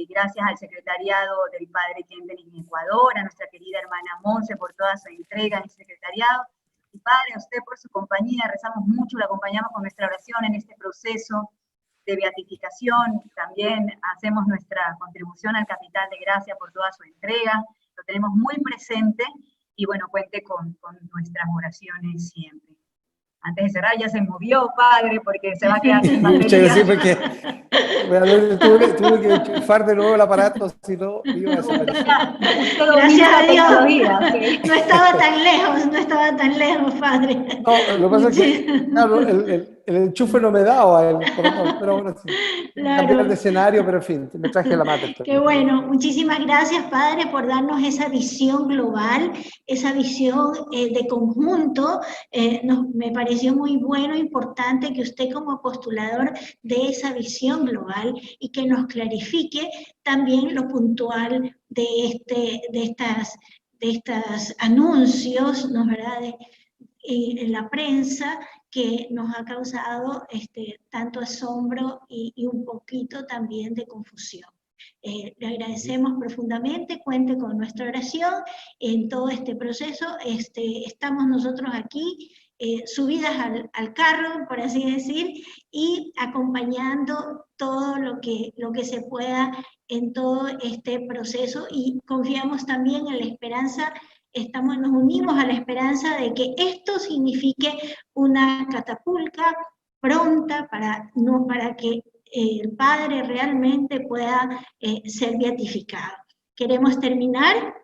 Gracias al secretariado del Padre Kentenich en Ecuador, a nuestra querida hermana Monse por toda su entrega en el secretariado. Y Padre, a usted por su compañía, rezamos mucho, la acompañamos con nuestra oración en este proceso de beatificación. También hacemos nuestra contribución al capital de gracia por toda su entrega. Lo tenemos muy presente y bueno, cuente con nuestras oraciones siempre. Antes de cerrar ya se movió, Padre, porque se va a quedar sin batería. Sí, porque tuve que enchufar de nuevo el aparato, si no iba a desaparecer. Gracias a Dios. No estaba tan lejos, Padre. No, lo que pasa es que, claro, el enchufe no me daba, pero bueno, sí. Claro. Cambiar de escenario, pero en fin, me traje la mate. Qué bueno, muchísimas gracias, Padre, por darnos esa visión global, esa visión de conjunto. Me pareció muy bueno, importante que usted como apostulador dé esa visión global y que nos clarifique también lo puntual de estos anuncios, ¿no, verdad?, en la prensa, que nos ha causado tanto asombro y un poquito también de confusión. Le agradecemos profundamente, cuente con nuestra oración en todo este proceso. Estamos nosotros aquí, subidas al carro, por así decir, y acompañando todo lo que se pueda en todo este proceso, y confiamos también en la esperanza, nos unimos a la esperanza de que esto signifique una catapulta pronta para que el Padre realmente pueda ser beatificado. Queremos terminar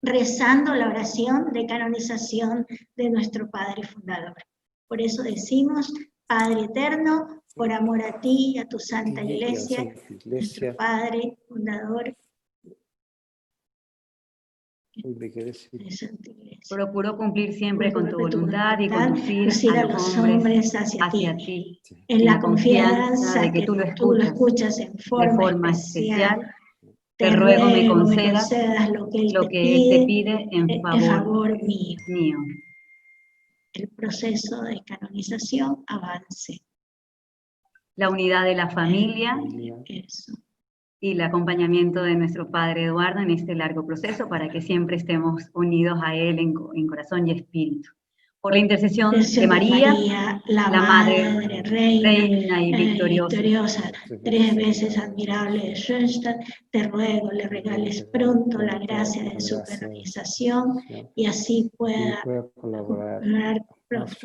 rezando la oración de canonización de nuestro Padre Fundador. Por eso decimos: Padre eterno, por amor a ti y a tu Santa Iglesia, nuestro Padre Fundador, procuró cumplir siempre con tu voluntad y conducir a los hombres hacia ti, en la confianza de que tú lo escuchas en forma especial. Te ruego me concedas lo que Él te pide en favor mío. El proceso de canonización avance. La unidad de la familia. Eso. Y el acompañamiento de nuestro Padre Eduardo en este largo proceso, para que siempre estemos unidos a Él en corazón y espíritu. Por la intercesión de María, la Madre Reina y victoriosa, 3 veces admirable de Schoenstatt, te ruego le regales pronto la gracia de su canonización y así pueda colaborar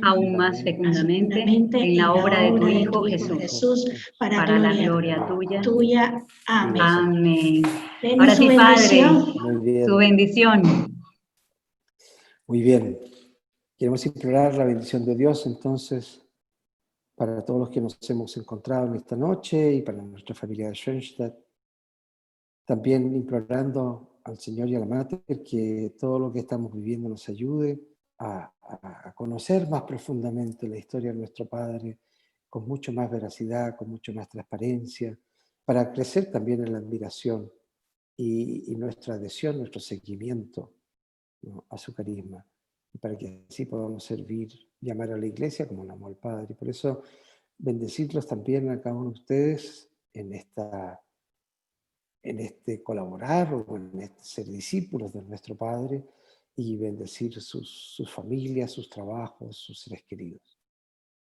aún más fecundamente en la obra de tu Hijo Jesús, para la gloria tuya. Amén. Amén. Ahora sí, Padre, su bendición. Muy bien. Queremos implorar la bendición de Dios, entonces, para todos los que nos hemos encontrado en esta noche y para nuestra familia de Schoenstatt. También implorando al Señor y a la Mater que todo lo que estamos viviendo nos ayude a conocer más profundamente la historia de nuestro Padre, con mucho más veracidad, con mucho más transparencia, para crecer también en la admiración y nuestra adhesión, nuestro seguimiento, ¿no?, a su carisma, y para que así podamos servir y amar a la Iglesia como amamos al Padre. Y por eso bendecirlos también a cada uno de ustedes en este colaborar o en este ser discípulos de nuestro Padre, y bendecir sus familias, sus trabajos, sus seres queridos.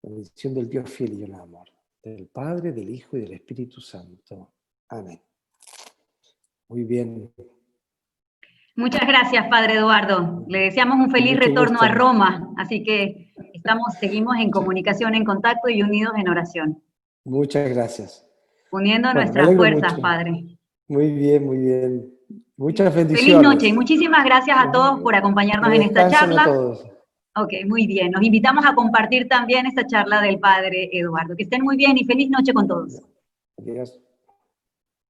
La bendición del Dios fiel y lleno de amor, del Padre, del Hijo y del Espíritu Santo. Amén. Muy bien. Muchas gracias, Padre Eduardo. Le deseamos un feliz retorno a Roma, así que seguimos en comunicación, en contacto y unidos en oración. Muchas gracias. Uniendo nuestras fuerzas, Padre. Muy bien, muy bien. Muchas bendiciones. Feliz noche y muchísimas gracias a todos por acompañarnos en esta charla. A todos. Ok, muy bien. Nos invitamos a compartir también esta charla del Padre Eduardo. Que estén muy bien y feliz noche con todos. Adiós.